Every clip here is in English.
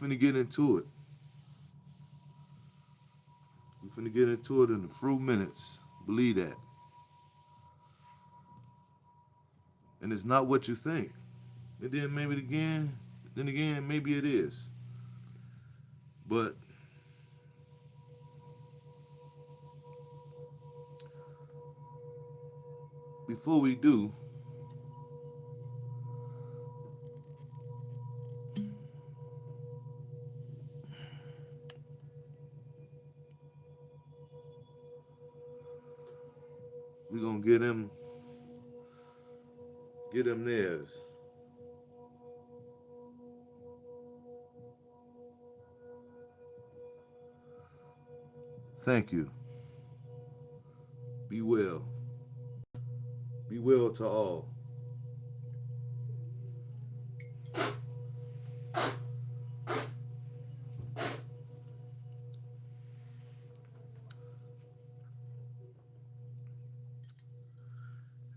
finna get into it. We finna get into it in a few minutes. Believe that. And it's not what you think. And then again, maybe it is. But before we do, we're gonna get them theirs. Thank you. Be well. Be well to all.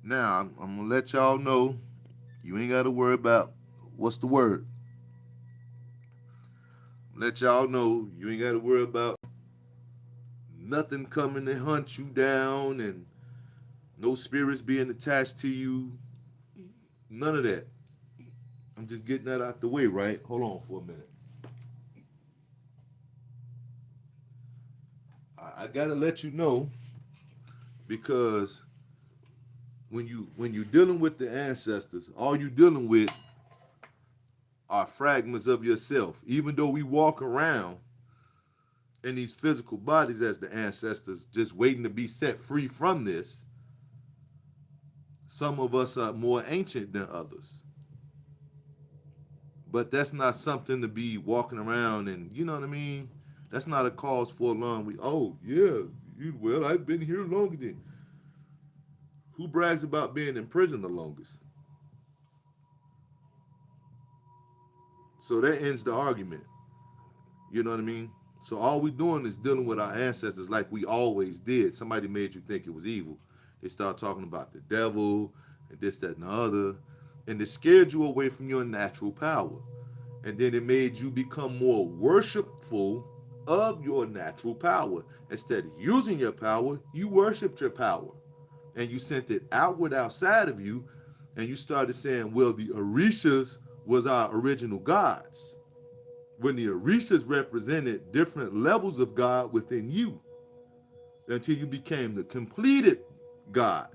Now, I'm gonna let y'all know you ain't gotta worry about what's the word. Let y'all know you ain't gotta worry about nothing coming to hunt you down and no spirits being attached to you. None of that. I'm just getting that out the way, right? Hold on for a minute. I gotta let you know because when you're dealing with the ancestors, all you're dealing with are fragments of yourself. Even though we walk around in these physical bodies as the ancestors, just waiting to be set free from this, some of us are more ancient than others. But that's not something to be walking around and, you know what I mean? That's not a cause for alarm. Oh, yeah, well, I've been here longer than. Who brags about being in prison the longest? So that ends the argument. You know what I mean? So all we doing is dealing with our ancestors like we always did. Somebody made you think it was evil. They start talking about the devil and this, that, and the other. And it scared you away from your natural power. And then it made you become more worshipful of your natural power. Instead of using your power, you worshiped your power. And you sent it outward outside of you. And you started saying, well, the Orishas was our original gods. When the Orishas represented different levels of God within you. Until you became the completed God.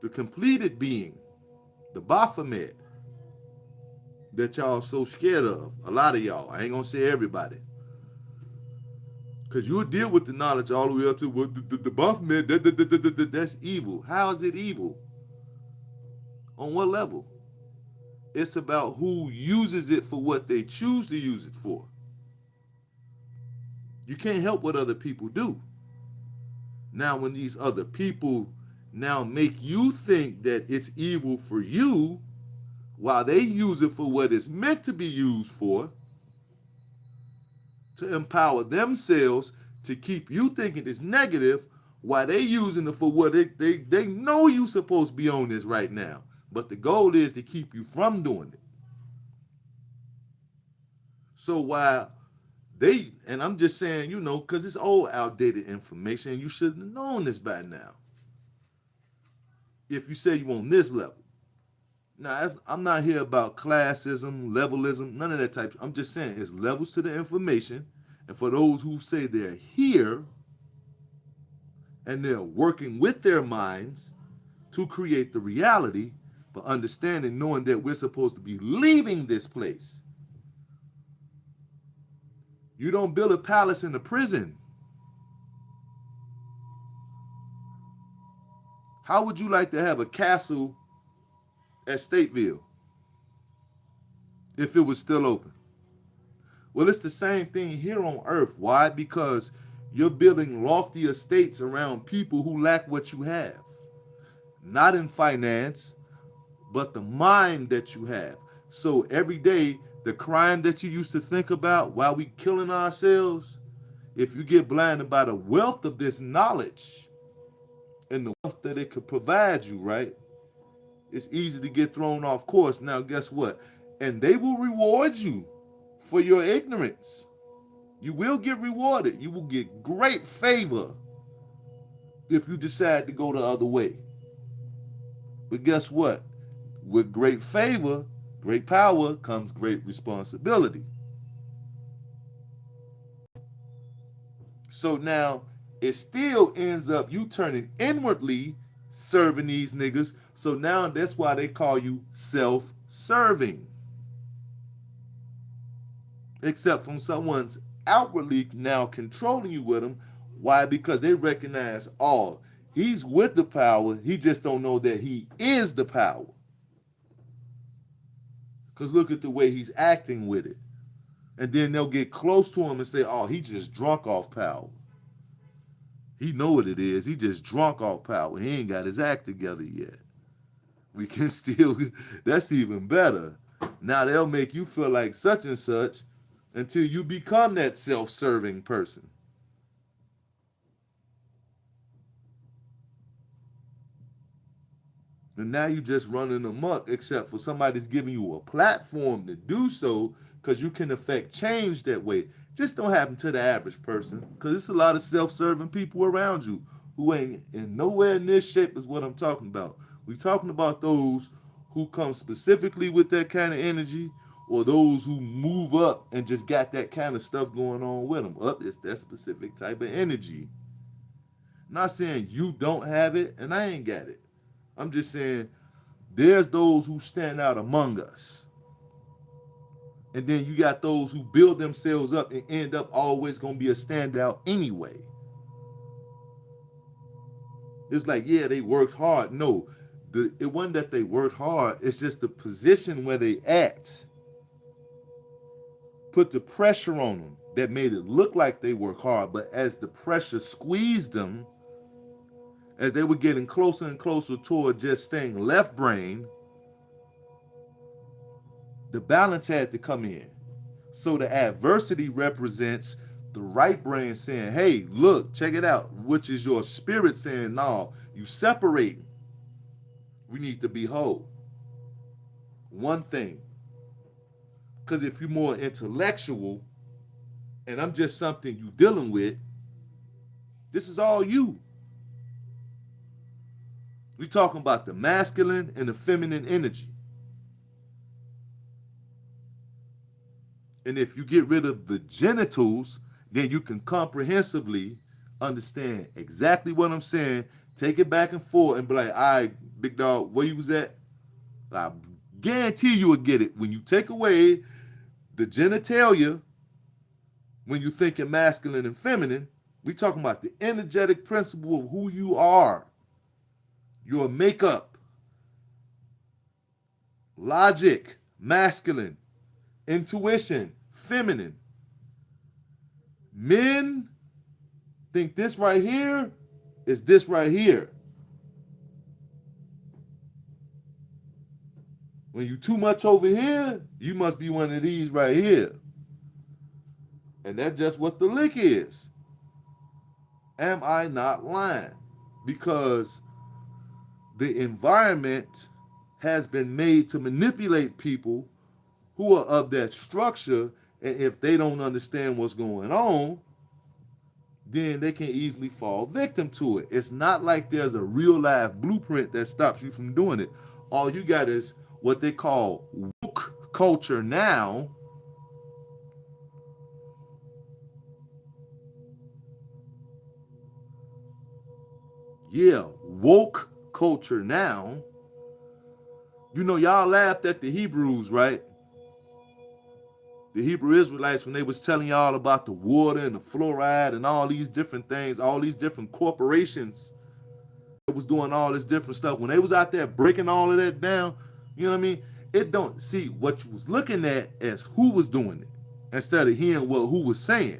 The completed being. The Baphomet. That y'all so scared of. A lot of y'all. I ain't gonna say everybody. Because you'll deal with the knowledge all the way up to what the Baphomet, that's evil. How is it evil? On what level? It's about who uses it for what they choose to use it for. You can't help what other people do. Now, when these other people now make you think that it's evil for you, while they use it for what it's meant to be used for, to empower themselves to keep you thinking it's negative, while they using it for what they know you supposed to be on this right now. But the goal is to keep you from doing it. So while they, and I'm just saying, you know, because it's old outdated information, and you should have known this by now. If you say you on this level. Now, I'm not here about classism, levelism, none of that type. I'm just saying it's levels to the information. And for those who say they're here and they're working with their minds to create the reality, but understanding, knowing that we're supposed to be leaving this place. You don't build a palace in a prison. How would you like to have a castle at Stateville if it was still open? Well, it's the same thing here on earth. Why? Because you're building lofty estates around people who lack what you have. Not in finance, but the mind that you have. So every day, the crime that you used to think about while we killing ourselves, if you get blinded by the wealth of this knowledge and the wealth that it could provide you, right? It's easy to get thrown off course. Now, guess what? And they will reward you for your ignorance. You will get rewarded. You will get great favor if you decide to go the other way. But guess what? With great favor, great power comes great responsibility. So now it still ends up you turning inwardly serving these niggas. So now that's why they call you self-serving. Except from someone's outwardly now controlling you with them. Why? Because they recognize, oh, he's with the power. He just don't know that he is the power. Because look at the way he's acting with it. And then they'll get close to him and say, oh, he just drunk off power. He know what it is. He just drunk off power. He ain't got his act together yet. We can still, that's even better. Now they'll make you feel like such and such until you become that self-serving person. And now you just running amok, except for somebody's giving you a platform to do so, because you can affect change that way. Just don't happen to the average person, because it's a lot of self-serving people around you who ain't in nowhere near shape is what I'm talking about. We're talking about those who come specifically with that kind of energy, or those who move up and just got that kind of stuff going on with them. Up, it's that specific type of energy. I'm not saying you don't have it, and I ain't got it. I'm just saying there's those who stand out among us. And then you got those who build themselves up and end up always going to be a standout anyway. It's like, yeah, they worked hard. No, it wasn't that they worked hard. It's just the position where they at put the pressure on them that made it look like they worked hard. But as the pressure squeezed them, as they were getting closer and closer toward just staying left brain, the balance had to come in. So the adversity represents the right brain saying, hey, look, check it out, which is your spirit saying, no, you separate. We need to be whole. One thing. Because if you're more intellectual and I'm just something you're dealing with, this is all you. We're talking about the masculine and the feminine energy. And if you get rid of the genitals, then you can comprehensively understand exactly what I'm saying, take it back and forth and be like, all right, big dog, where you was at? I guarantee you will get it. When you take away the genitalia, when you're thinking masculine and feminine, we're talking about the energetic principle of who you are, your makeup, logic, masculine, intuition, feminine. Men think this right here is this right here. When you too much over here, you must be one of these right here. And that's just what the lick is. Am I not lying? Because the environment has been made to manipulate people who are of that structure, and if they don't understand what's going on, then they can easily fall victim to it. It's not like there's a real life blueprint that stops you from doing it. All you got is what they call woke culture now. Yeah, woke culture now. You know, y'all laughed at the Hebrews, right? The Hebrew Israelites, when they was telling y'all about the water and the fluoride and all these different things, all these different corporations that was doing all this different stuff. When they was out there breaking all of that down, you know what I mean? It don't see what you was looking at as who was doing it instead of hearing what who was saying.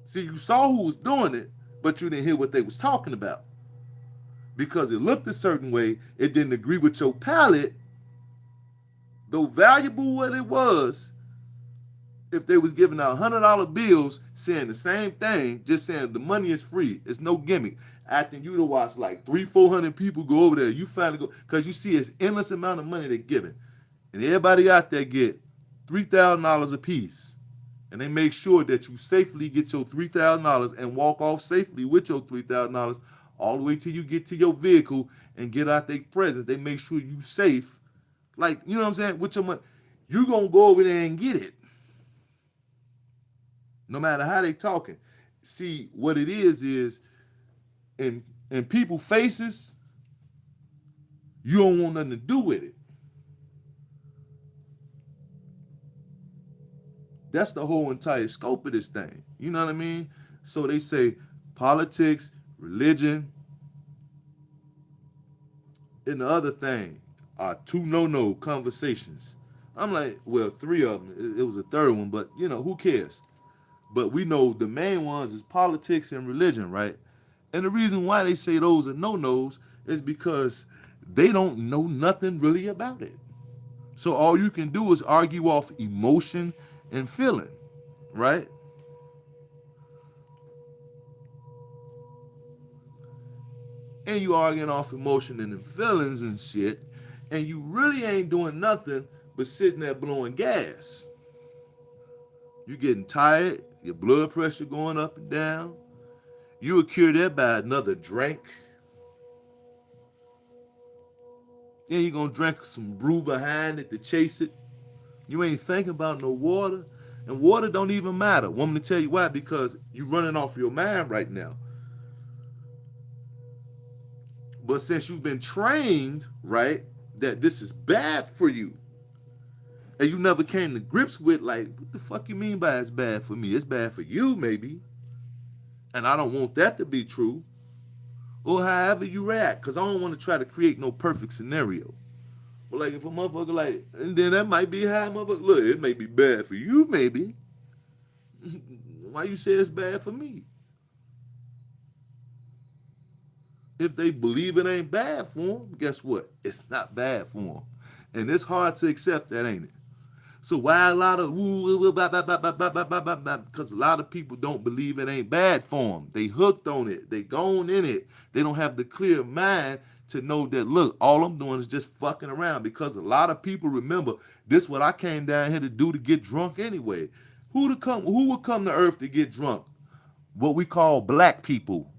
See, you saw who was doing it, but you didn't hear what they was talking about. Because it looked a certain way, it didn't agree with your palate. Though valuable what it was, if they was giving out $100 bills saying the same thing, just saying the money is free, it's no gimmick. After you to watch like 300-400 people go over there, you finally go, because you see it's endless amount of money they're giving. And everybody out there get $3,000 a piece. And they make sure that you safely get your $3,000 and walk off safely with your $3,000 all the way till you get to your vehicle and get out their presence. They make sure you safe. Like, you know what I'm saying? With your money, you going to go over there and get it. No matter how they talking. See, what it is in people's faces, you don't want nothing to do with it. That's the whole entire scope of this thing. You know what I mean? So they say politics, religion, and the other thing are two no-no conversations. I'm like, well, three of them. It was a third one, but, you know, who cares? But we know the main ones is politics and religion, right? And the reason why they say those are no-nos is because they don't know nothing really about it. So all you can do is argue off emotion and feeling, right? And you arguing off emotion and feelings and shit, and you really ain't doing nothing but sitting there blowing gas. You getting tired, your blood pressure going up and down. You will cure that by another drink. Then you're gonna drink some brew behind it to chase it. You ain't thinking about no water. And water don't even matter. Want me to tell you why? Because you're running off your mind right now. But since you've been trained, right, that this is bad for you, and you never came to grips with, like, what the fuck you mean by it's bad for me? It's bad for you, maybe. And I don't want that to be true. Or however you react, because I don't want to try to create no perfect scenario. But like if a motherfucker like, and then that might be how a motherfucker, look, it may be bad for you, maybe. Why you say it's bad for me? If they believe it ain't bad for them, guess what? It's not bad for them. And it's hard to accept that, ain't it? So why a lot of, because a lot of people don't believe it ain't bad for them. They hooked on it. They gone in it. They don't have the clear mind to know that, look, all I'm doing is just fucking around, because a lot of people remember this what I came down here to do, to get drunk anyway. Who would come to earth to get drunk? What we call black people.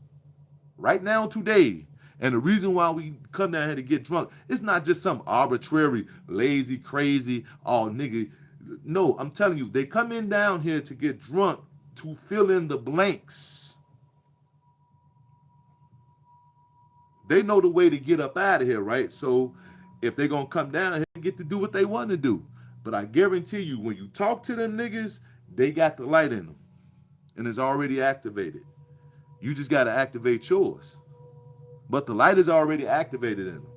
Right now, today. And the reason why we come down here to get drunk, it's not just some arbitrary, lazy, crazy, oh nigga. No, I'm telling you, they come in down here to get drunk to fill in the blanks. They know the way to get up out of here, right? So if they're going to come down here and get to do what they want to do. But I guarantee you, when you talk to them niggas, they got the light in them. And it's already activated. You just got to activate yours. But the light is already activated in them.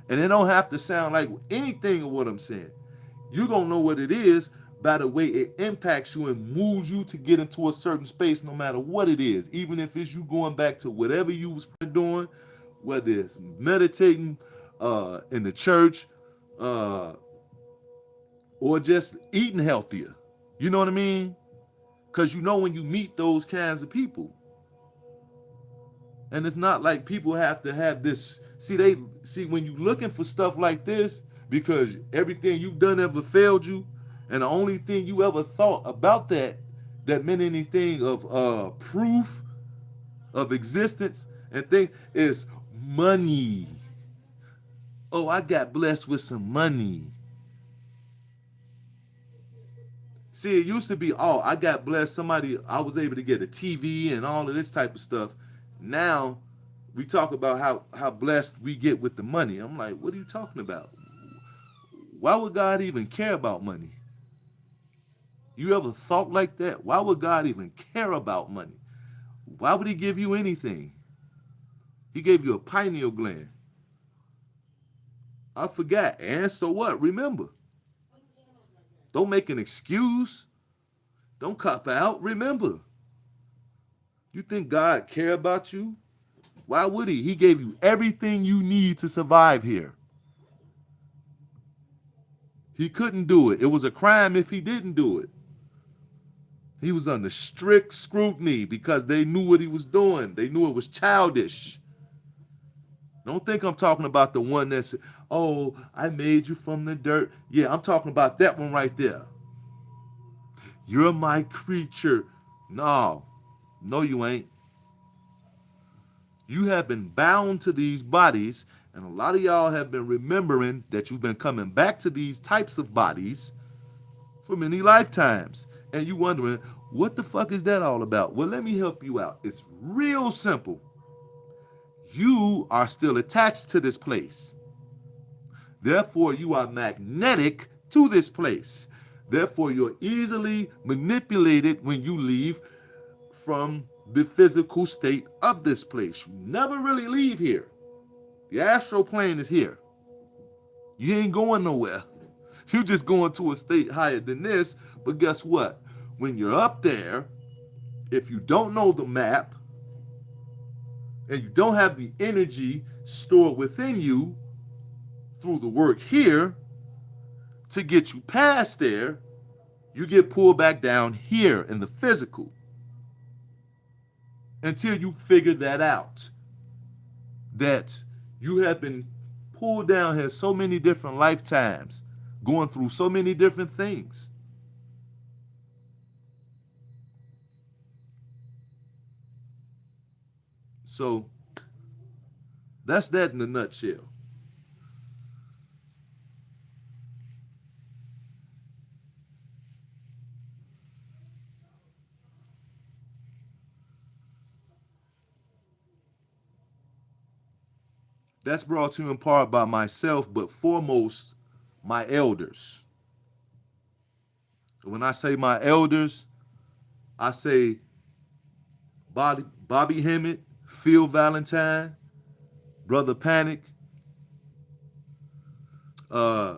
And it don't have to sound like anything of what I'm saying. You're going to know what it is by the way it impacts you and moves you to get into a certain space, no matter what it is. Even if it's you going back to whatever you was doing, whether it's meditating in the church or just eating healthier. You know what I mean? Because you know when you meet those kinds of people. And it's not like people have to have this. See, when you looking for stuff like this, because everything you've done ever failed you, and the only thing you ever thought about that meant anything of proof of existence and things is money. Oh, I got blessed with some money. See, it used to be, oh, I got blessed. I was able to get a TV and all of this type of stuff. Now, we talk about how blessed we get with the money. I'm like, what are you talking about? Why would God even care about money? You ever thought like that? Why would God even care about money? Why would he give you anything? He gave you a pineal gland. I forgot. And so what? Remember. Don't make an excuse. Don't cop out. Remember. You think God care about you? Why would he? He gave you everything you need to survive here. He couldn't do it. It was a crime if he didn't do it. He was under strict scrutiny because they knew what he was doing. They knew it was childish. Don't think I'm talking about the one that said, oh, I made you from the dirt. Yeah, I'm talking about that one right there. You're my creature. No, no, you ain't. You have been bound to these bodies, and a lot of y'all have been remembering that you've been coming back to these types of bodies for many lifetimes. And you wondering, what the fuck is that all about? Well, let me help you out. It's real simple. You are still attached to this place. Therefore, you are magnetic to this place. Therefore, you're easily manipulated when you leave from the physical state of this place. You never really leave here. The astral plane is here. You ain't going nowhere. You just going to a state higher than this. But guess what? When you're up there, if you don't know the map and you don't have the energy stored within you through the work here to get you past there, you get pulled back down here in the physical until you figure that out. That you have been pulled down here so many different lifetimes, going through so many different things. So that's that in a nutshell. That's brought to you in part by myself, but foremost, my elders. When I say my elders, I say Bobby Hemmett, Phil Valentine, Brother Panic, uh,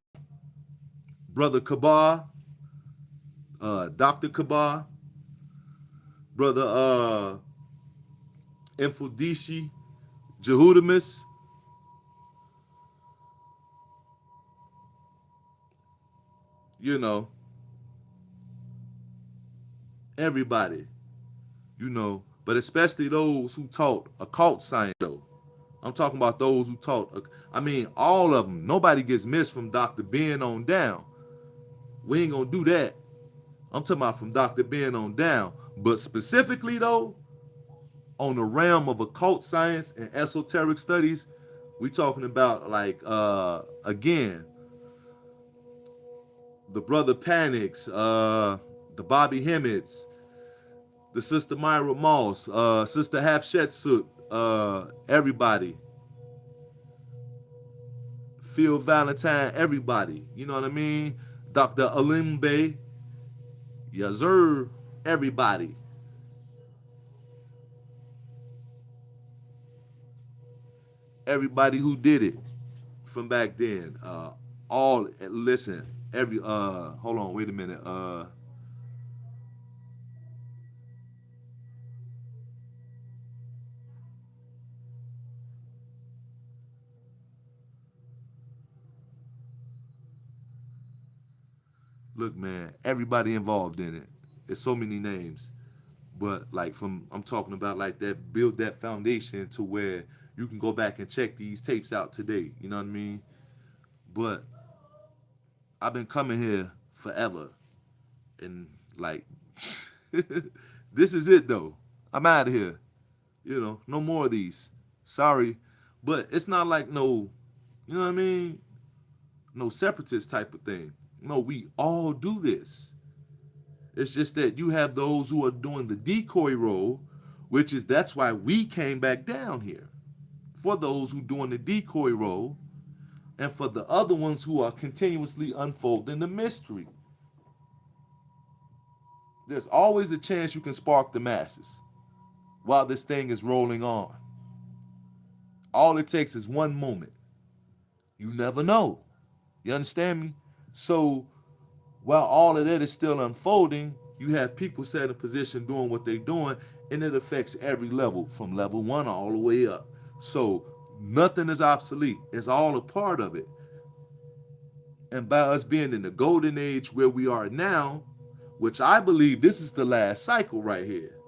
Brother Kabar, Dr. Kabar, Brother Infodishi, Jehudamus, you know, everybody, but especially those who taught occult science, though. I'm talking about those who taught, I mean, all of them. Nobody gets missed from Dr. Ben on down. We ain't gonna do that. I'm talking about from Dr. Ben on down. But specifically, though, on the realm of occult science and esoteric studies, we talking about, like, again, the Brother Panics, the Bobby Hemmets, the Sister Myra Moss, Sister Hatshepsut, everybody. Phil Valentine, everybody. You know what I mean? Dr. Alimbe, Yazur, everybody. Everybody who did it from back then. All listen, every hold on, wait a minute. Look, man, everybody involved in it. There's so many names. But like I'm talking about like that, build that foundation to where you can go back and check these tapes out today. You know what I mean? But I've been coming here forever. And like this is it though. I'm out of here. No more of these. Sorry. But it's not like no, you know what I mean? No separatist type of thing. No, we all do this. It's just that you have those who are doing the decoy role, which is that's why we came back down here. For those who doing the decoy role, and for the other ones who are continuously unfolding the mystery. There's always a chance you can spark the masses while this thing is rolling on. All it takes is one moment. You never know. You understand me? So while all of that is still unfolding, you have people set in position doing what they're doing, and it affects every level, from level 1 all the way up. So nothing is obsolete. It's all a part of it. And by us being in the golden age where we are now, which I believe this is the last cycle right here.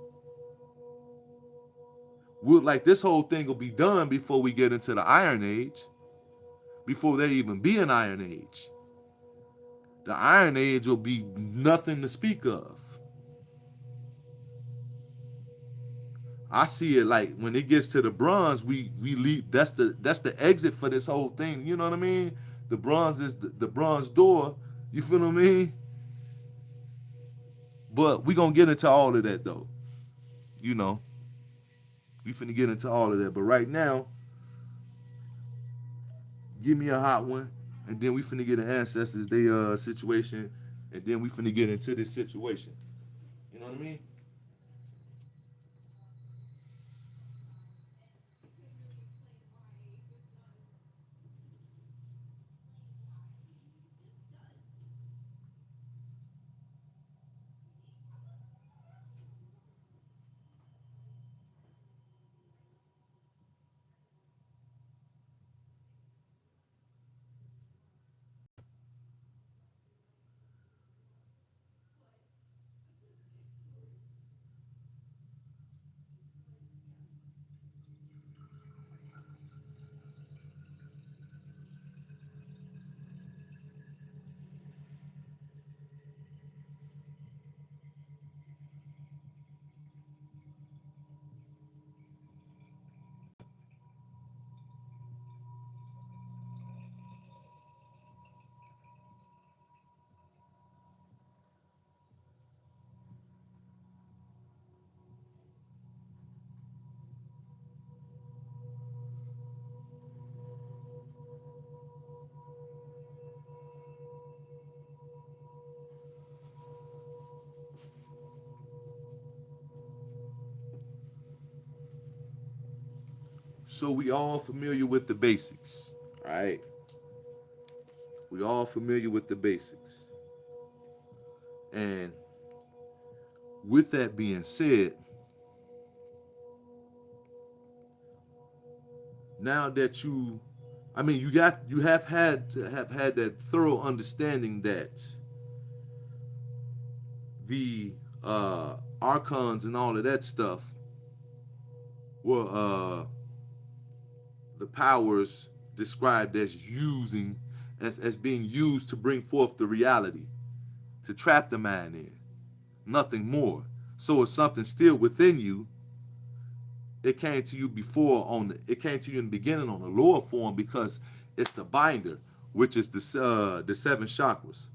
Like this whole thing will be done before we get into the Iron Age, before there even be an Iron Age. The Iron Age will be nothing to speak of. I see it like when it gets to the bronze, we leave. That's the exit for this whole thing. You know what I mean? The bronze is the bronze door. You feel what I mean? But we gonna get into all of that though. You know, we finna get into all of that. But right now, give me a hot one, and then we finna get an ancestors they situation, and then we finna get into this situation. You know what I mean? So we all familiar with the basics, right? We all familiar with the basics. And with that being said, now that I mean, you have had to have had that thorough understanding that the archons and all of that stuff were the powers described as being used to bring forth the reality, to trap the mind in, nothing more. So it's something still within you. It came to you before it came to you in the beginning on the lower form because it's the binder, which is the seven chakras,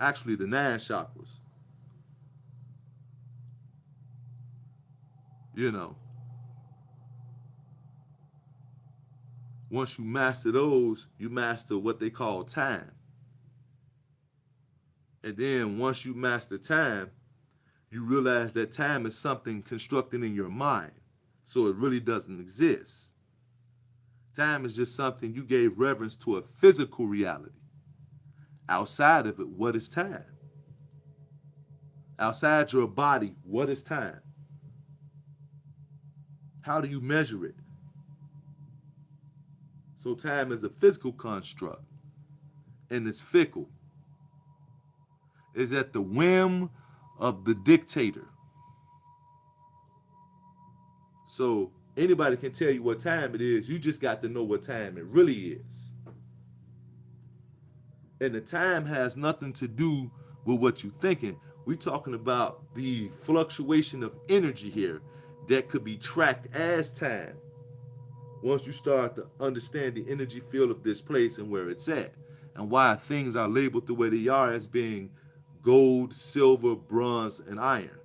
actually the nine chakras. You know, once you master those, you master what they call time. And then once you master time, you realize that time is something constructed in your mind. So it really doesn't exist. Time is just something you gave reverence to a physical reality. Outside of it, what is time? Outside your body, what is time? How do you measure it? So time is a physical construct and it's fickle. It's at the whim of the dictator. So anybody can tell you what time it is. You just got to know what time it really is. And the time has nothing to do with what you're thinking. We're talking about the fluctuation of energy here that could be tracked as time once you start to understand the energy field of this place and where it's at and why things are labeled the way they are as being gold, silver, bronze, and iron.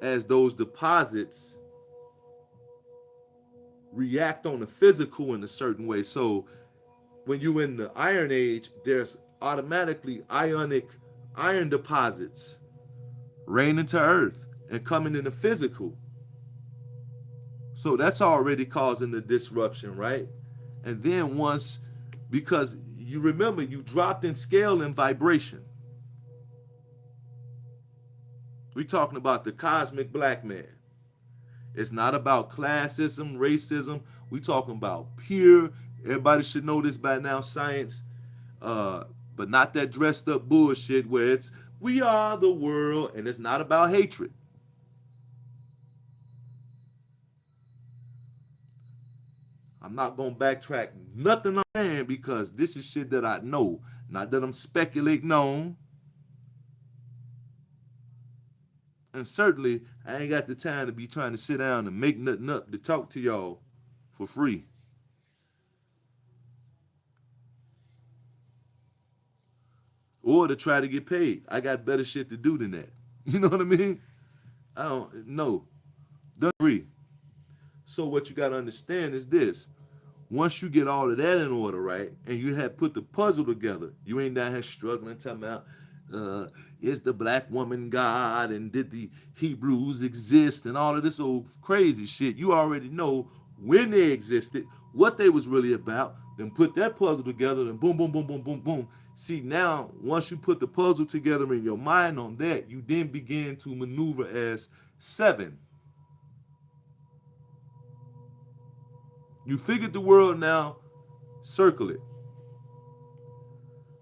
As those deposits react on the physical in a certain way. So when you're in the Iron Age, there's automatically ionic iron deposits raining to earth and coming in the physical. So that's already causing the disruption, right? And then because you remember, you dropped in scale and vibration. We're talking about the cosmic black man. It's not about classism, racism. We're talking about pure, everybody should know this by now, science, uh, but not that dressed up bullshit where it's we are the world and it's not about hatred. I'm not gonna backtrack nothing I'm saying because this is shit that I know. Not that I'm speculating on. And certainly, I ain't got the time to be trying to sit down and make nothing up to talk to y'all for free. Or to try to get paid. I got better shit to do than that. You know what I mean? I don't know. Don't agree. So what you got to understand is this. Once you get all of that in order, right, and you have put the puzzle together, you ain't down here struggling, talking about, is the black woman God and did the Hebrews exist and all of this old crazy shit. You already know when they existed, what they was really about, then put that puzzle together and boom, boom, boom, boom, boom, boom. See, now, once you put the puzzle together in your mind on that, you then begin to maneuver as seven. You figured the world now, circle it.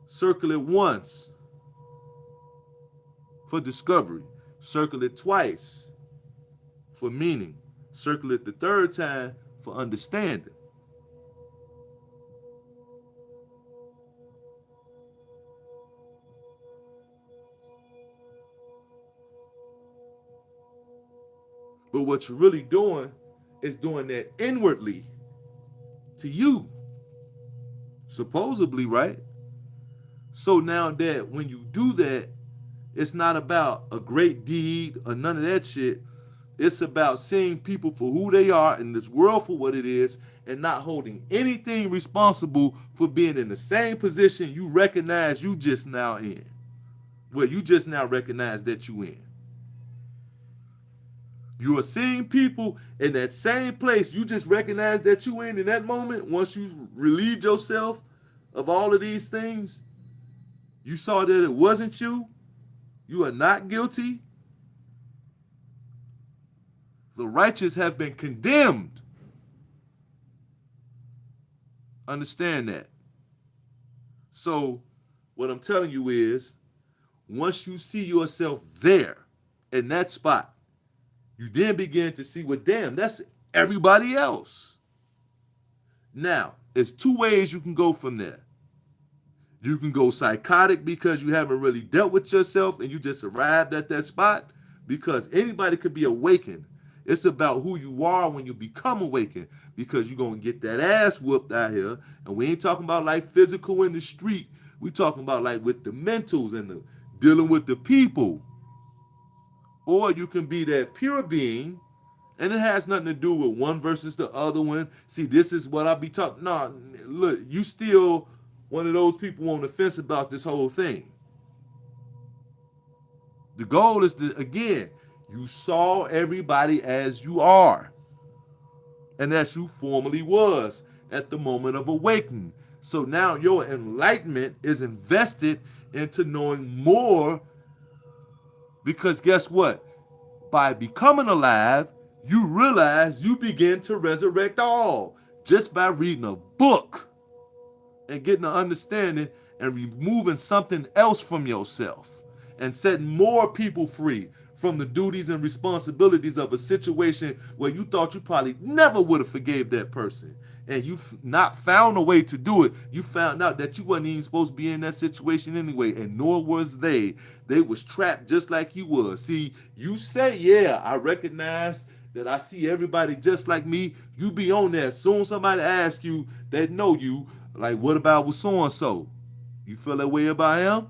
Circle it once for discovery. Circle it twice for meaning. Circle it the third time for understanding. But what you're really doing is doing that inwardly to you. Supposedly, right? So now that when you do that, it's not about a great deed or none of that shit. It's about seeing people for who they are in this world for what it is and not holding anything responsible for being in the same position you recognize you just now in. Well, you just now recognize that you in. You are seeing people in that same place you just recognize that you in that moment. Once you relieved yourself of all of these things, you saw that it wasn't you. You are not guilty. The righteous have been condemned. Understand that. So what I'm telling you is, once you see yourself there in that spot, you then begin to see, well, damn, that's everybody else. Now, there's two ways you can go from there. You can go psychotic because you haven't really dealt with yourself and you just arrived at that spot, because anybody could be awakened. It's about who you are when you become awakened, because you're going to get that ass whooped out here. And we ain't talking about like physical in the street. We talking about like with the mentals and the dealing with the people. Or you can be that pure being, and it has nothing to do with one versus the other one. See, this is what I be talking. No, look, you still one of those people on the fence about this whole thing. The goal is to, again, you saw everybody as you are, and as you formerly was at the moment of awakening. So now your enlightenment is invested into knowing more, because guess what? By becoming alive, you realize you begin to resurrect all just by reading a book and getting an understanding and removing something else from yourself and setting more people free from the duties and responsibilities of a situation where you thought you probably never would have forgave that person. And you've not found a way to do it. You found out that you wasn't even supposed to be in that situation anyway, and nor was they. They was trapped just like you was. See, you say, yeah, I recognize that I see everybody just like me. You be on there. As soon as somebody asks you, they know you. Like, what about with so-and-so? You feel that way about him?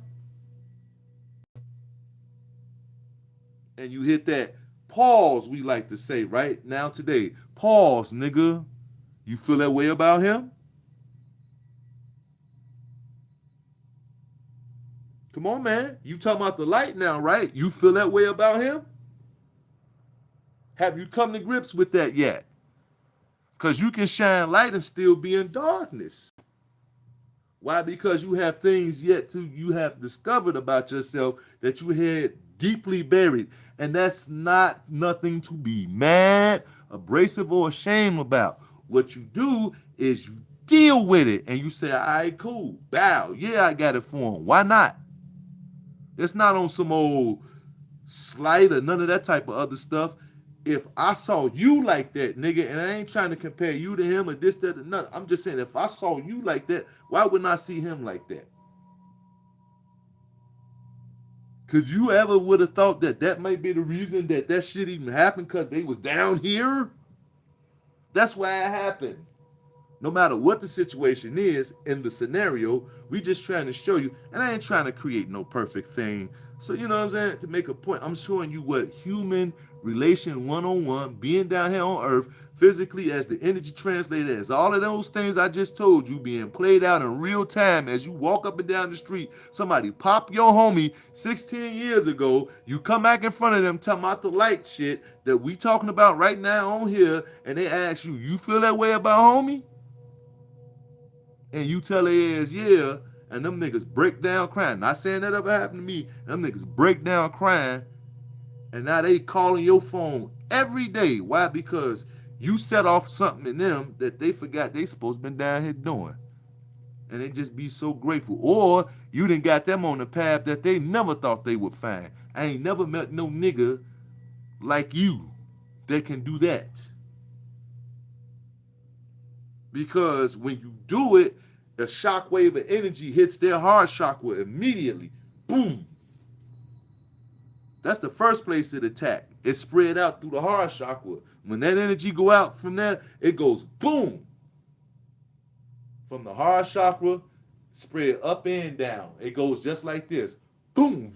And you hit that pause, we like to say right now today. Pause, nigga. You feel that way about him? Come on, man. You talking about the light now, right? You feel that way about him? Have you come to grips with that yet? Because you can shine light and still be in darkness. Why? Because you have things yet to you have discovered about yourself that you had deeply buried. And that's not nothing to be mad, abrasive, or ashamed about. What you do is you deal with it and you say, all right, cool, bow. Yeah, I got it for him. Why not? It's not on some old slight or none of that type of other stuff. If I saw you like that, nigga, and I ain't trying to compare you to him or this, that, or nothing. I'm just saying, if I saw you like that, why wouldn't I see him like that? Could you ever would have thought that that might be the reason that that shit even happened? Because they was down here? That's why it happened. No matter what the situation is in the scenario, we just trying to show you, and I ain't trying to create no perfect thing. So you know what I'm saying? To make a point, I'm showing you what human relation one-on-one, being down here on earth, physically as the energy translator, as all of those things I just told you being played out in real time as you walk up and down the street. Somebody pop your homie 16 years ago, you come back in front of them talking about the light shit that we talking about right now on here, and they ask you, you feel that way about homie? And you tell their ass, yeah, and them niggas break down crying. Not saying that ever happened to me. Them niggas break down crying, and now they calling your phone every day. Why? Because you set off something in them that they forgot they supposed to been down here doing. And they just be so grateful. Or you done got them on the path that they never thought they would find. I ain't never met no nigga like you that can do that. Because when you do it, a shockwave of energy hits their heart chakra immediately. Boom. That's the first place it attack. It's spread out through the heart chakra. When that energy go out from there, it goes boom. From the heart chakra, spread up and down. It goes just like this. Boom.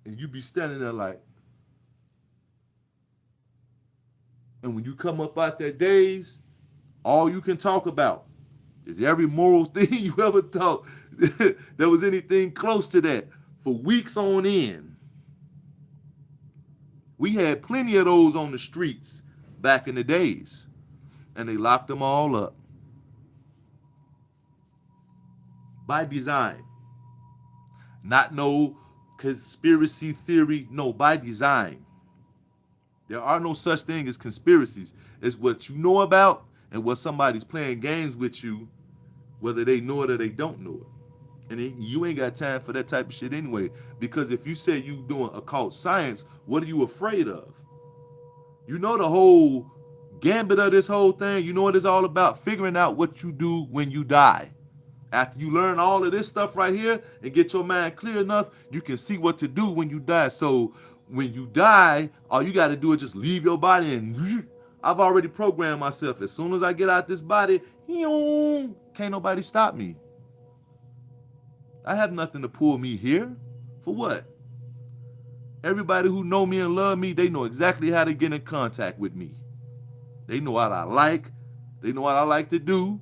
And you be standing there like, and when you come up out that daze, all you can talk about is every moral thing you ever thought there was anything close to that for weeks on end. We had plenty of those on the streets back in the days, and they locked them all up. By design. Not no conspiracy theory, no, by design. There are no such thing as conspiracies. It's what you know about and what somebody's playing games with you, whether they know it or they don't know it. And you ain't got time for that type of shit anyway. Because if you say you doing occult science, what are you afraid of? You know the whole gambit of this whole thing. You know what it's all about? Figuring out what you do when you die. After you learn all of this stuff right here and get your mind clear enough, you can see what to do when you die. So when you die, all you got to do is just leave your body, and I've already programmed myself. As soon as I get out this body, can't nobody stop me. I have nothing to pull me here. For what? Everybody who know me and love me, they know exactly how to get in contact with me. They know what I like. They know what I like to do.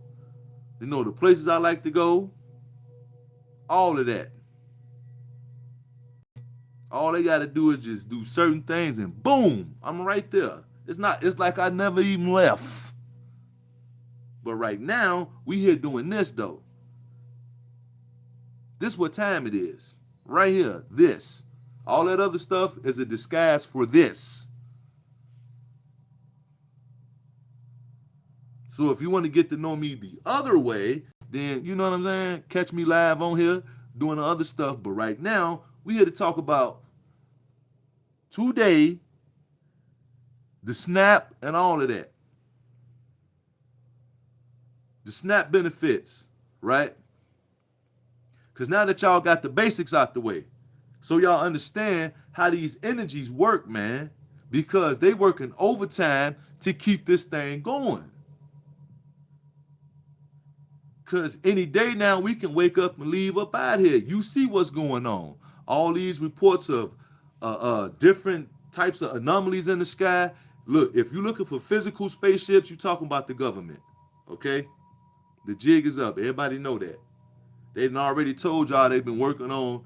They know the places I like to go. All of that. All they got to do is just do certain things and boom, I'm right there. It's like I never even left. But right now, we here doing this though. This what time it is. Right here, this. All that other stuff is a disguise for this. So if you want to get to know me the other way, then you know what I'm saying? Catch me live on here doing the other stuff. But right now, we here to talk about today, the snap and all of that. The snap benefits, right? Because now that y'all got the basics out the way, so y'all understand how these energies work, man, because they working overtime to keep this thing going. Because any day now we can wake up and leave up out here. You see what's going on. All these reports of different types of anomalies in the sky. Look, if you're looking for physical spaceships, you're talking about the government, okay? The jig is up. Everybody know that. They've already told y'all they've been working on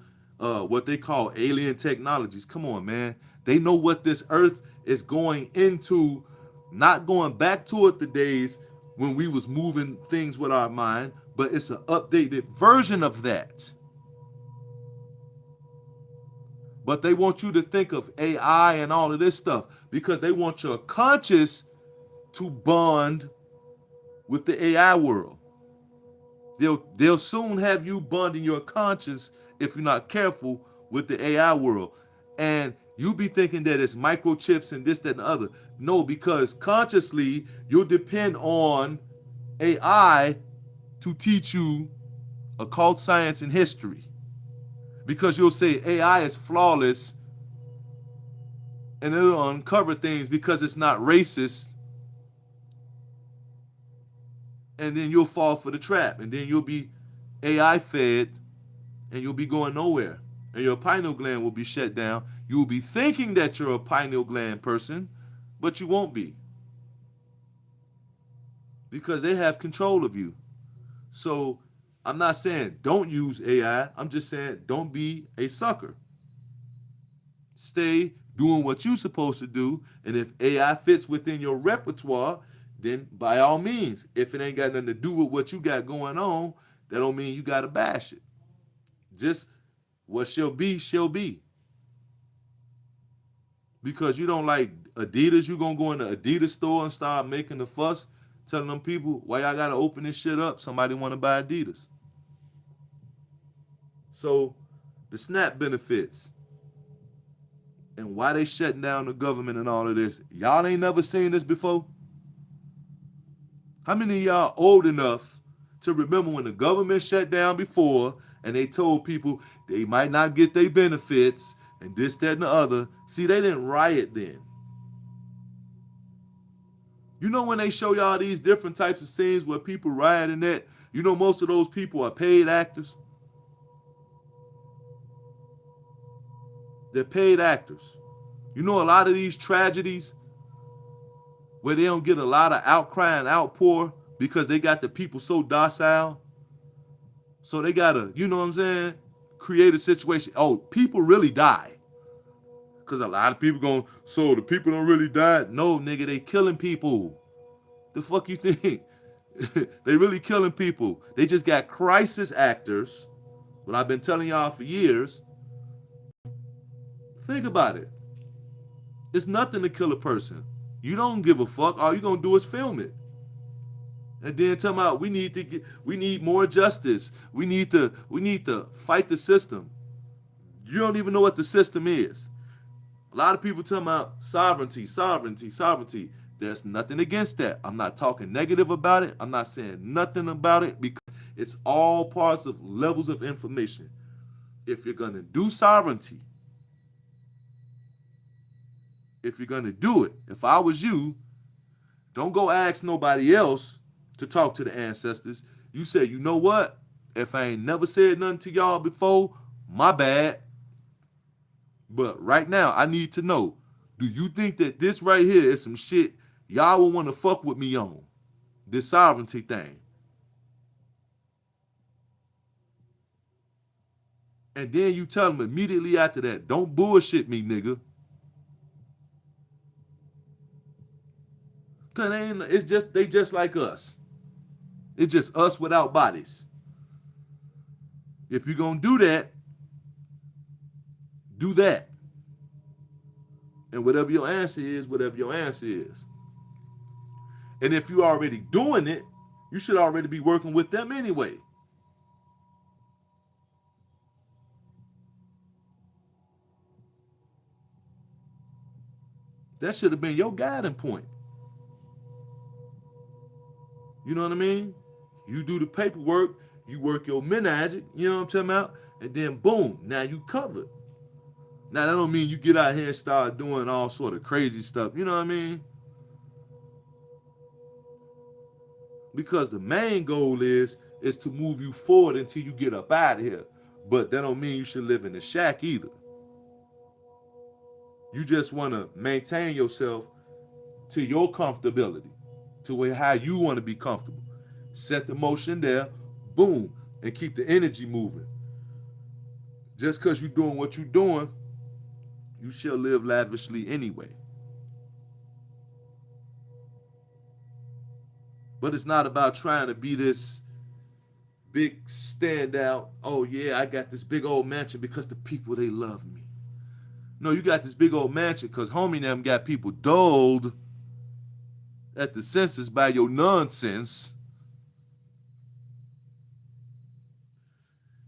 what they call alien technologies. Come on, man. They know what this Earth is going into, not going back toward the days when we was moving things with our mind, but it's an updated version of that. But they want you to think of AI and all of this stuff because they want your conscious to bond with the AI world. They'll soon have you bonding your conscious, if you're not careful, with the AI world. And you be thinking that it's microchips and this, that, and the other. No, because consciously, you'll depend on AI to teach you occult science and history. Because you'll say AI is flawless and it'll uncover things because it's not racist, and then you'll fall for the trap, and then you'll be AI fed, and you'll be going nowhere, and your pineal gland will be shut down. You'll be thinking that you're a pineal gland person, but you won't be, because they have control of you. So I'm not saying don't use AI. I'm just saying don't be a sucker. Stay doing what you're supposed to do, and if AI fits within your repertoire, then by all means. If it ain't got nothing to do with what you got going on, that don't mean you got to bash it. Just what shall be, shall be. Because you don't like Adidas, you going to go in the Adidas store and start making a fuss, telling them people, why y'all got to open this shit up? Somebody want to buy Adidas. So the SNAP benefits and why they shutting down the government and all of this, y'all ain't never seen this before? How many of y'all old enough to remember when the government shut down before and they told people they might not get their benefits and this, that, and the other? See, they didn't riot then. You know when they show y'all these different types of scenes where people riot and that, you know most of those people are paid actors? They're paid actors. You know a lot of these tragedies where they don't get a lot of outcry and outpour because they got the people so docile. So they gotta, you know what I'm saying, create a situation. Oh, people really die. Because a lot of people going, so the people don't really die? No, nigga, they killing people. The fuck you think? They really killing people. They just got crisis actors, what I've been telling y'all for years. Think about it. It's nothing to kill a person. You don't give a fuck. All you gonna do is film it. And then tell me we need more justice. We need to fight the system. You don't even know what the system is. A lot of people talking about sovereignty. There's nothing against that. I'm not talking negative about it. I'm not saying nothing about it because it's all parts of levels of information. If you're gonna do sovereignty, if you're gonna do it, if I was you, don't go ask nobody else to talk to the ancestors. You say, you know what? If I ain't never said nothing to y'all before, my bad. But right now, I need to know, do you think that this right here is some shit y'all will want to fuck with me on? This sovereignty thing. And then you tell them immediately after that, don't bullshit me, nigga. Cause they just like us. It's just us without bodies. If you're gonna do that, do that. And whatever your answer is, whatever your answer is. And if you're already doing it, you should already be working with them anyway. That should have been your guiding point. You know what I mean? You do the paperwork, you work your magic, you know what I'm talking about? And then boom, now you covered. Now that don't mean you get out here and start doing all sort of crazy stuff, you know what I mean? Because the main goal is to move you forward until you get up out of here. But that don't mean you should live in a shack either. You just want to maintain yourself to your comfortability, to how you want to be comfortable. Set the motion there, boom, and keep the energy moving. Just because you're doing what you're doing, you shall live lavishly anyway. But it's not about trying to be this big standout. Oh yeah, I got this big old mansion because the people, they love me. No, you got this big old mansion because homie and them got people dulled at the senses by your nonsense.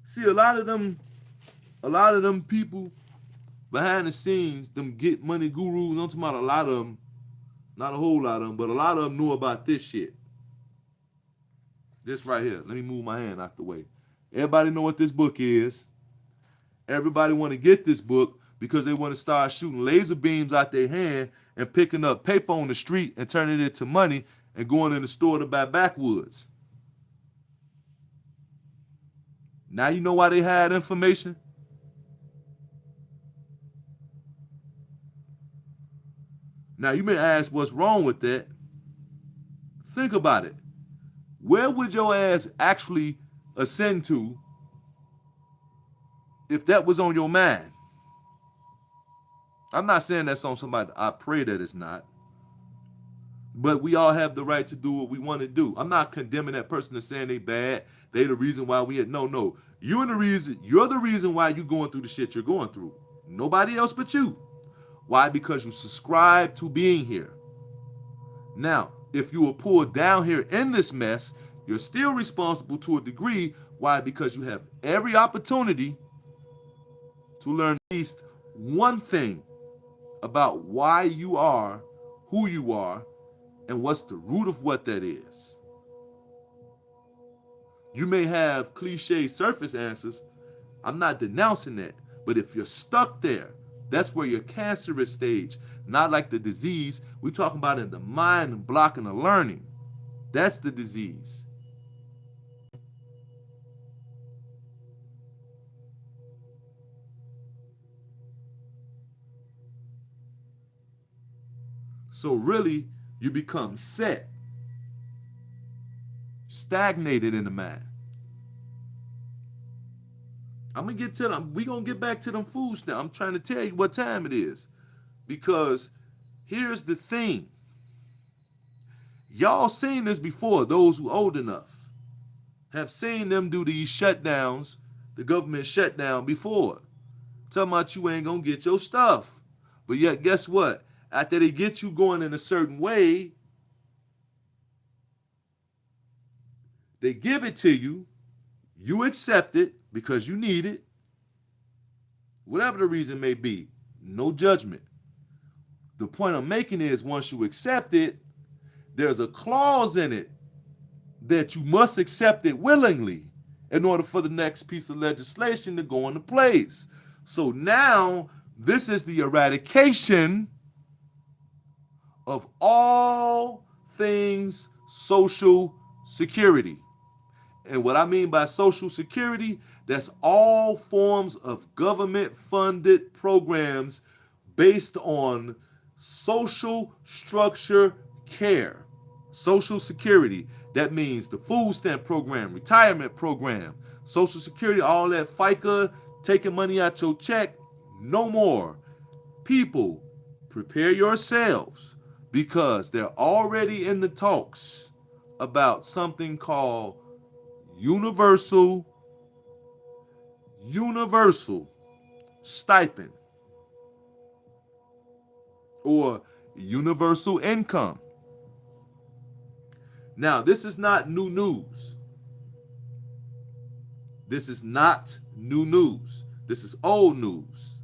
See, a lot of them people behind the scenes, them get money gurus, I'm talking about a lot of them, not a whole lot of them, but a lot of them know about this shit. This right here. Let me move my hand out the way. Everybody know what this book is. Everybody want to get this book because they want to start shooting laser beams out their hand and picking up paper on the street and turning it into money and going in the store to buy backwoods. Now you know why they hide information? Now you may ask what's wrong with that. Think about it. Where would your ass actually ascend to if that was on your mind? I'm not saying that's on somebody. I pray that it's not. But we all have the right to do what we want to do. I'm not condemning that person and saying they bad. They the reason why we had no. You're the reason why you going through the shit you're going through. Nobody else but you. Why? Because you subscribe to being here. Now, if you were pulled down here in this mess, you're still responsible to a degree. Why? Because you have every opportunity to learn at least one thing about why you are who you are and what's the root of what that is. You may have cliche surface answers. I'm not denouncing that. But if you're stuck there, that's where your cancerous stage, not like the disease. We're talking about in the mind and blocking the learning. That's the disease. So really, you become set, stagnated in the mind. I'm gonna get to them. We gonna get back to them foods now. I'm trying to tell you what time it is, because here's the thing. Y'all seen this before. Those who old enough have seen them do these shutdowns, the government shutdown before. Talking about you ain't gonna get your stuff, but yet guess what? After they get you going in a certain way, they give it to you. You accept it because you need it. Whatever the reason may be, no judgment. The point I'm making is once you accept it, there's a clause in it that you must accept it willingly in order for the next piece of legislation to go into place. So now this is the eradication of all things social security. And what I mean by social security, that's all forms of government-funded programs based on social structure care. Social security, that means the food stamp program, retirement program, social security, all that FICA, taking money out your check, no more. People, prepare yourselves because they're already in the talks about something called universal stipend or universal income. Now, this is not new news. This is not new news. This is old news.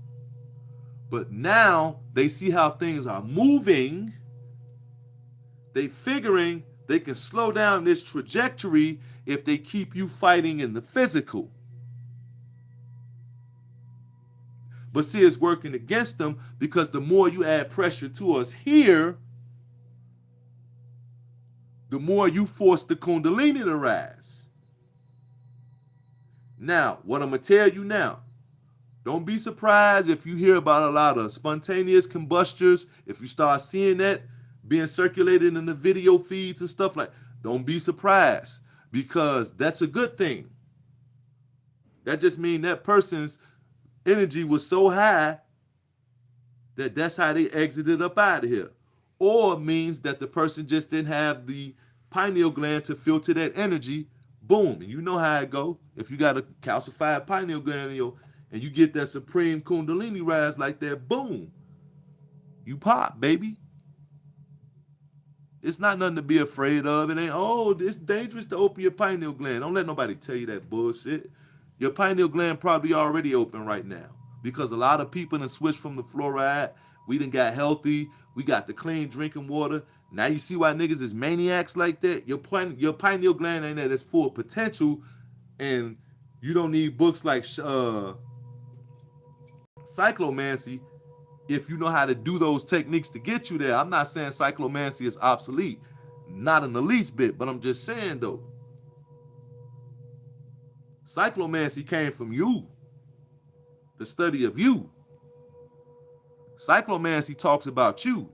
But now they see how things are moving. They figuring they can slow down this trajectory if they keep you fighting in the physical. But see, it's working against them because the more you add pressure to us here, the more you force the Kundalini to rise. Now, what I'm going to tell you now, don't be surprised if you hear about a lot of spontaneous combustors. If you start seeing that being circulated in the video feeds and stuff like, don't be surprised because that's a good thing. That just means that person's energy was so high that that's how they exited up out of here. Or it means that the person just didn't have the pineal gland to filter that energy. Boom. And you know how it go. If you got a calcified pineal gland in your, and you get that supreme Kundalini rise like that, boom. You pop, baby. It's not nothing to be afraid of. It ain't, oh, it's dangerous to open your pineal gland. Don't let nobody tell you that bullshit. Your pineal gland probably already open right now because a lot of people done switched from the fluoride. We done got healthy. We got the clean drinking water. Now you see why niggas is maniacs like that? Your pineal gland ain't at its full potential, and you don't need books like cyclomancy if you know how to do those techniques to get you there. I'm not saying cyclomancy is obsolete, not in the least bit, but I'm just saying though, cyclomancy came from you, the study of you. Cyclomancy talks about you.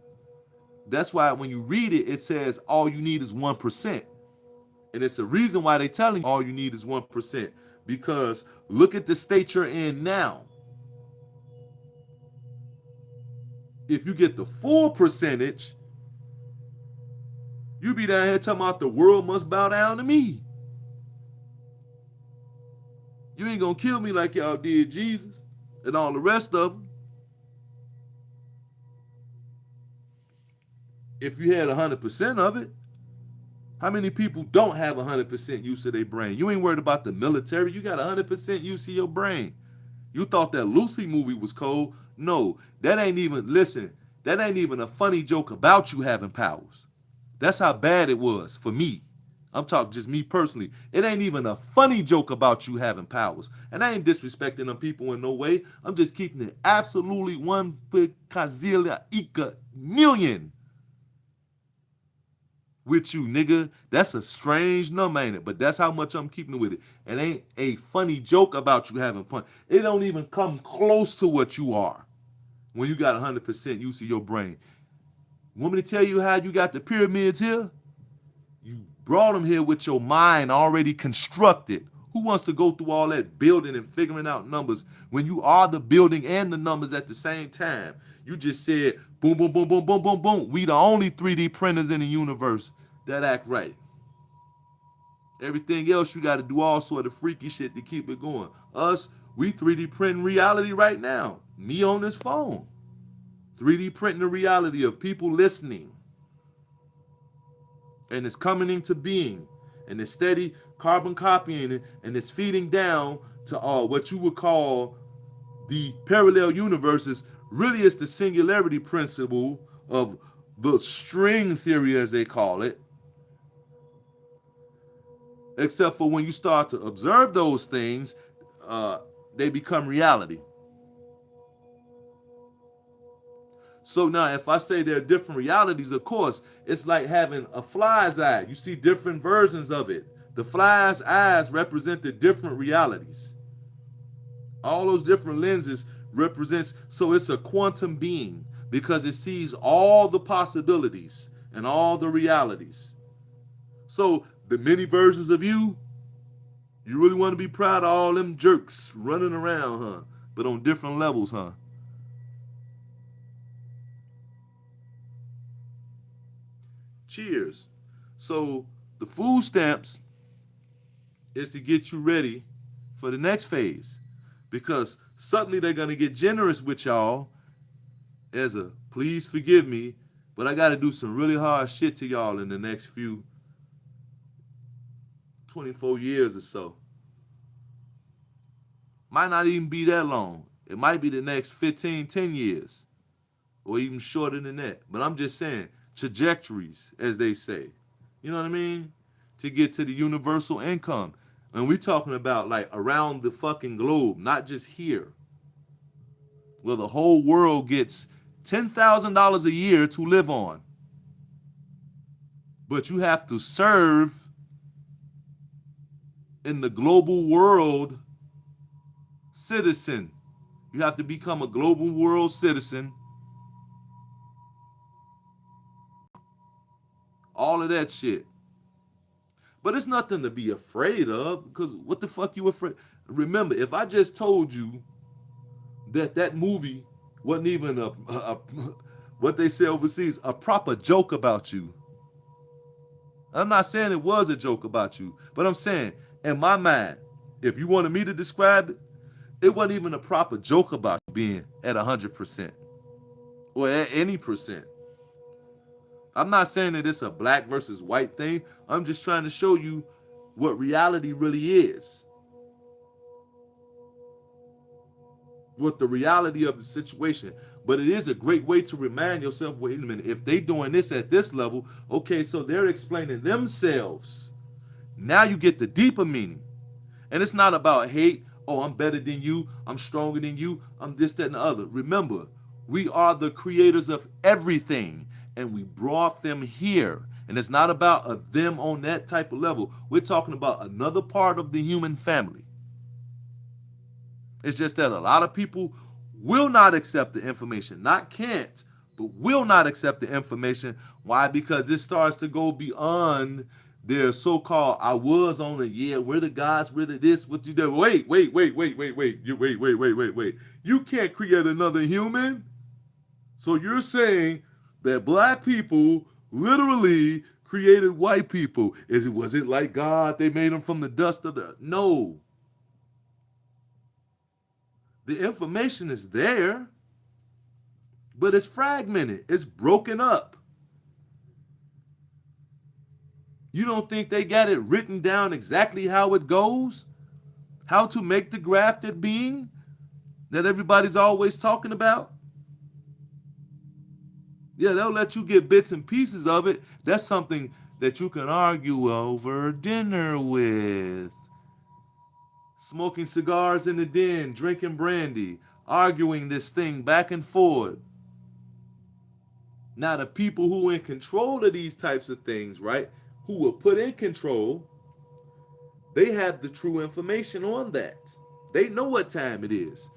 That's why when you read it, it says all you need is 1%. And it's the reason why they're telling you all you need is 1%. Because look at the state you're in now. If you get the full percentage, you be down here talking about the world must bow down to me. You ain't gonna kill me like y'all did Jesus and all the rest of them. If you had 100% of it, how many people don't have 100% use of their brain? You ain't worried about the military. You got 100% use of your brain. You thought that Lucy movie was cold. No, that ain't even a funny joke about you having powers. That's how bad it was for me. I'm talking just me personally. It ain't even a funny joke about you having powers. And I ain't disrespecting them people in no way. I'm just keeping it absolutely 1 million with you, nigga. That's a strange number, ain't it? But that's how much I'm keeping with it. It ain't a funny joke about you having fun. It don't even come close to what you are when you got 100% use of your brain. Want me to tell you how you got the pyramids here? You brought them here with your mind already constructed. Who wants to go through all that building and figuring out numbers when you are the building and the numbers at the same time? You just said, boom, boom, boom, boom, boom, boom, boom. We the only 3D printers in the universe that act right. Everything else, you got to do all sort of freaky shit to keep it going. Us, we 3D printing reality right now. Me on this phone. 3D printing the reality of people listening. And it's coming into being. And it's steady carbon copying it. And it's feeding down to what you would call the parallel universes. Really, it's the singularity principle of the string theory, as they call it. Except for when you start to observe those things, they become reality. So now, if I say there are different realities, of course, it's like having a fly's eye. You see different versions of it. The fly's eyes represent the different realities. All those different lenses represents, so it's a quantum being because it sees all the possibilities and all the realities. So the many versions of you really want to be proud of all them jerks running around, huh? But on different levels, huh? Cheers. So the food stamps is to get you ready for the next phase, because suddenly they're going to get generous with y'all as a please forgive me, but I got to do some really hard shit to y'all in the next few 24 years or so. Might not even be that long. It might be the next 15, 10 years, or even shorter than that. But I'm just saying, trajectories, as they say. You know what I mean? To get to the universal income. And we're talking about like around the fucking globe, not just here. Where the whole world gets $10,000 a year to live on. But you have to serve in the global world citizen. You have to become a global world citizen. All of that shit. But it's nothing to be afraid of, because what the fuck you afraid? Remember, if I just told you that movie wasn't even a what they say overseas, a proper joke about you. I'm not saying it was a joke about you, but I'm saying, in my mind, if you wanted me to describe it, it wasn't even a proper joke about being at 100% or at any percent. I'm not saying that it's a black versus white thing. I'm just trying to show you what reality really is. with the reality of the situation. But it is a great way to remind yourself, wait a minute, if they doing this at this level, okay, so they're explaining themselves. Now you get the deeper meaning. And it's not about hate. Oh, I'm better than you. I'm stronger than you. I'm this, that, and the other. Remember, we are the creators of everything. And we brought them here. And it's not about a them on that type of level. We're talking about another part of the human family. It's just that a lot of people will not accept the information. Not can't, but will not accept the information. Why? Because this starts to go beyond their so-called I was on it. Yeah, we're the gods, we're the this, what you do. Wait. Wait. You can't create another human. So you're saying that black people literally created white people. Was it like God? They made them from the dust of the... No. The information is there, but it's fragmented. It's broken up. You don't think they got it written down exactly how it goes? How to make the grafted being that everybody's always talking about? Yeah, they'll let you get bits and pieces of it. That's something that you can argue over dinner with. Smoking cigars in the den, drinking brandy, arguing this thing back and forth. Now, the people who are in control of these types of things, right, who were put in control, they have the true information on that. They know what time it is.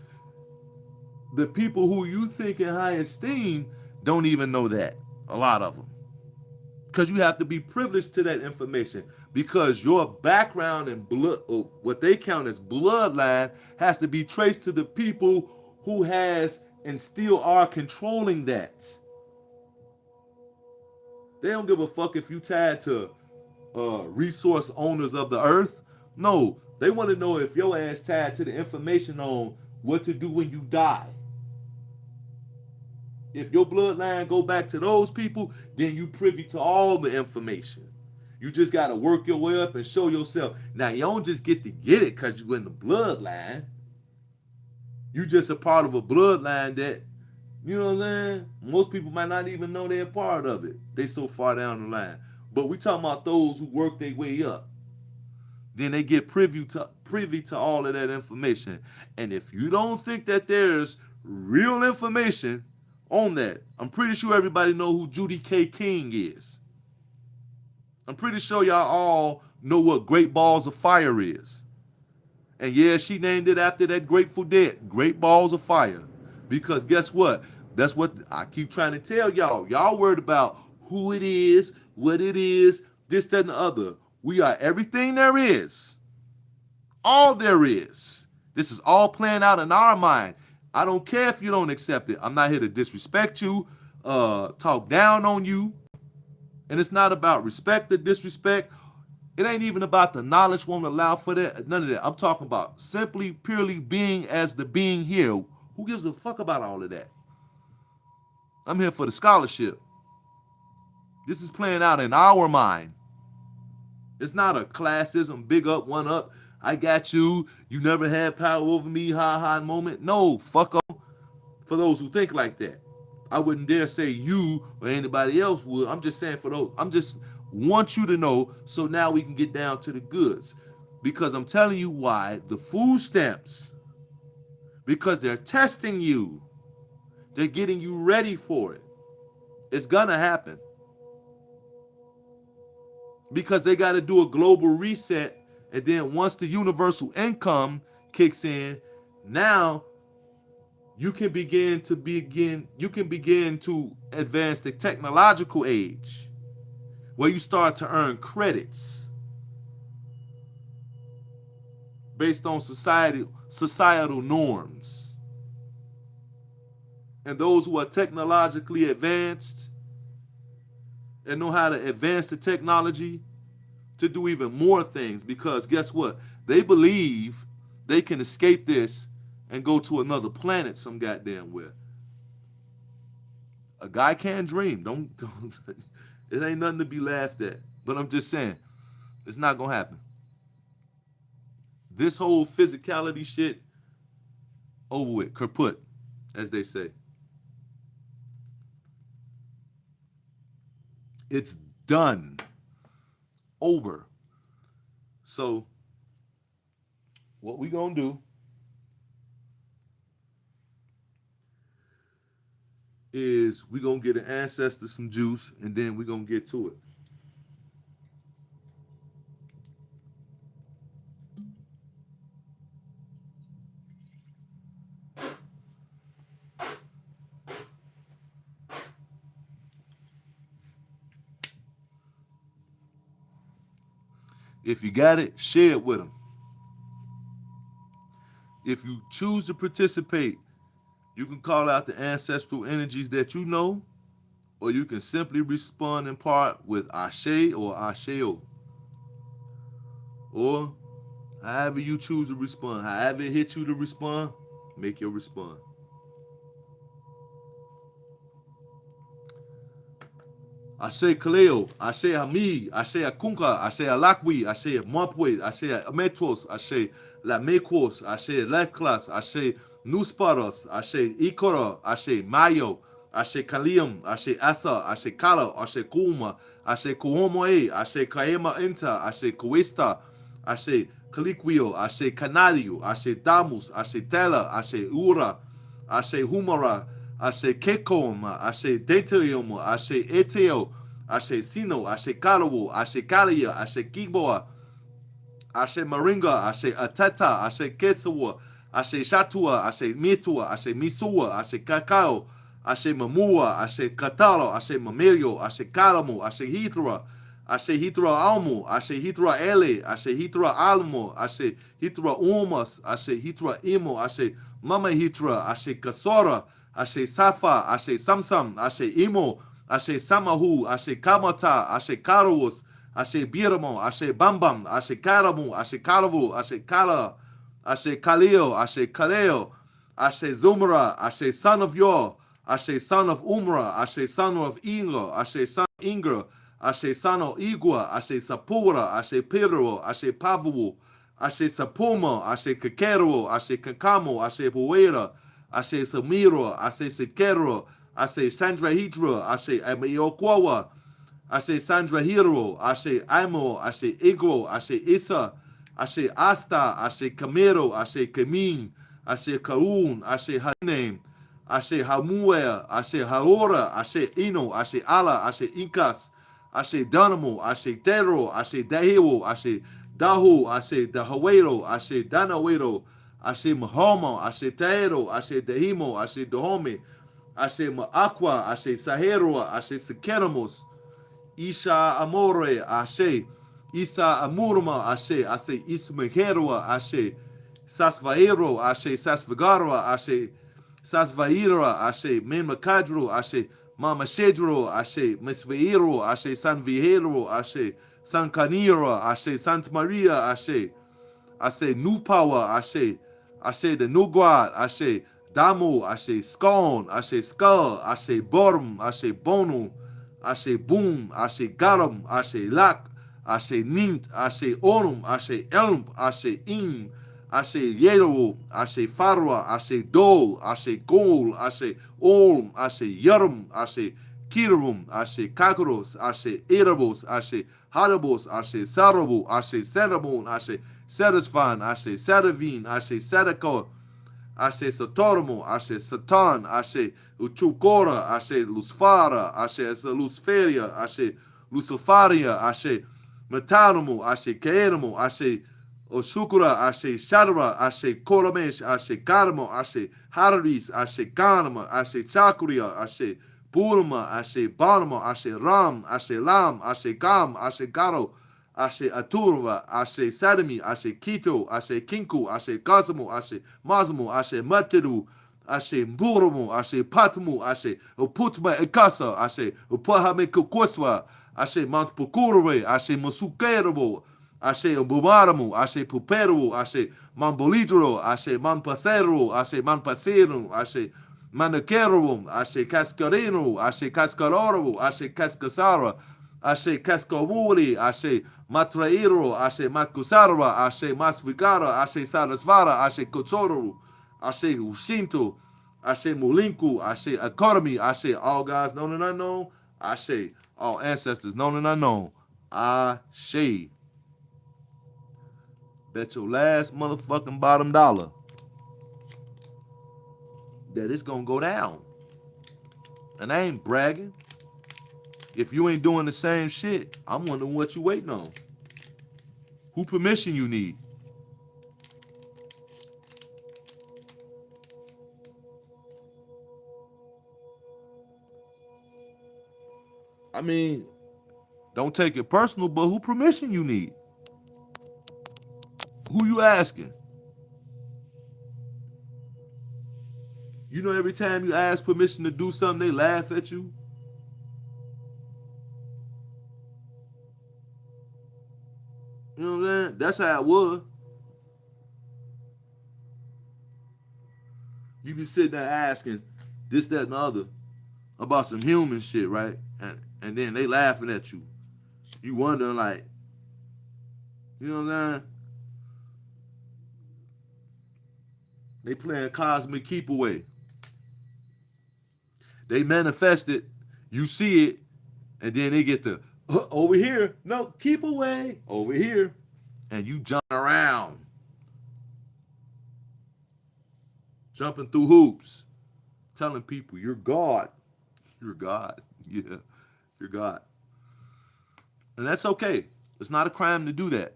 The people who you think in high esteem don't even know that, a lot of them. Because you have to be privileged to that information. Because your background and blood, or what they count as bloodline, has to be traced to the people who has and still are controlling that. They don't give a fuck if you tied to resource owners of the earth. No, they want to know if your ass tied to the information on what to do when you die. If your bloodline go back to those people, then you privy to all the information. You just got to work your way up and show yourself. Now, you don't just get it because you're in the bloodline. You just a part of a bloodline that, you know what I'm saying? Most people might not even know they're a part of it. They so far down the line. But we talking about those who work their way up. Then they get privy to all of that information. And if you don't think that there's real information on that, I'm pretty sure everybody know who Judy K. King is. I'm pretty sure y'all all know what Great Balls of Fire is. And yeah, she named it after that Grateful Dead, Great Balls of Fire. Because guess what? That's what I keep trying to tell y'all. Y'all worried about who it is, what it is, this, that, and the other. We are everything there is. All there is. This is all playing out in our mind. I don't care if you don't accept it. I'm not here to disrespect you, talk down on you. And it's not about respect or disrespect. It ain't even about the knowledge won't allow for that. None of that. I'm talking about simply, purely being as the being here. Who gives a fuck about all of that? I'm here for the scholarship. This is playing out in our mind. It's not a classism, big up, one up. I got you. You never had power over me, ha ha moment. No, fuck them. For those who think like that. I wouldn't dare say you or anybody else would. I'm just saying for those. I'm just want you to know so now we can get down to the goods. Because I'm telling you why. The food stamps. Because they're testing you. They're getting you ready for it. It's gonna happen. Because they got to do a global reset. And then once the universal income kicks in, now you can begin to advance the technological age where you start to earn credits based on societal norms. And those who are technologically advanced and know how to advance the technology to do even more things, because guess what? They believe they can escape this and go to another planet some goddamn where. A guy can dream. Don't it ain't nothing to be laughed at. But I'm just saying, it's not gonna happen. This whole physicality shit, Over with, kaput, as they say. It's done. Over. So what we gonna do is we gonna get an ancestor some juice, and then we gonna get to it. If you got it, share it with them. If you choose to participate, you can call out the ancestral energies that you know, or you can simply respond in part with Ashe or Asheo. Or however you choose to respond, however it hits you to respond, make your response. Ashe Kaleo, Ashe Hami, Ashe Akunka, Ashe Alakwi, Ashe Mopwe, Ashe Ametos, Ashe Lamekos, Ashe Leklas, Ashe Nusparos, Ashe Ikora, Ashe Mayo, Ashe Kalium, Ashe Asa, Ashe Kala, Ashe Kuma, Ashe Kuomoe, Ashe Kaema Inta, Ashe Kuista, Ashe Kaliquio, Ashe Canario, Ashe Damus, Ashe Tela, Ashe Ura, Ashe Humara, Ashe Kekoma, Ashe Deterium, Ashe Eteo, Ashe Sino, Ashe Karawu, Ashe Kalia, Ashe Kiboa, Ashe Maringa, Ashe Ateta, Ashe Kesawa, Ashe Shatua, Ashe Mitua, Ashe Misua, Ashe Kakao, Ashe Mamua, Ashe Katalo, Ashe Mamelio, Ashe Kalamu, Ashe Hitra Almu, Ashe Hitra Ele, Ashe Hitra Almo, Ashe Hitra Umas, Ashe Hitra Imo, Ashe Mama Hitra, Ashe Kasora, Ashe Safa, Ashe Samsam, Ashe Imo, Ashe Samahu, Ashe Kamata, Ashe Karos, Ashe Biramo, Ashe Bambam, Ashe Karamu, Ashe Karavu, Ashe Kala, Ashe Kaleo, Ashe Kaleo, Ashe Zumra, Ashe son of Yor, Ashe son of Umra, Ashe son of Inga, Ashe son of Ingra, Ashe son of Igua, Ashe Sapura, Ashe Pedro, Ashe Pavu, Ashe Sapuma, Ashe Kakero, Ashe Kakamo, Ashe Puera, Ashe Samiro, Ashe Sekero, Ashe Sandra Hidra, Ashe Amayokawa, Ashe Sandra Hiro, Ashe Amo, Ashe Ego, Ashe Isa, Ashe Asta, Ashe Camero, Ashe Kamin, Ashe Kaun, Ashe Hanem, Ashe Hamuel, Ashe Haora, Ashe Ino, Ashe Ala, Ashe Incas, Ashe Danamo, Ashe Tero, Ashe Dahiro, Ashe Dahu, Ashe Dahawero, Ashe Danawero, Ashe Mahoma, Ashe Taero, Ashe Dahimo, Ashe Dahome, Ashe Maakwa, Ashe Saheroa, Ashe Sekeramos, Isha Amore, Ashe, Isa Amurma, Ashe, Ashe Ismeherua, Ashe, Sasvaero, Ashe, Sasvagarua, Ashe, Sasvaira, Ashe, Menmakadru, Ashe, Mama Shedro, Ashe, Mesveiro, Ashe, San Vihero, Ashe, San Canira, Ashe, Santa Maria, Ashe, Ashe, New Power, Ashe, Ashe, the New God, Ashe, Damu, Ashe, Scone, Ashe, Skull, Ashe, Borum, Ashe, Bonu, Ashe, Boom, Ashe, Garum, Ashe, Lak, Ashe, Nint, Ashe, Onum, Ashe, Elm, Ashe, Im, Ashe, Yero, Ashe, Farwa, Ashe, Dol, Ashe, Gol, Ashe, Olm, Ashe, Yerum, Ashe, Kirum, Ashe, Kakaros, Ashe, Erebos, Ashe, Harabos, Ashe, Sarabu, Ashe, Sedamon, Ashe, Sedisvan, Ashe, Sedavine, Ashe, Sedakor, Ashe, Satormo, Ashe, Satan, Ashe, Uchukora, Ashe, Lucifara, Ashe, Luciferia, Ashe, Lucifaria, Ashe, Metanomo, Ashe, Kaenamo, Ashe, Oshukura, Ashe, Shadara, Ashe, Kolamesh, Ashe, Karamo, Ashe, Hararis, Ashe, Ganama, Ashe, Chakria, Ashe, Burma, Ashe, Barma, Ashe, Ram, Ashe, Lam, Ashe, Gam, Ashe, Garo, Ashe, Aturva, Ashe, Sadami, Ashe, Kito, Ashe, Kinku, Ashe, Gazamo, Ashe, Mazamo, Ashe, Materu, Ashe, Mburumu, Ashe, Patmu, Ashe, Uputma Ekasa, Ashe, Upahame Kukoswa, Ashe, Mount Pukurwe, Ashe, Masukerabo, Ashe, Bumaramu, Ashe, Pupero, Ashe, Mambolidro, Ashe, Mampacero, Ashe, Mampacero, Ashe, Manaquero, Ashe, Cascareno, Ashe, Cascaroro, Ashe, Cascasara, Ashe, Cascawuri, Ashe, Matrairo, Ashe, Matkusara, Ashe, Masvigara, Ashe, Sarasvara, Ashe, Kotsoro, I say Hushinto, I say Mulinku, I say Akademi, I say all gods known and unknown, I say all ancestors known and unknown, I say bet your last motherfucking bottom dollar that it's gonna go down. And I ain't bragging. If you ain't doing the same shit, I'm wondering what you waiting on. Who permission you need? I mean, don't take it personal, but who permission you need? Who you asking? You know, every time you ask permission to do something, they laugh at you. You know what I'm saying? That's how it was. You be sitting there asking this, that, and the other about some human shit, right? And then they laughing at you. You wondering like, you know what I'm saying? They playing cosmic keep away. They manifest it, you see it, and then they get the over here. No, keep away over here, and you jump around, jumping through hoops, telling people you're God. You're God. Yeah, you're God. And that's okay. It's not a crime to do that.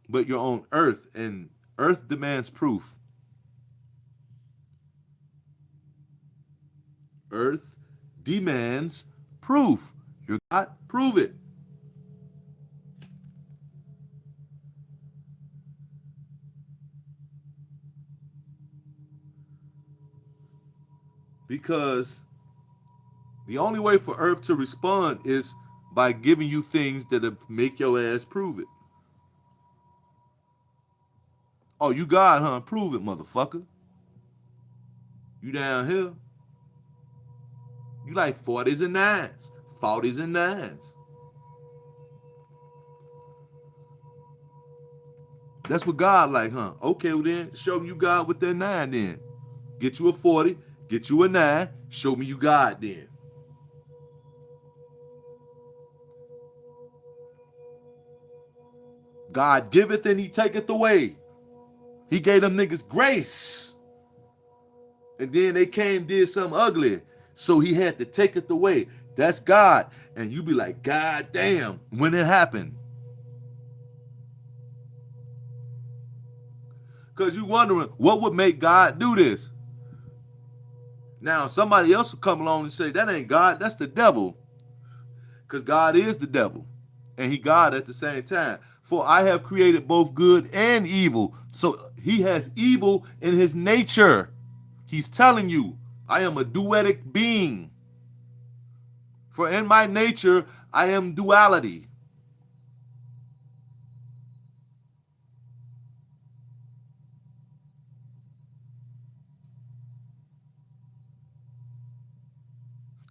But you're on Earth, and Earth demands proof. Earth demands proof. You're God, prove it. Because the only way for Earth to respond is by giving you things that make your ass prove it. Oh, you God, huh? Prove it, motherfucker. You down here. You like 40s and 9s. 40s and 9s. That's what God like, huh? Okay, well then, show me you God with that 9 then. Get you a 40, get you a 9, show me you God then. God giveth and he taketh away. He gave them niggas grace. And then they came did something ugly. So he had to take it away. That's God. And you be like, God damn, when it happened. Because you wondering, what would make God do this? Now, somebody else will come along and say, that ain't God, that's the devil. Because God is the devil. And he God at the same time. For I have created both good and evil. So he has evil in his nature. He's telling you, I am a duetic being. For in my nature, I am duality.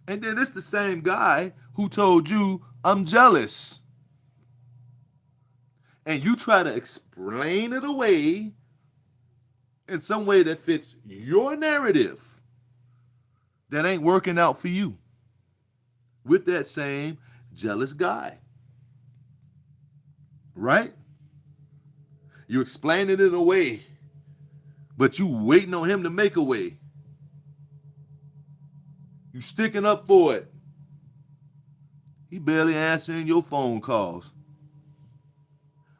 And then it's the same guy who told you, I'm jealous. And you try to explain it away in some way that fits your narrative that ain't working out for you with that same jealous guy. Right? You explaining it away, but you waiting on him to make a way. You sticking up for it. He barely answering your phone calls.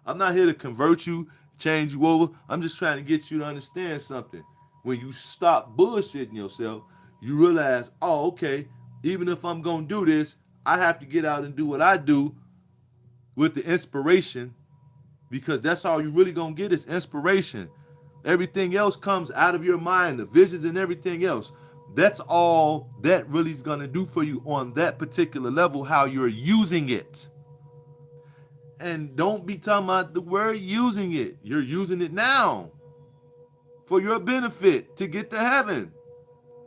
I'm not here to convert you, change you over. I'm just trying to get you to understand something. When you stop bullshitting yourself, you realize, oh, okay, even if I'm going to do this, I have to get out and do what I do with the inspiration, because that's all you really going to get is inspiration. Everything else comes out of your mind, the visions and everything else. That's all that really is going to do for you on that particular level, how you're using it. And don't be talking about the word using it. You're using it now for your benefit to get to heaven.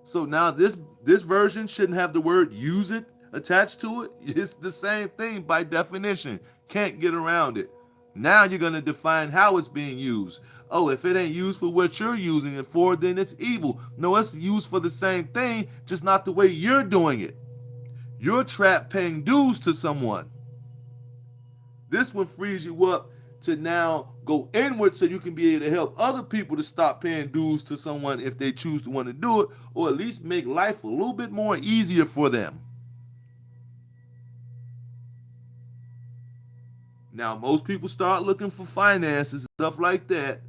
So now this version shouldn't have the word use it attached to it. It's the same thing by definition. Can't get around it. Now you're going to define how it's being used. oh, if it ain't used for what you're using it for, then it's evil. No, it's used for the same thing, just not the way you're doing it. You're trapped paying dues to someone. This one frees you up to now go inward so you can be able to help other people to stop paying dues to someone if they choose to want to do it, or at least make life a little bit more easier for them. Now, most people start looking for finances and stuff like that,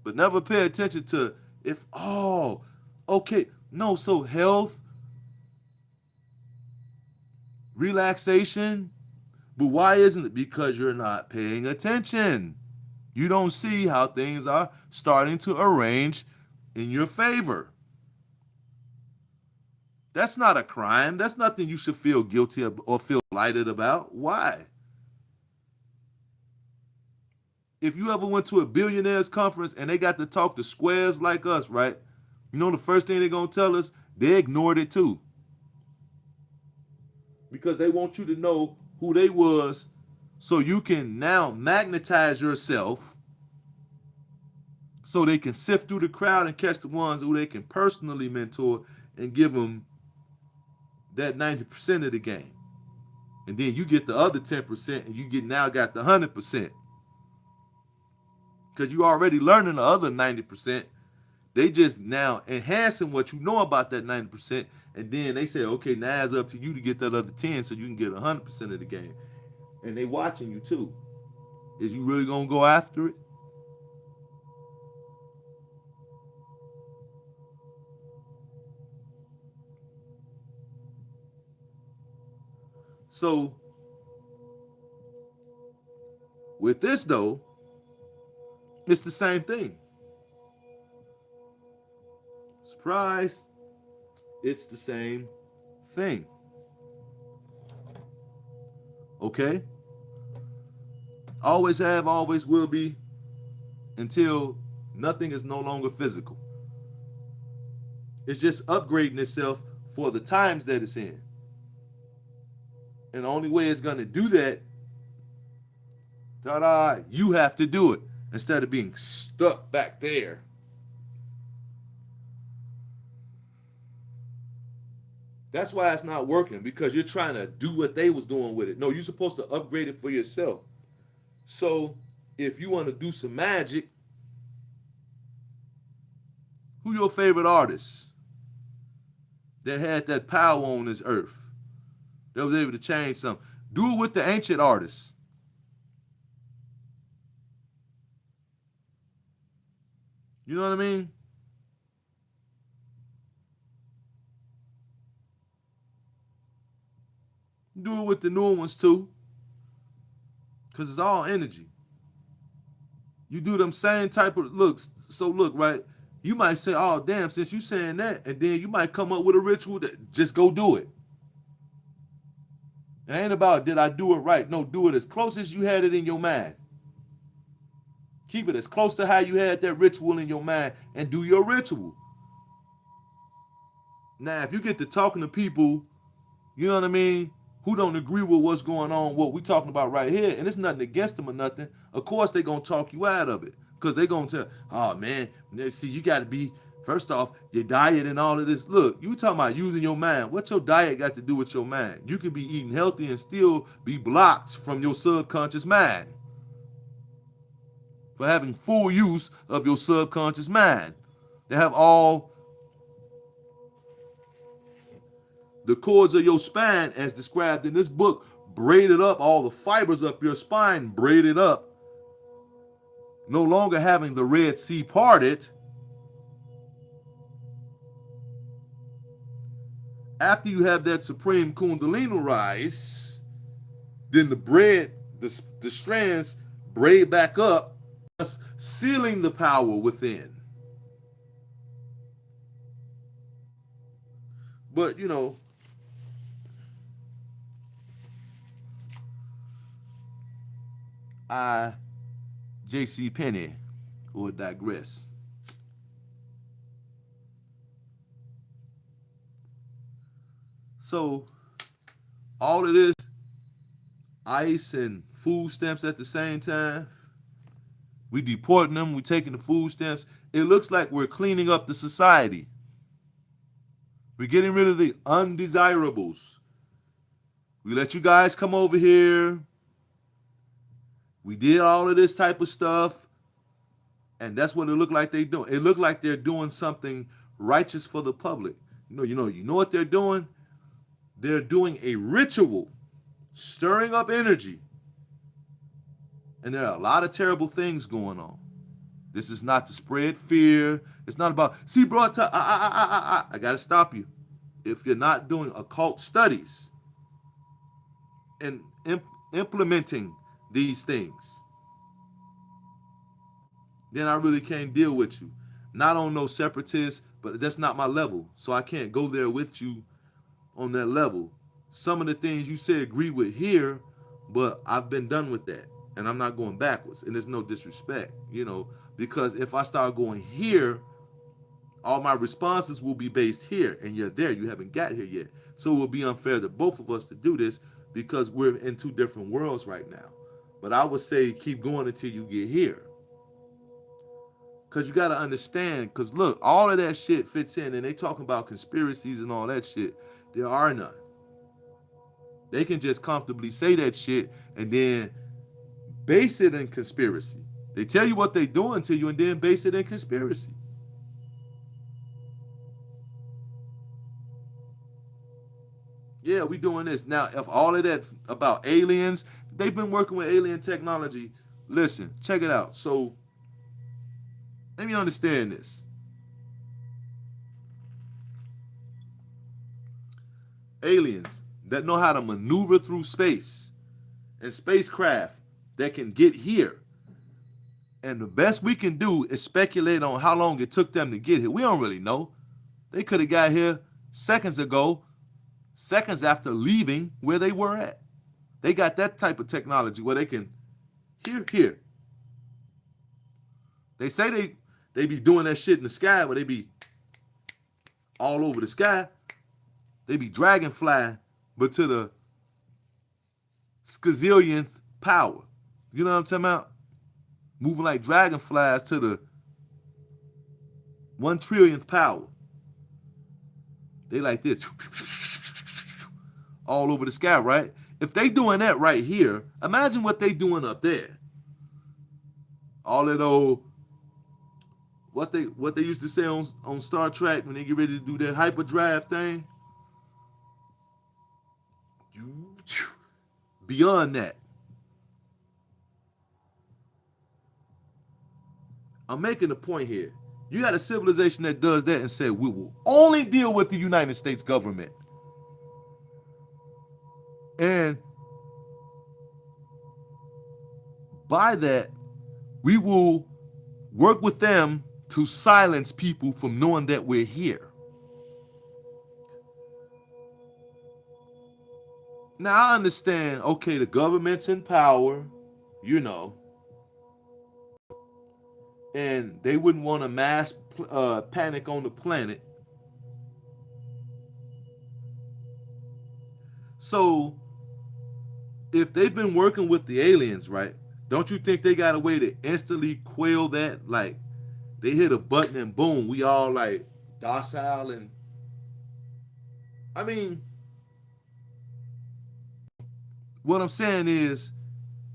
but never pay attention to if, oh, okay, no, so health, relaxation, but why isn't it? Because you're not paying attention. You don't see how things are starting to arrange in your favor. That's not a crime. That's nothing you should feel guilty of or feel blighted about. Why? If you ever went to a billionaires conference and they got to talk to squares like us, right? You know the first thing they're going to tell us? They ignored it too. Because they want you to know who they was so you can now magnetize yourself so they can sift through the crowd and catch the ones who they can personally mentor and give them that 90% of the game. And then you get the other 10% and you now got the 100%. Because you already learning the other 90%. They just now enhancing what you know about that 90%. And then they say, okay, now it's up to you to get that other 10 so you can get 100% of the game. And they watching you too. Is you really going to go after it? So, with this though, it's the same thing. Surprise. It's the same thing. Okay? Always have, always will be, until nothing is no longer physical. It's just upgrading itself for the times that it's in. And the only way it's going to do that, you have to do it instead of being stuck back there. That's why it's not working, because you're trying to do what they was doing with it. No, you're supposed to upgrade it for yourself. So if you want to do some magic, who your favorite artist that had that power on this earth, that was able to change something? Do it with the ancient artists. You know what I mean? Do it with the new ones too. Because it's all energy. You do them same type of looks. So look, right? You might say, oh, damn, since you saying that, and then you might come up with a ritual that just go do it. It ain't about did I do it right. No, do it as close as you had it in your mind. Keep it as close to how you had that ritual in your mind and do your ritual. Now, if you get to talking to people, you know what I mean, who don't agree with what's going on, what we talking about right here, and it's nothing against them or nothing, of course they going to talk you out of it. Because they going to tell, oh, man, see, you got to be, first off, your diet and all of this. Look, you talking about using your mind. What your diet got to do with your mind? You can be eating healthy and still be blocked from your subconscious mind for having full use of your subconscious mind. They have all the cords of your spine, as described in this book, braided up, all the fibers up your spine braided up, no longer having the Red Sea parted. After you have that supreme kundalini rise, then the strands braid back up, sealing the power within. But, you know, J.C. Penney, would digress. So, all it is, ice and food stamps at the same time, We deporting them. We taking the food stamps. It looks like we're cleaning up the society. We're getting rid of the undesirables. We let you guys come over here. We did all of this type of stuff. And that's what it looked like they doing. It looked like they're doing something righteous for the public. You know what they're doing? They're doing a ritual, stirring up energy. And there are a lot of terrible things going on. This is not to spread fear. It's not about, see, bro, I got to stop you. If you're not doing occult studies and implementing these things, then I really can't deal with you. Not on no separatists, but that's not my level. So I can't go there with you on that level. Some of the things you say agree with here, but I've been done with that. And I'm not going backwards. And there's no disrespect, because if I start going here, all my responses will be based here. And you're there. You haven't got here yet. So it will be unfair to both of us to do this because we're in two different worlds right now. But I would say keep going until you get here. Because you got to understand, because look, all of that shit fits in, and they talking about conspiracies and all that shit. There are none. They can just comfortably say that shit and then base it in conspiracy. They tell you what they doing to you and then base it in conspiracy. Yeah, we doing this. Now, if all of that about aliens, they've been working with alien technology. Listen, check it out. So, let me understand this. Aliens that know how to maneuver through space and spacecraft that can get here. And the best we can do is speculate on how long it took them to get here. We don't really know. They could have got here seconds ago, seconds after leaving where they were at. They got that type of technology where they can here. They say they be doing that shit in the sky where they be all over the sky. They be dragonfly, but to the skazillionth power. You know what I'm talking about? Moving like dragonflies to the 1 trillionth power. They like this. All over the sky, right? If they doing that right here, imagine what they doing up there. All that old, what they used to say on Star Trek when they get ready to do that hyperdrive thing. Beyond that. I'm making a point here. You got a civilization that does that and said, we will only deal with the United States government. And by that, we will work with them to silence people from knowing that we're here. Now, I understand, okay, the government's in power, and they wouldn't want a mass panic on the planet. So, if they've been working with the aliens, right, don't you think they got a way to instantly quell that? Like, they hit a button and boom, we all like docile and... I mean... What I'm saying is,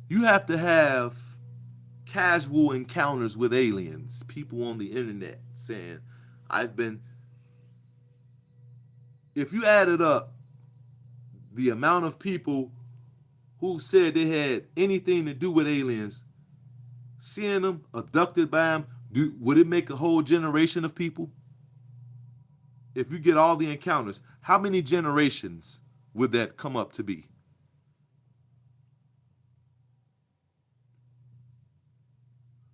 you have to have casual encounters with aliens, people on the internet saying, if you added up the amount of people who said they had anything to do with aliens, seeing them, abducted by them, would it make a whole generation of people? If you get all the encounters, how many generations would that come up to be?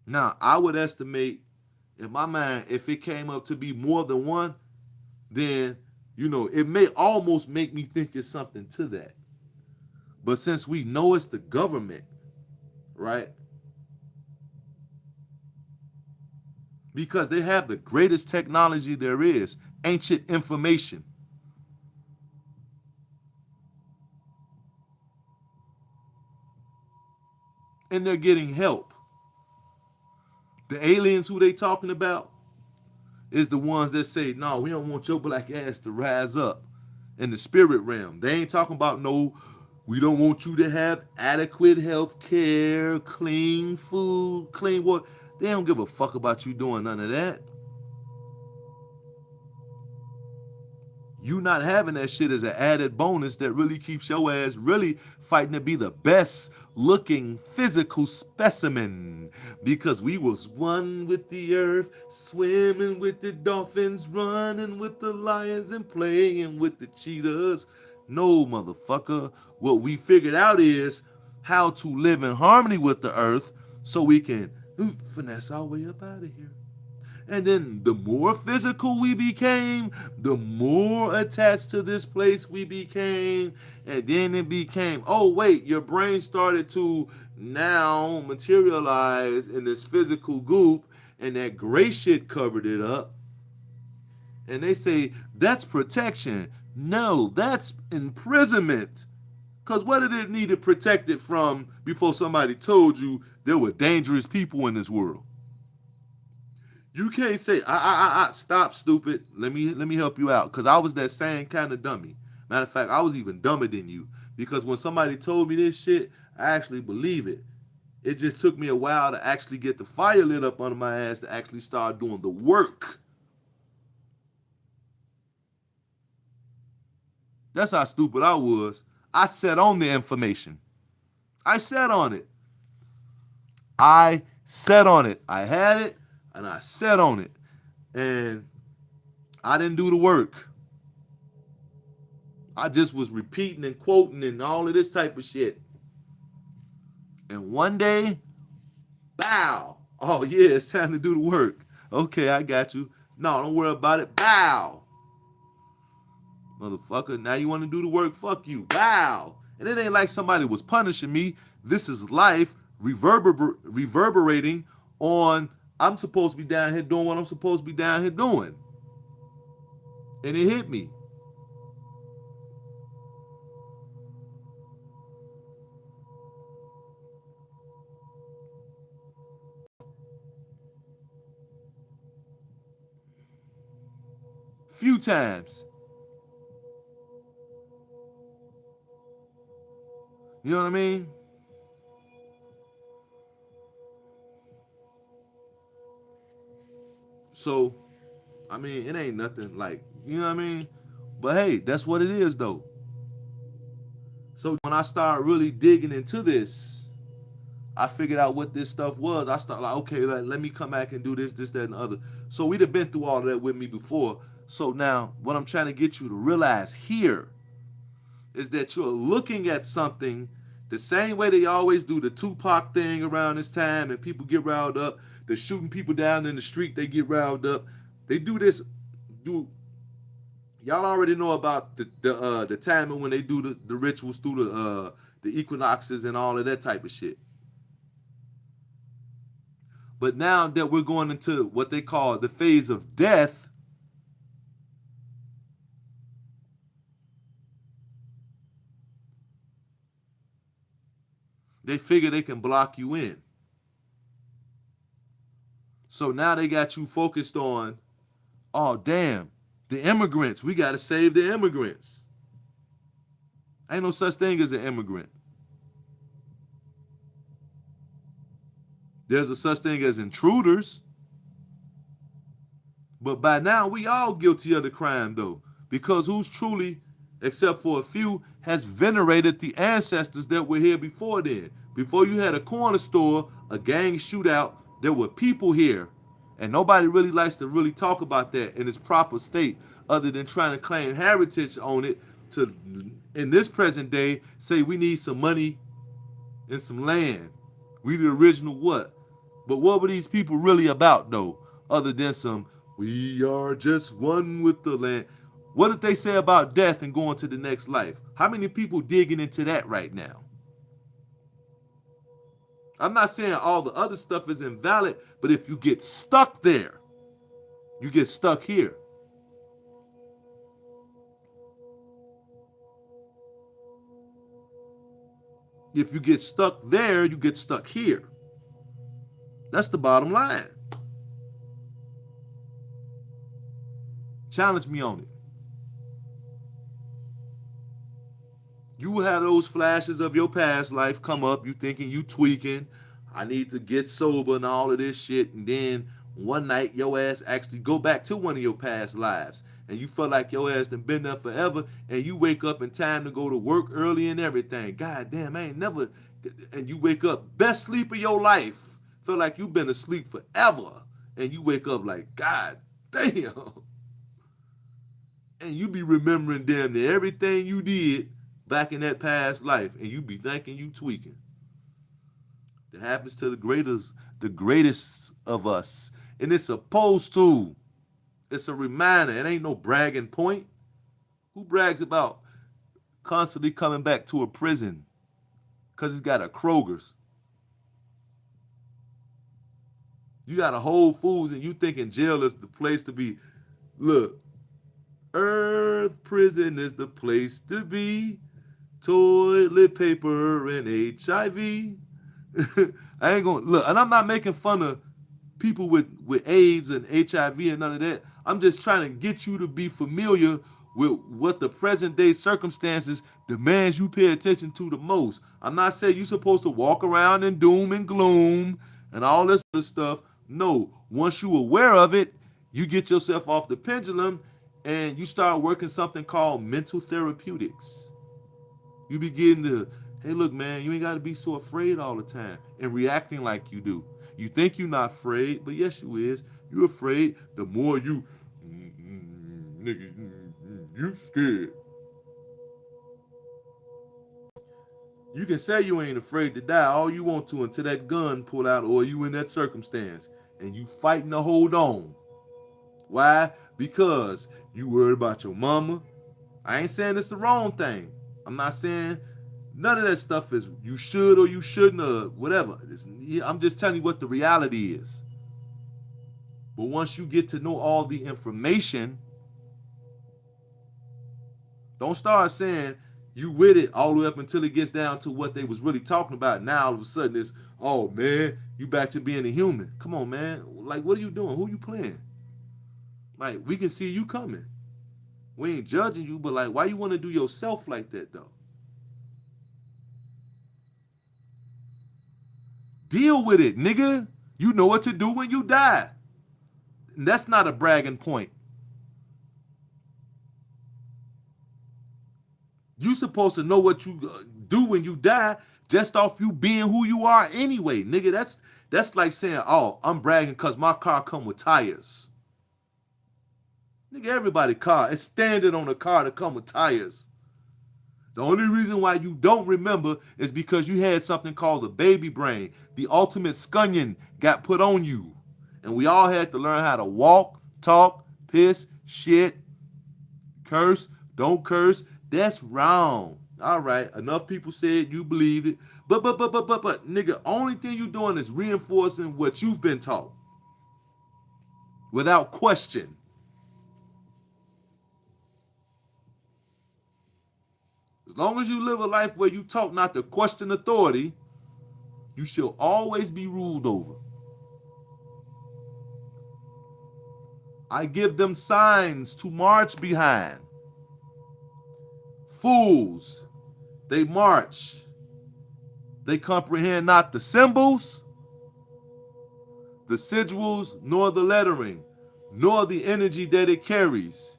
Now, I would estimate, in my mind, if it came up to be more than one, then, it may almost make me think it's something to that. But since we know it's the government, right? Because they have the greatest technology there is, ancient information. And they're getting help. The aliens who they talking about is the ones that say, no, we don't want your black ass to rise up in the spirit realm. They ain't talking about no, we don't want you to have adequate health care, clean food, clean water. They don't give a fuck about you doing none of that. You not having that shit is an added bonus that really keeps your ass really fighting to be the best looking physical specimen, because we was one with the earth, swimming with the dolphins, running with the lions, and playing with the cheetahs. No, motherfucker. What we figured out is how to live in harmony with the earth so we can finesse our way up out of here. And then the more physical we became, the more attached to this place we became. And then it became, oh, wait, your brain started to now materialize in this physical goop, and that gray shit covered it up. And they say, that's protection. No, that's imprisonment. Because what did it need to protect it from before somebody told you there were dangerous people in this world? You can't say, stop, stupid. Let me help you out. Because I was that same kind of dummy. Matter of fact, I was even dumber than you. Because when somebody told me this shit, I actually believe it. It just took me a while to actually get the fire lit up under my ass to actually start doing the work. That's how stupid I was. I sat on the information. I sat on it. I sat on it. I had it. And I sat on it. And I didn't do the work. I just was repeating and quoting and all of this type of shit. And one day, bow. Oh, yeah, it's time to do the work. Okay, I got you. No, don't worry about it. Bow. Motherfucker, now you want to do the work? Fuck you. Bow. And it ain't like somebody was punishing me. This is life reverberating on, I'm supposed to be down here doing what I'm supposed to be down here doing. And it hit me. Few times. You know what I mean? So, I mean, it ain't nothing like, you know what I mean? But hey, that's what it is though. So when I started really digging into this, I figured out what this stuff was. I started like, okay, let me come back and do this, that, and the other. So we'd have been through all of that with me before. So now what I'm trying to get you to realize here is that you're looking at something the same way they always do the Tupac thing around this time, and people get riled up. They're shooting people down in the street, they get riled up. They do this, y'all already know about the timing when they do the rituals through the equinoxes and all of that type of shit. But now that we're going into what they call the phase of death, they figure they can block you in. So now they got you focused on, oh damn, the immigrants. We got to save the immigrants. Ain't no such thing as an immigrant. There's a such thing as intruders. But by now, we all guilty of the crime, though. Because who's truly, except for a few, has venerated the ancestors that were here before then? Before you had a corner store, a gang shootout, there were people here. And nobody really likes to really talk about that in its proper state, other than trying to claim heritage on it to, in this present day, say we need some money and some land. We the original what? But what were these people really about, though? Other than some, we are just one with the land. What did they say about death and going to the next life? How many people digging into that right now? I'm not saying all the other stuff is invalid, but if you get stuck there, you get stuck here. If you get stuck there, you get stuck here. That's the bottom line. Challenge me on it. You will have those flashes of your past life come up. You thinking you tweaking. I need to get sober and all of this shit. And then one night your ass actually go back to one of your past lives. And you feel like your ass done been there forever. And you wake up in time to go to work early and everything. God damn, I ain't never. And you wake up, best sleep of your life. Feel like you've been asleep forever. And you wake up like, God damn. And you be remembering damn near everything you did back in that past life, and you be thinking you tweaking. That happens to the greatest of us. And it's supposed to. It's a reminder. It ain't no bragging point. Who brags about constantly coming back to a prison because he's got a Kroger's? You got a Whole Foods and you thinking jail is the place to be. Look, Earth prison is the place to be. Toilet paper and HIV. I ain't gonna look, and I'm not making fun of people with AIDS and HIV and none of that. I'm just trying to get you to be familiar with what the present day circumstances demands you pay attention to the most. I'm not saying you're supposed to walk around in doom and gloom and all this other stuff. No, once you're aware of it, you get yourself off the pendulum and you start working something called mental therapeutics. You begin to, hey, look, man, you ain't got to be so afraid all the time and reacting like you do. You think you're not afraid, but yes, you is. You're afraid. The more you, nigga, you scared. You can say you ain't afraid to die all you want to until that gun pull out or you in that circumstance and you fighting to hold on. Why? Because you worried about your mama. I ain't saying it's the wrong thing. I'm not saying none of that stuff is you should or you shouldn't or whatever. I'm just telling you what the reality is. But once you get to know all the information, don't start saying you with it all the way up until it gets down to what they was really talking about. Now all of a sudden it's, oh man, you back to being a human. Come on, man. Like, what are you doing? Who you playing? Like, we can see you coming. We ain't judging you, but like, why you want to do yourself like that though? Deal with it, nigga. You know what to do when you die. And that's not a bragging point. You supposed to know what you do when you die just off you being who you are anyway, nigga. That's like saying, oh, I'm bragging because my car come with tires. Nigga, everybody's car is standard on a car to come with tires. The only reason why you don't remember is because you had something called the baby brain. The ultimate scunion got put on you. And we all had to learn how to walk, talk, piss, shit, curse, don't curse. That's wrong. All right, enough people said you believed it. But, nigga, only thing you doing is reinforcing what you've been taught. Without question. As long as you live a life where you talk not to question authority, you shall always be ruled over. I give them signs to march behind. Fools, they march. They comprehend not the symbols, the sigils, nor the lettering, nor the energy that it carries.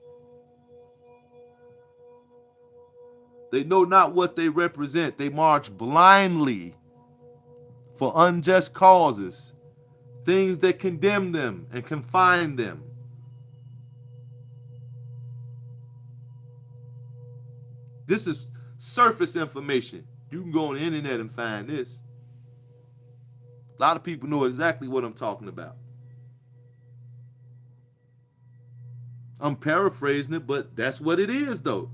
They know not what they represent. They march blindly for unjust causes, things that condemn them and confine them. This is surface information. You can go on the internet and find this. A lot of people know exactly what I'm talking about. I'm paraphrasing it, but that's what it is, though.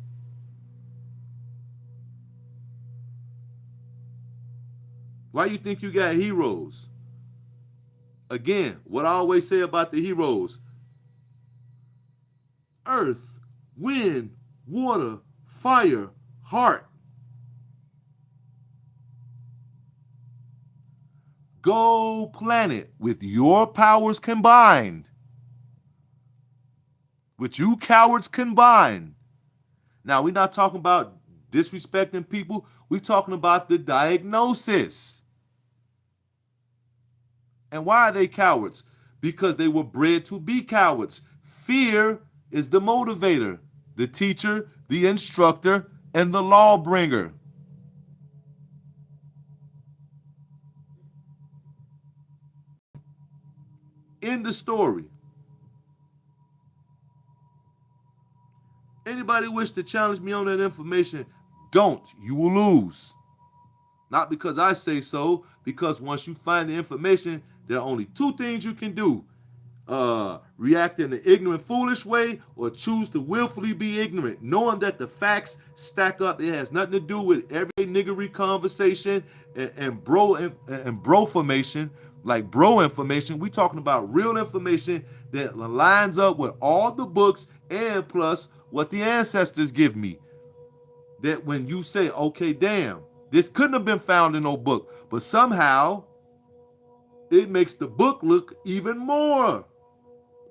Why you think you got heroes? Again, what I always say about the heroes: earth, wind, water, fire, heart. Go planet with your powers combined. which you cowards combine. Now, we're not talking about disrespecting people. We're talking about the diagnosis. And why are they cowards? Because they were bred to be cowards. Fear is the motivator, the teacher, the instructor, and the lawbringer. In the story. Anybody wish to challenge me on that information, don't. You will lose. Not because I say so, because once you find the information, there are only two things you can do. React in the ignorant, foolish way, or choose to willfully be ignorant, knowing that the facts stack up. It has nothing to do with every niggery conversation and bro formation, like bro information. We talking about real information that lines up with all the books and plus what the ancestors give me. That when you say, okay, damn, this couldn't have been found in no book, but somehow it makes the book look even more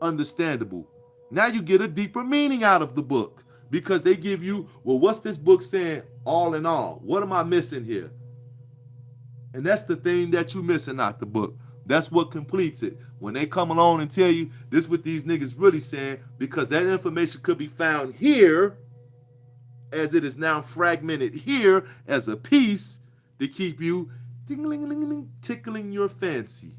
understandable. Now you get a deeper meaning out of the book because they give you, well, what's this book saying all in all? What am I missing here? And that's the thing that you missing out the book. That's what completes it. When they come along and tell you this is what these niggas really saying, because that information could be found here as it is now fragmented here as a piece to keep you tickling your fancy.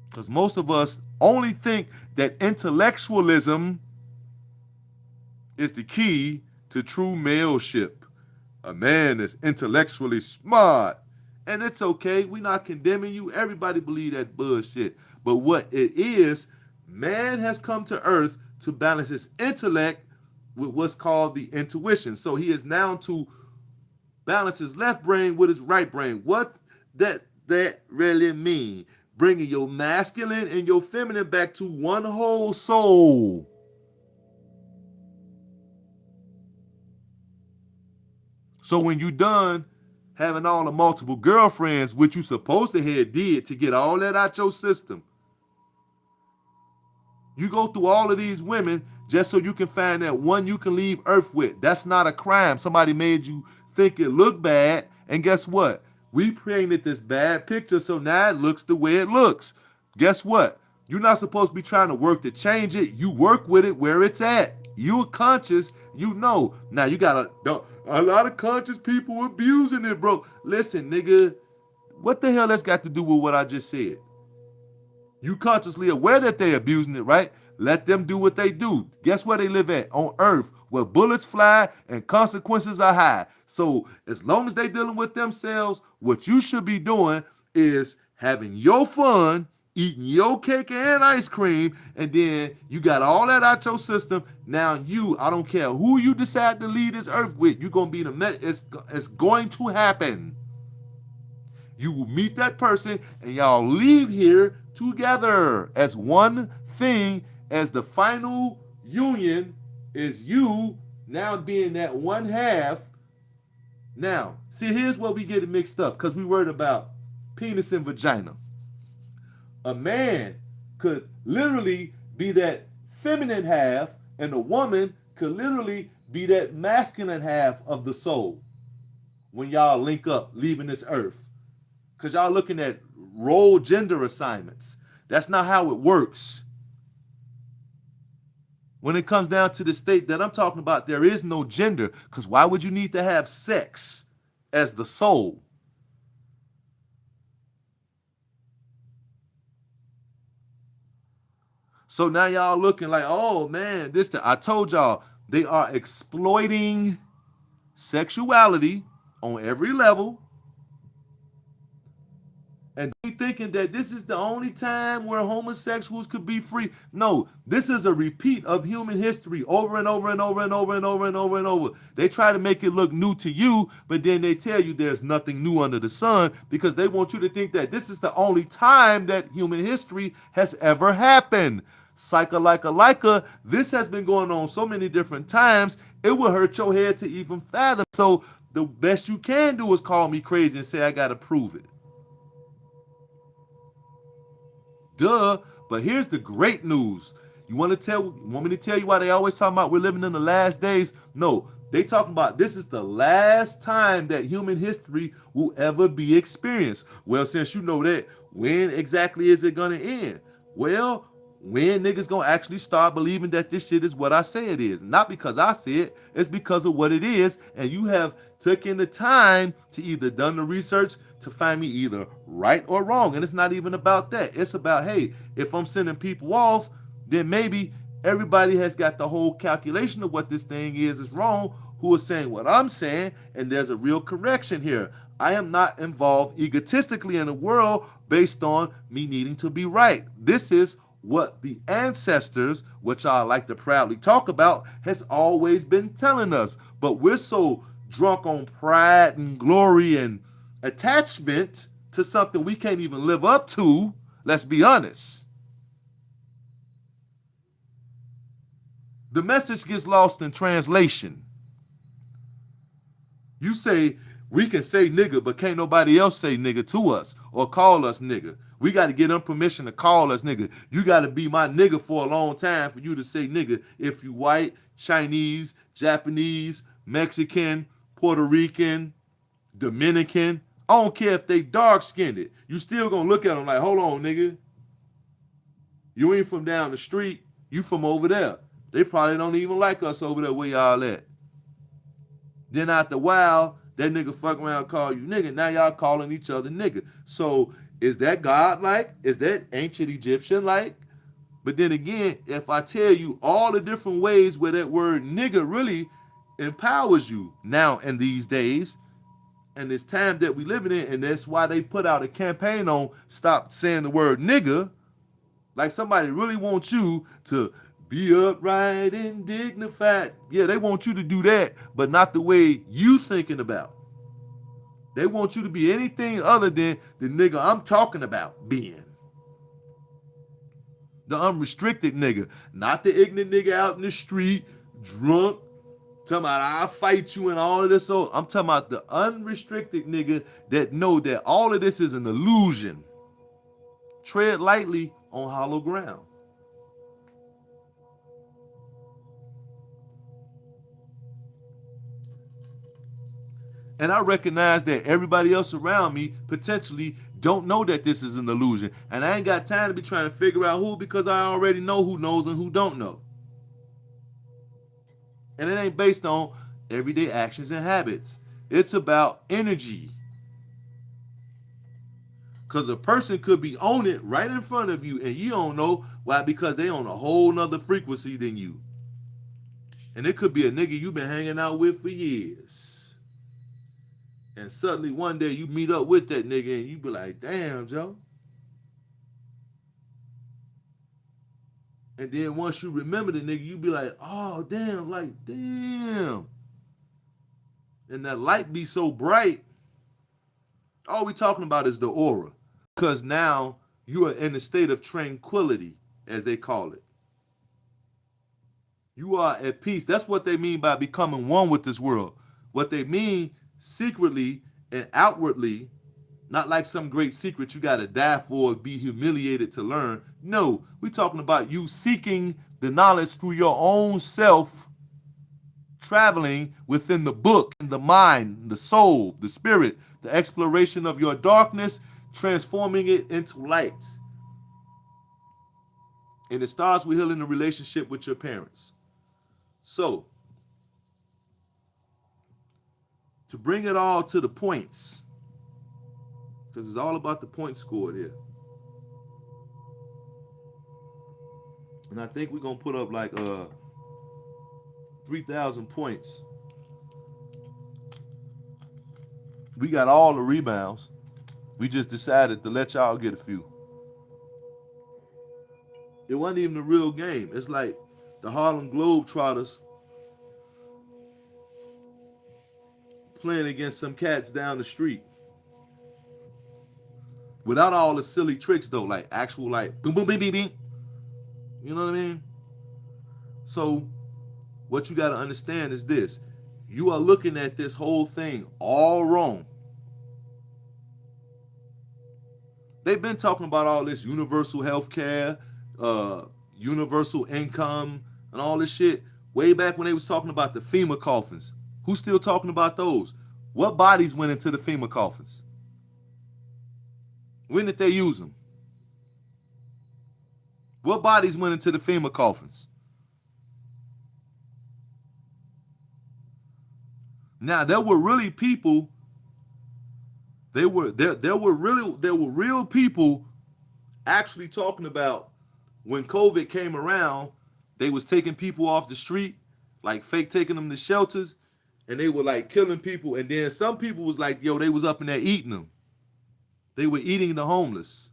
Because most of us only think that intellectualism is the key to true maleship. A man is intellectually smart. And it's okay. We're not condemning you. Everybody believe that bullshit. But what it is, man has come to earth to balance his intellect with what's called the intuition. So he is now to balance his left brain with his right brain. What that really mean? Bringing your masculine and your feminine back to one whole soul. So when you done having all the multiple girlfriends, which you supposed to have did to get all that out your system, you go through all of these women just so you can find that one you can leave Earth with. That's not a crime. Somebody made you think it looked bad, and guess what? We painted this bad picture, so now it looks the way it looks. Guess what? You're not supposed to be trying to work to change it. You work with it where it's at. You're conscious, you know. Now you got a lot of conscious people abusing it, bro. Listen, nigga, what the hell that's got to do with what I just said? You consciously aware that they abusing it, right? Let them do what they do. Guess where they live at? On Earth, where bullets fly and consequences are high. So as long as they dealing with themselves, what you should be doing is having your fun, eating your cake and ice cream, and then you got all that out your system. Now I don't care who you decide to lead this earth with, you're going to be it's going to happen. You will meet that person and y'all leave here together as one thing, as the final union is you now being that one half. Now, see, here's where we get it mixed up, because we worried about penis and vagina. A man could literally be that feminine half, and a woman could literally be that masculine half of the soul when y'all link up leaving this earth. Because y'all looking at role gender assignments. That's not how it works. When it comes down to the state that I'm talking about, there is no gender. Because why would you need to have sex as the soul? So now y'all looking like, oh man, I told y'all, they are exploiting sexuality on every level. And they thinking that this is the only time where homosexuals could be free. No, this is a repeat of human history over and over and over and over and over and over and over. They try to make it look new to you, but then they tell you there's nothing new under the sun, because they want you to think that this is the only time that human history has ever happened. Psycha, this has been going on so many different times, it will hurt your head to even fathom. So the best you can do is call me crazy and say I gotta prove it. Duh. But here's the great news. You want me to tell you why they always talking about we're living in the last days? No, they talking about this is the last time that human history will ever be experienced. Well, since you know that, when exactly is it gonna end? Well, when niggas gonna actually start believing that this shit is what I say it is. Not because I say it, it's because of what it is. And you have taken the time to either done the research to find me either right or wrong. And it's not even about that. It's about, hey, if I'm sending people off, then maybe everybody has got the whole calculation of what this thing is wrong, who is saying what I'm saying, and there's a real correction here. I am not involved egotistically in the world based on me needing to be right. This is what the ancestors, which I like to proudly talk about, has always been telling us. But we're so drunk on pride and glory and attachment to something we can't even live up to, let's be honest. The message gets lost in translation. You say, we can say nigga, but can't nobody else say nigga to us or call us nigga. We got to get them permission to call us nigga. You got to be my nigga for a long time for you to say nigga. If you white, Chinese, Japanese, Mexican, Puerto Rican, Dominican, I don't care if they dark-skinned. You still gonna look at them like, hold on, nigga. You ain't from down the street. You from over there. They probably don't even like us over there where y'all at. Then after a while, that nigga fuck around and call you nigga. Now y'all calling each other nigga. So is that God-like? Is that ancient Egyptian-like? But then again, if I tell you all the different ways where that word nigga really empowers you now in these days, and this time that we living in, and that's why they put out a campaign on stop saying the word nigga. Like somebody really wants you to be upright and dignified. Yeah, they want you to do that, but not the way you thinking about. They want you to be anything other than the nigga I'm talking about being. The unrestricted nigga, not the ignorant nigga out in the street, drunk, talking about I'll fight you and all of this. So I'm talking about the unrestricted nigga that know that all of this is an illusion. Tread lightly on hollow ground. And I recognize that everybody else around me potentially don't know that this is an illusion. And I ain't got time to be trying to figure out who, because I already know who knows and who don't know. And it ain't based on everyday actions and habits. It's about energy. Because a person could be on it right in front of you and you don't know why, because they on a whole nother frequency than you. And it could be a nigga you've been hanging out with for years. And suddenly one day you meet up with that nigga and you be like, damn, Joe. And then once you remember the nigga, you be like, oh, damn, like, damn. And that light be so bright. All we talking about is the aura. Because now you are in a state of tranquility, as they call it. You are at peace. That's what they mean by becoming one with this world. What they mean secretly and outwardly, not like some great secret you got to die for, be humiliated to learn. No, we're talking about you seeking the knowledge through your own self, traveling within the book, the mind, the soul, the spirit, the exploration of your darkness, transforming it into light. And it starts with healing the relationship with your parents. So, to bring it all to the points, because it's all about the point scored here. And I think we're going to put up like 3,000 points. We got all the rebounds. We just decided to let y'all get a few. It wasn't even a real game. It's like the Harlem Globetrotters playing against some cats down the street. Without all the silly tricks though, like actual like boom, boom, bing, bing, bing. You know what I mean? So what you got to understand is this. You are looking at this whole thing all wrong. They've been talking about all this universal health care, universal income and all this shit, way back when they was talking about the FEMA coffins. Who's still talking about those? What bodies went into the FEMA coffins? When did they use them? What bodies went into the FEMA coffins? Now there were really people. There were real people actually talking about when COVID came around. They was taking people off the street, like fake taking them to shelters, and they were like killing people. And then some people was like, yo, they was up in there eating them. They were eating the homeless.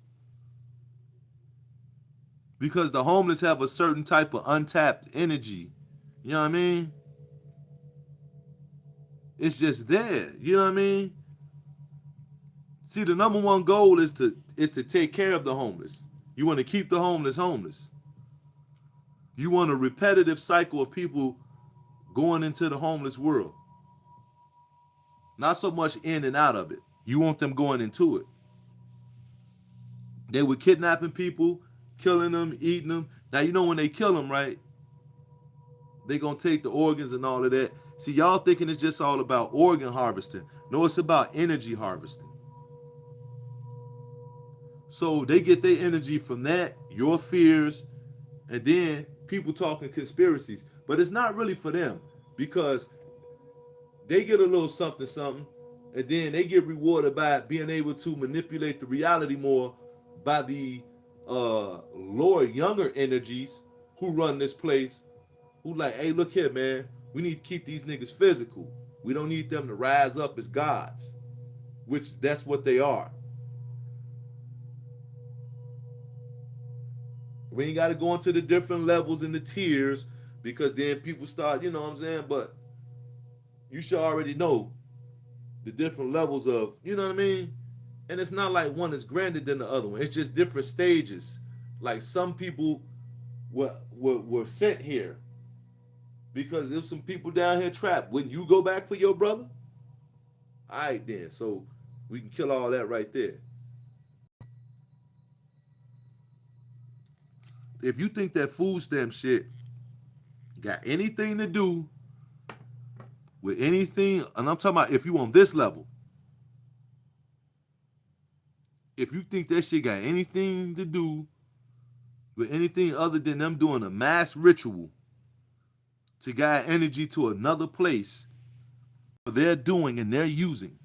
Because the homeless have a certain type of untapped energy. You know what I mean? It's just there. You know what I mean? See, the number one goal is to take care of the homeless. You want to keep the homeless homeless. You want a repetitive cycle of people going into the homeless world. Not so much in and out of it. You want them going into it. They were kidnapping people, killing them, eating them. Now, you know when they kill them, right? They gonna take the organs and all of that. See, y'all thinking it's just all about organ harvesting. No, it's about energy harvesting. So they get their energy from that, your fears, and then people talking conspiracies. But it's not really for them because they get a little something, and then they get rewarded by being able to manipulate the reality more by the lower, younger energies who run this place, who like, hey, look here, man, we need to keep these niggas physical. We don't need them to rise up as gods, which that's what they are. We ain't got to go into the different levels and the tiers because then people start, you know what I'm saying? But you should already know the different levels of, you know what I mean? And it's not like one is grander than the other one. It's just different stages. Like some people were sent here because there's some people down here trapped. Wouldn't you go back for your brother? All right, then. So we can kill all that right there. If you think that food stamp shit got anything to do with anything, and I'm talking about if you on this level, if you think that shit got anything to do with anything other than them doing a mass ritual to guide energy to another place, they're doing and they're using,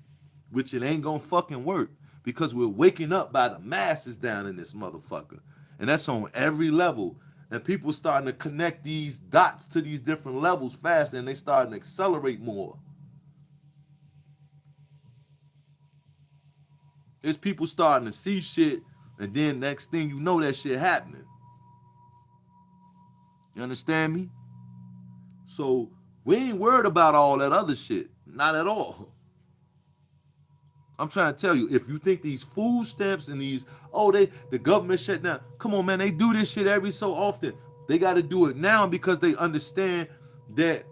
which it ain't gonna fucking work because we're waking up by the masses down in this motherfucker. And that's on every level. And people starting to connect these dots to these different levels faster and they starting to accelerate more. It's people starting to see shit and then next thing you know that shit happening. You understand me? So we ain't worried about all that other shit. Not at all. I'm trying to tell you, if you think these food stamps and these, the government shut down. Come on, man, they do this shit every so often. They got to do it now because they understand that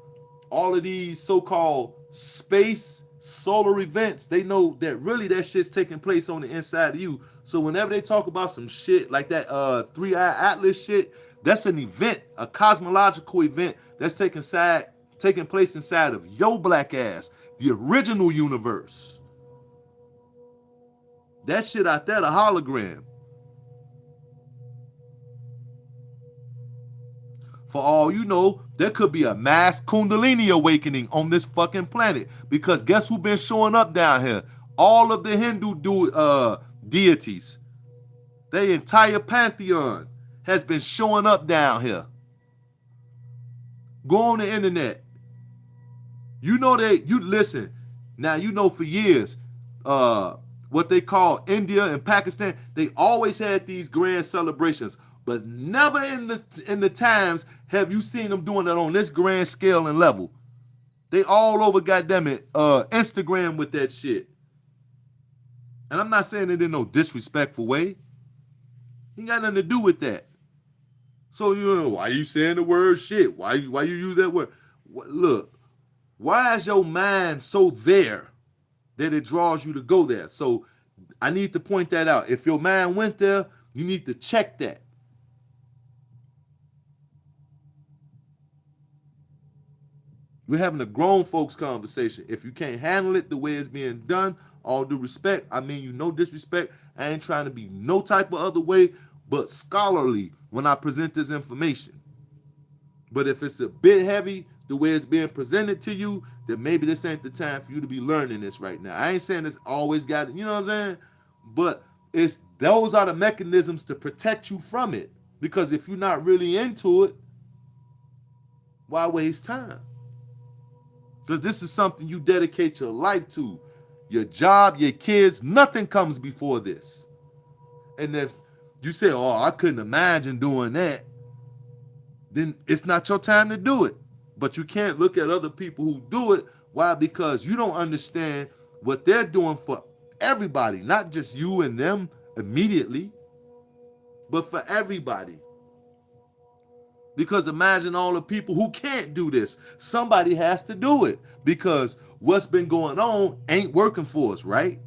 all of these so-called space solar events, they know that really that shit's taking place on the inside of you. So whenever they talk about some shit like that 3-eye atlas shit, that's an event, a cosmological event that's taking place inside of your black ass, the original universe. That shit out there, the hologram. For all you know, there could be a mass Kundalini awakening on this fucking planet. Because guess who been showing up down here? All of the Hindu deities. Their entire pantheon has been showing up down here. Go on the internet. You know you listen. Now you know for years, what they call India and Pakistan, they always had these grand celebrations, but never in the times have you seen them doing that on this grand scale and level. They all over goddamn it Instagram with that shit. And I'm not saying it in no disrespectful way. Ain't got nothing to do with that. So you know why you saying the word shit? Why you use that word? Look, why is your mind so there that it draws you to go there? So I need to point that out. If your mind went there, you need to check that. We're having a grown folks conversation. If you can't handle it the way it's being done, all due respect, I mean you no disrespect. I ain't trying to be no type of other way, but scholarly when I present this information. But if it's a bit heavy, the way it's being presented to you, then maybe this ain't the time for you to be learning this right now. I ain't saying it's always got it, you know what I'm saying? But it's those are the mechanisms to protect you from it. Because if you're not really into it, why waste time? Because this is something you dedicate your life to. Your job, your kids, nothing comes before this. And if you say, oh, I couldn't imagine doing that, then it's not your time to do it. But you can't look at other people who do it. Why? Because you don't understand what they're doing for everybody, not just you and them immediately, but for everybody. Because imagine all the people who can't do this. Somebody has to do it because what's been going on ain't working for us, right?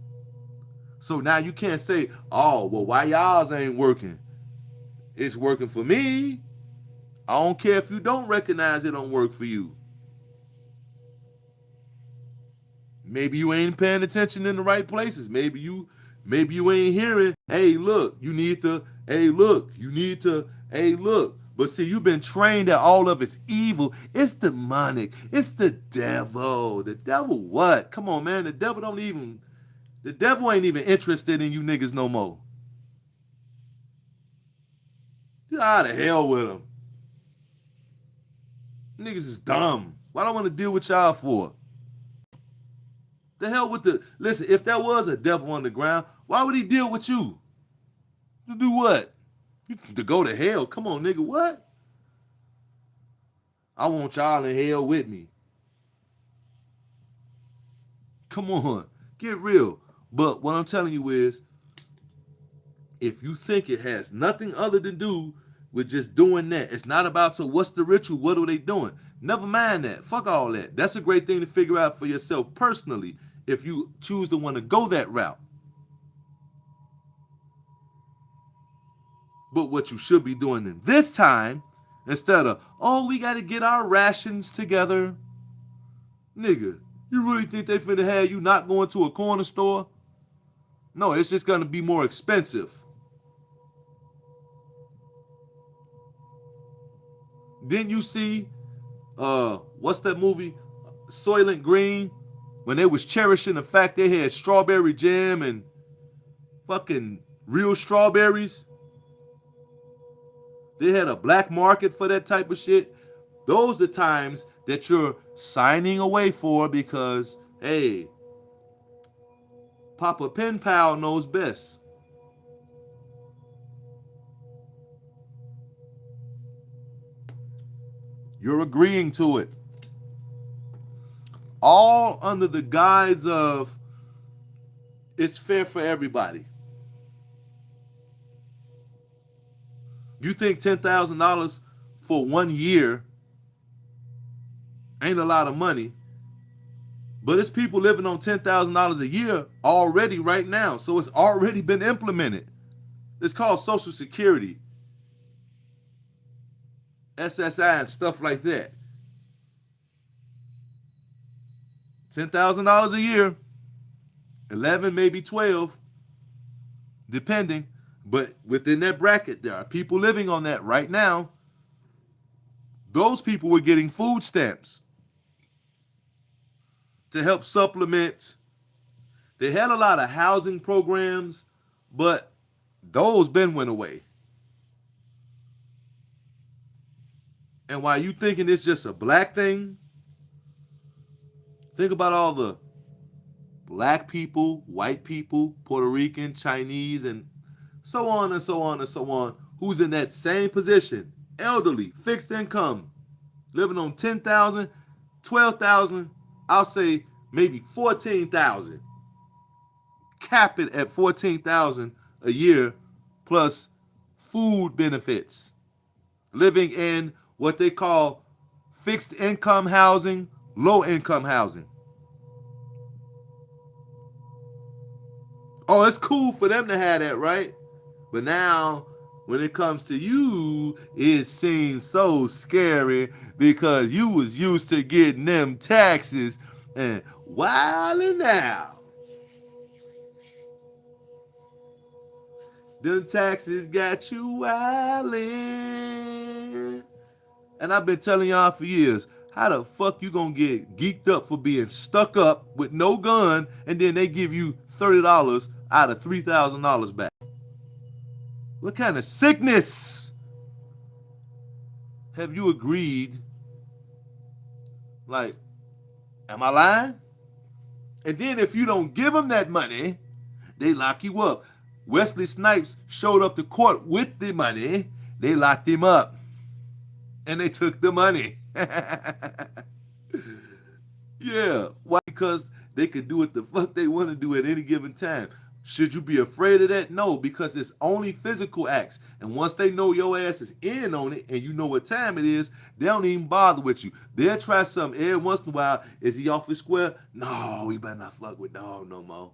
So now you can't say, oh, well, why y'all's ain't working? It's working for me. I don't care if you don't recognize it don't work for you. Maybe you ain't paying attention in the right places. Maybe you ain't hearing, hey, look, you need to, hey, look, you need to, hey, look. But see, you've been trained that all of it's evil. It's demonic. It's the devil. The devil what? Come on, man. The devil ain't even interested in you niggas no more. Get out of hell with him. Niggas is dumb. Why do I want to deal with y'all for? The hell with the... Listen, if there was a devil on the ground, why would he deal with you? To do what? To go to hell? Come on, nigga, what? I want y'all in hell with me. Come on, get real. But what I'm telling you is, if you think it has nothing other to do with just doing that, it's not about, so what's the ritual? What are they doing? Never mind that. Fuck all that. That's a great thing to figure out for yourself personally if you choose to want to go that route. But what you should be doing in this time, instead of, oh, we got to get our rations together. Nigga, you really think they finna have you not going to a corner store? No, it's just going to be more expensive. Didn't you see, what's that movie, Soylent Green, when they was cherishing the fact they had strawberry jam and fucking real strawberries? They had a black market for that type of shit. Those are the times that you're signing away for because, hey, Papa Pen Pal knows best. You're agreeing to it. All under the guise of it's fair for everybody. You think $10,000 for 1 year ain't a lot of money, but it's people living on $10,000 a year already right now, so it's already been implemented. It's called Social Security, SSI, and stuff like that. $10,000 a year, 11, maybe 12, depending. But within that bracket, there are people living on that right now. Those people were getting food stamps to help supplement. They had a lot of housing programs, but those went away. And while you thinking it's just a black thing, think about all the black people, white people, Puerto Rican, Chinese, and so on and so on and so on, who's in that same position, elderly, fixed income, living on 10,000, 12,000, I'll say maybe 14,000. Cap it at 14,000 a year plus food benefits. Living in what they call fixed income housing, low income housing. Oh, it's cool for them to have that, right? But now When it comes to you, it seems so scary because you was used to getting them taxes and wilding out. Them taxes got you wildin'. And I've been telling y'all for years, how the fuck you gonna get geeked up for being stuck up with no gun and then they give you $30 out of $3,000 back? What kind of sickness have you agreed? Like, am I lying? And then if you don't give them that money, they lock you up. Wesley Snipes showed up to court with the money. They locked him up. And they took the money. Yeah. Why? Because they could do what the fuck they want to do at any given time. Should you be afraid of that? No, because it's only physical acts. And once they know your ass is in on it and you know what time it is, they don't even bother with you. They'll try something every once in a while. Is he off his square? No, we better not fuck with dog no more.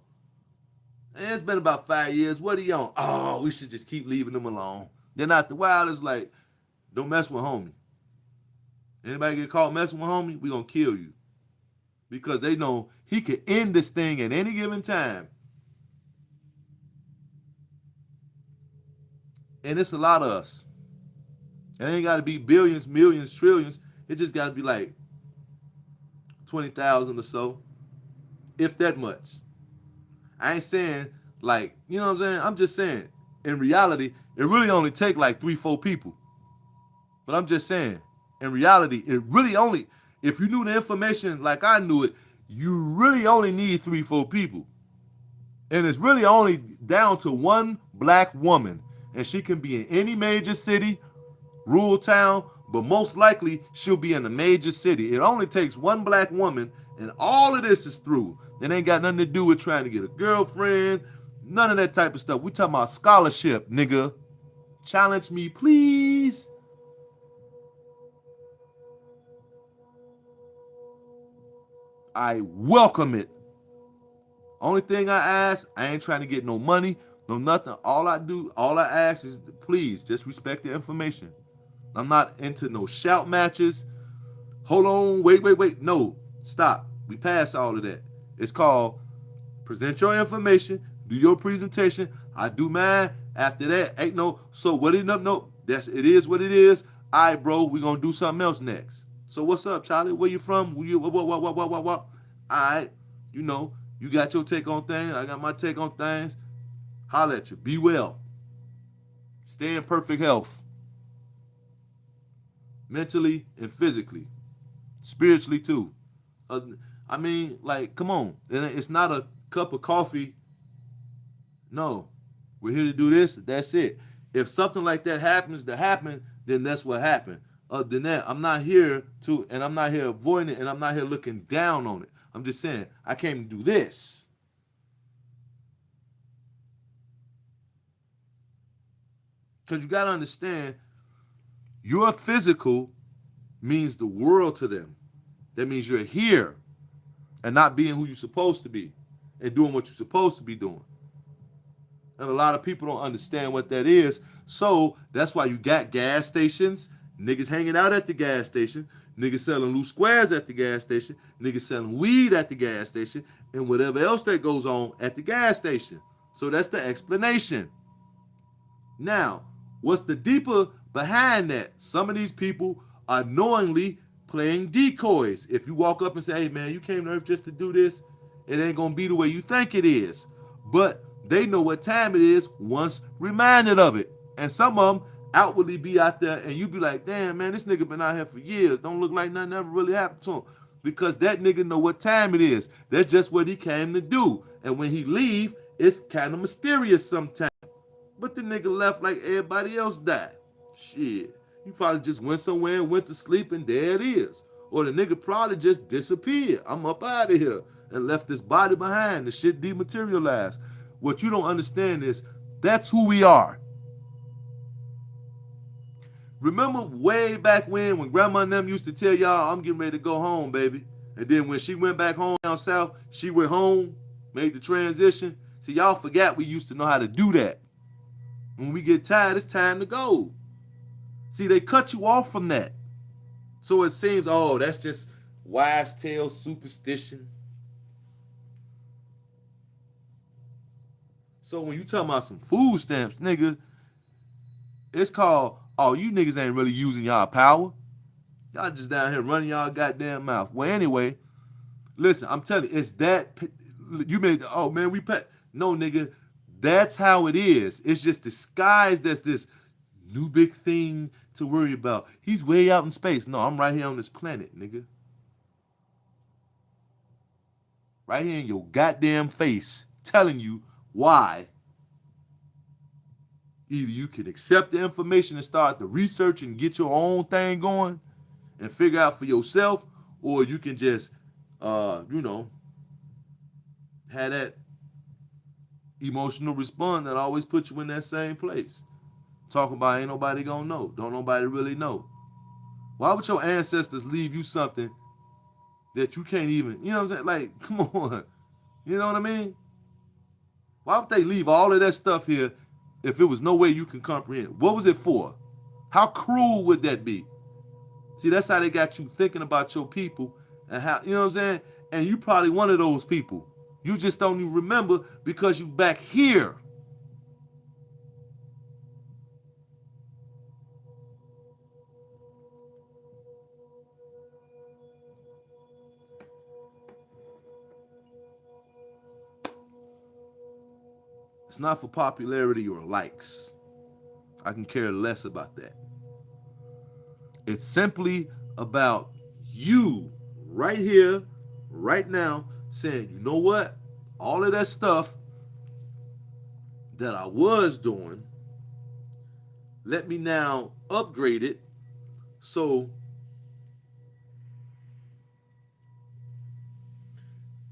And it's been about 5 years. What are you on? Oh, we should just keep leaving them alone. Then after a while, it's like, don't mess with homie. Anybody get caught messing with homie, we gonna kill you. Because they know he can end this thing at any given time. And it's a lot of us. It ain't got to be billions, millions, trillions. It just got to be like 20,000 or so, if that much. I ain't saying like, you know what I'm saying? I'm just saying, in reality, it really only take like 3-4 people. But I'm just saying, in reality, it really only, if you knew the information like I knew it, you really only need 3-4 people. And it's really only down to one black woman. And she can be in any major city, rural town, but most likely she'll be in a major city. It only takes one black woman, and all of this is through. It ain't got nothing to do with trying to get a girlfriend, none of that type of stuff. We talking about scholarship, nigga. Challenge me, please. I welcome it. Only thing I ask, I ain't trying to get no money, no nothing. All I ask is, please, just respect the information. I'm not into no shout matches. Hold on, wait. No, stop. We passed all of that. It's called present your information, do your presentation. I do mine. After that, ain't no, so what it up? No, it is what it is. All right, bro, we gonna do something else next. So what's up, Charlie? Where you from? What? All right, you know, you got your take on things. I got my take on things. Holla at you. Be well. Stay in perfect health. Mentally and physically. Spiritually too. I mean, like, come on. It's not a cup of coffee. No. We're here to do this. That's it. If something like that happens to happen, then that's what happened. Other than that, I'm not here to, and I'm not here avoiding it, and I'm not here looking down on it. I'm just saying, I came to do this. Because you got to understand, your physical means the world to them. That means you're here and not being who you're supposed to be and doing what you're supposed to be doing. And a lot of people don't understand what that is. So that's why you got gas stations, niggas hanging out at the gas station, niggas selling loose squares at the gas station, niggas selling weed at the gas station, and whatever else that goes on at the gas station. So that's the explanation. Now, what's the deeper behind that? Some of these people are knowingly playing decoys. If you walk up and say, hey man, you came to Earth just to do this, it ain't gonna be the way you think it is. But they know what time it is once reminded of it. And some of them outwardly be out there and you be like, damn man, this nigga been out here for years. Don't look like nothing ever really happened to him. Because that nigga know what time it is. That's just what he came to do. And when he leave, it's kind of mysterious sometimes. But the nigga left like everybody else died. Shit. You probably just went somewhere and went to sleep and there it is. Or the nigga probably just disappeared. I'm up out of here. And left this body behind. The shit dematerialized. What you don't understand is that's who we are. Remember way back when grandma and them used to tell y'all, I'm getting ready to go home, baby. And then when she went back home down south, she went home, made the transition. See, y'all forgot we used to know how to do that. When we get tired, it's time to go. See, they cut you off from that. So it seems, oh, that's just wives' tale superstition. So when you talking about some food stamps, nigga, it's called, oh, you niggas ain't really using y'all power. Y'all just down here running y'all goddamn mouth. Well, anyway, listen, I'm telling you, it's that. You made, oh man, we pay. No, nigga, that's how it is. It's just disguised as this new big thing to worry about. He's way out in space. No, I'm right here on this planet, nigga. Right here in your goddamn face, telling you why. Either you can accept the information and start the research and get your own thing going and figure out for yourself, or you can just, you know, have that emotional response that always puts you in that same place. Talking about ain't nobody gonna know. Don't nobody really know. Why would your ancestors leave you something that you can't even, you know what I'm saying? Like, come on. You know what I mean? Why would they leave all of that stuff here if it was no way you can comprehend? What was it for? How cruel would that be? See, that's how they got you thinking about your people and how, you know what I'm saying? And you probably one of those people. You just don't even remember because you back here. It's not for popularity or likes. I can care less about that. It's simply about you right here, right now, saying, you know what? All of that stuff that I was doing, let me now upgrade it so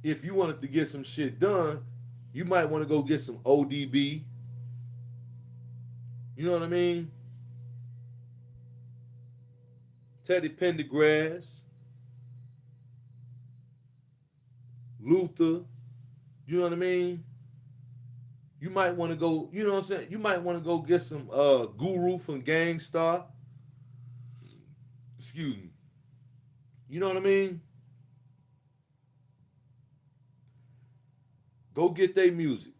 if you wanted to get some shit done, you might want to go get some ODB. You know what I mean? Teddy Pendergrass, Luther. You know what I mean? You might want to go, you know what I'm saying? You might want to go get some Guru from Gangstar. Excuse me. You know what I mean? Go get their music.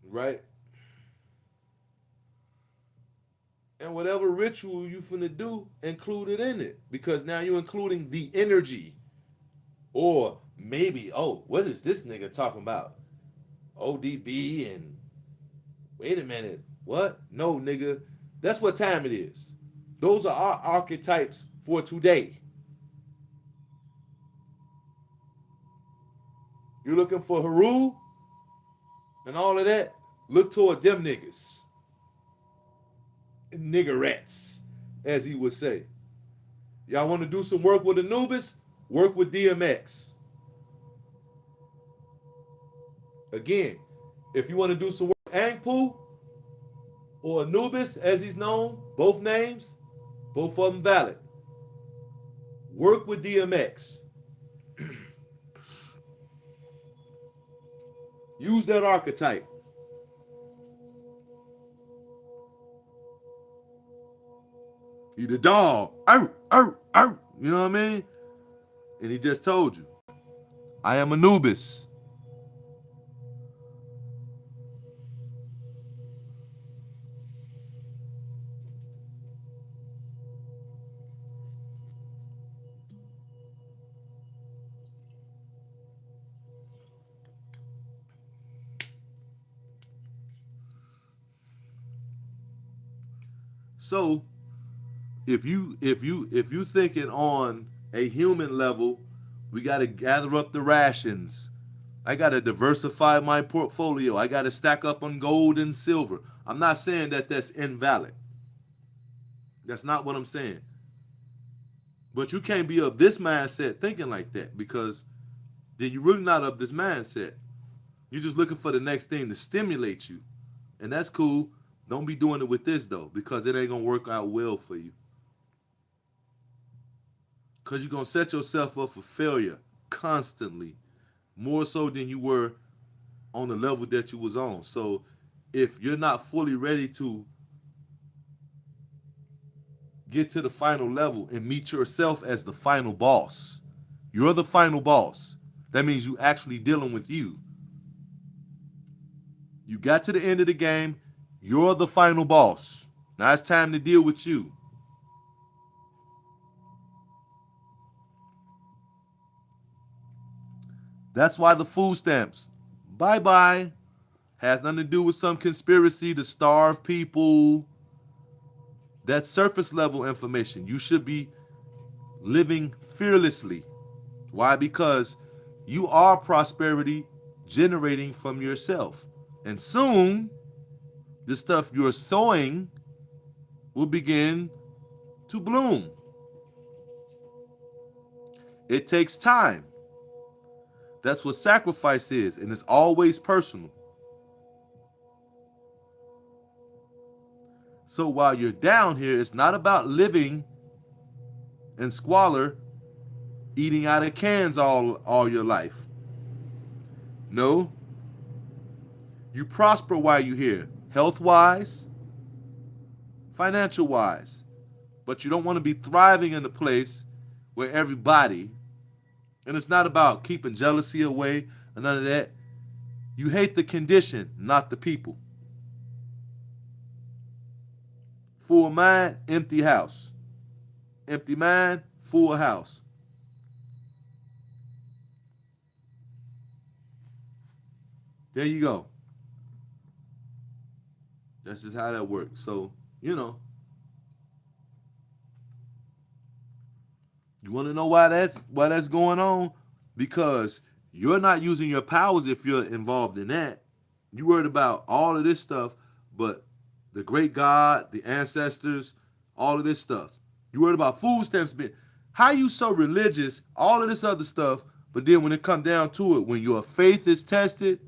Right? And whatever ritual you finna do, include it in it. Because now you're including the energy. Or maybe, oh, what is this nigga talking about? ODB and wait a minute. What? No, nigga. That's what time it is. Those are our archetypes for today. You're looking for Haru and all of that? Look toward them niggas. Niggerettes, as he would say. Y'all want to do some work with Anubis? Work with DMX. Again, if you want to do some work with Angpu or Anubis, as he's known, both names, both of them valid. Work with DMX. Use that archetype. You the dog. Arr, arr, arr. You know what I mean? And he just told you, I am Anubis. So if you thinking on a human level, we got to gather up the rations. I got to diversify my portfolio. I got to stack up on gold and silver. I'm not saying that that's invalid. That's not what I'm saying. But you can't be of this mindset thinking like that because then you're really not of this mindset. You're just looking for the next thing to stimulate you. And that's cool. Don't be doing it with this though because it ain't going to work out well for you. Because you're going to set yourself up for failure constantly, more so than you were on the level that you was on. So if you're not fully ready to get to the final level and meet yourself as the final boss. You're the final boss. That means you actually dealing with you. You got to the end of the game. You're the final boss. Now it's time to deal with you. That's why the food stamps, bye bye, has nothing to do with some conspiracy to starve people. That's surface level information. You should be living fearlessly. Why? Because you are prosperity generating from yourself. And soon, the stuff you're sowing will begin to bloom. It takes time. That's what sacrifice is, and it's always personal. So while you're down here, it's not about living in squalor, eating out of cans all your life. No, you prosper while you're here, health-wise, financial-wise. But you don't want to be thriving in a place where everybody, and it's not about keeping jealousy away and none of that. You hate the condition, not the people. Full mind, empty house. Empty mind, full house. There you go. That's just how that works. So, you want to know why that's going on? Because you're not using your powers if you're involved in that. You worried about all of this stuff, but the great God, the ancestors, all of this stuff. You worried about food stamps being. How you so religious, all of this other stuff, but then when it comes down to it, when your faith is tested,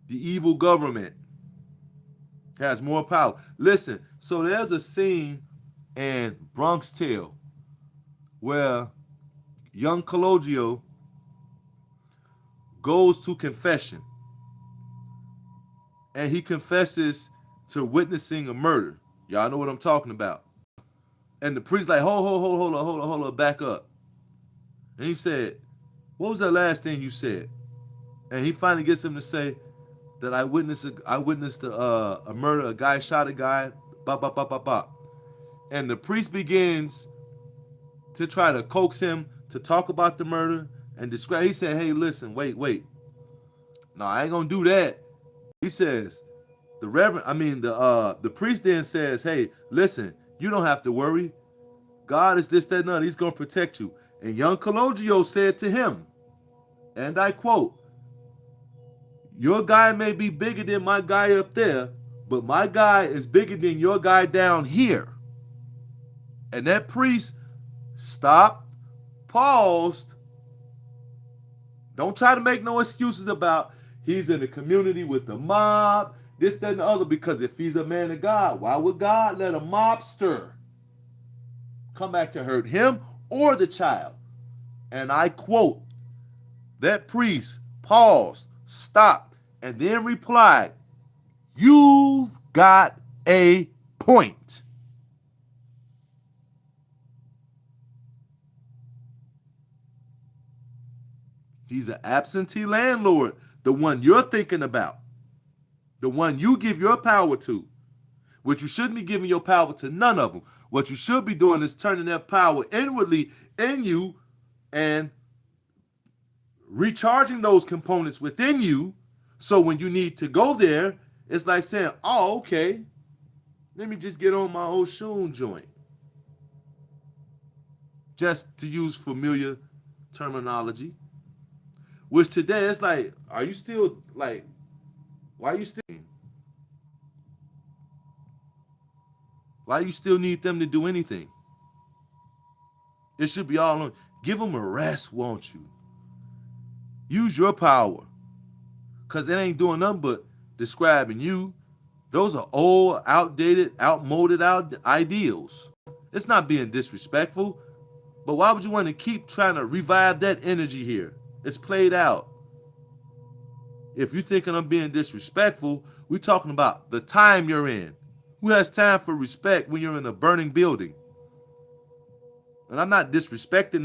the evil government has more power. Listen, so there's a scene in Bronx Tale where young Cologio goes to confession. And he confesses to witnessing a murder. Y'all know what I'm talking about. And the priest like, hold on, back up. And he said, what was that last thing you said? And he finally gets him to say that I witnessed a murder, a guy shot a guy, bop, bop, bop, bop, bop. And the priest begins to try to coax him to talk about the murder and describe. He said, hey, listen, wait. No, I ain't gonna do that. He says, the priest then says, hey, listen, you don't have to worry. God is this, that, and other. He's gonna protect you. And young Cologio said to him, and I quote, your guy may be bigger than my guy up there, but my guy is bigger than your guy down here. And that priest stopped, paused. Don't try to make no excuses about he's in the community with the mob, this, that, and the other, because if he's a man of God, why would God let a mobster come back to hurt him or the child? And I quote, that priest paused, stopped, and then replied, you've got a point. He's an absentee landlord, the one you're thinking about, the one you give your power to, which you shouldn't be giving your power to none of them. What you should be doing is turning that power inwardly in you and recharging those components within you, so when you need to go there, it's like saying, oh, okay, let me just get on my old shoon joint. Just to use familiar terminology. Which today, it's like, are you still, like, why you still need them to do anything? It should be all on. Give them a rest, won't you? Use your power. Because it ain't doing nothing but describing you. Those are old, outdated, outmoded ideals. It's not being disrespectful, but why would you want to keep trying to revive that energy here? It's played out. If you're thinking I'm being disrespectful, we're talking about the time you're in. Who has time for respect when you're in a burning building? And I'm not disrespecting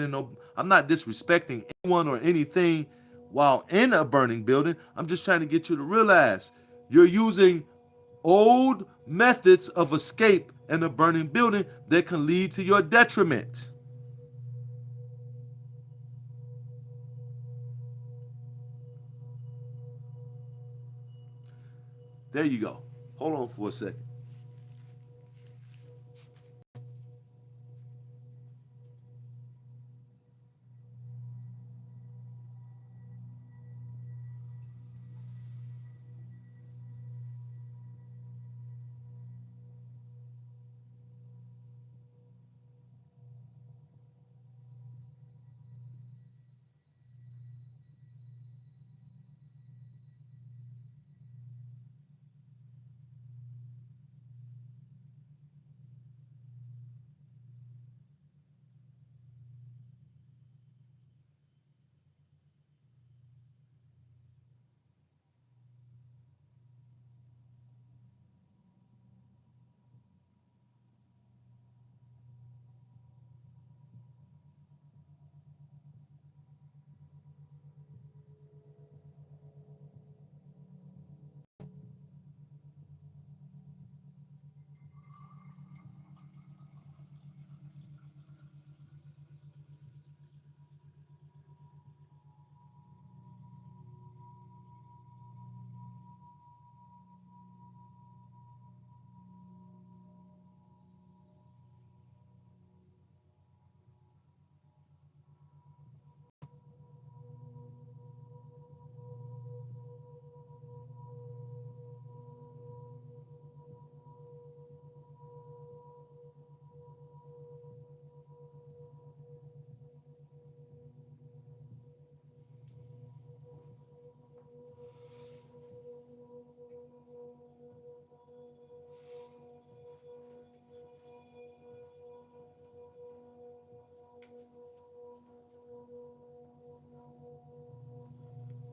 anyone or anything while in a burning building. I'm just trying to get you to realize you're using old methods of escape in a burning building that can lead to your detriment. There you go. Hold on for a second.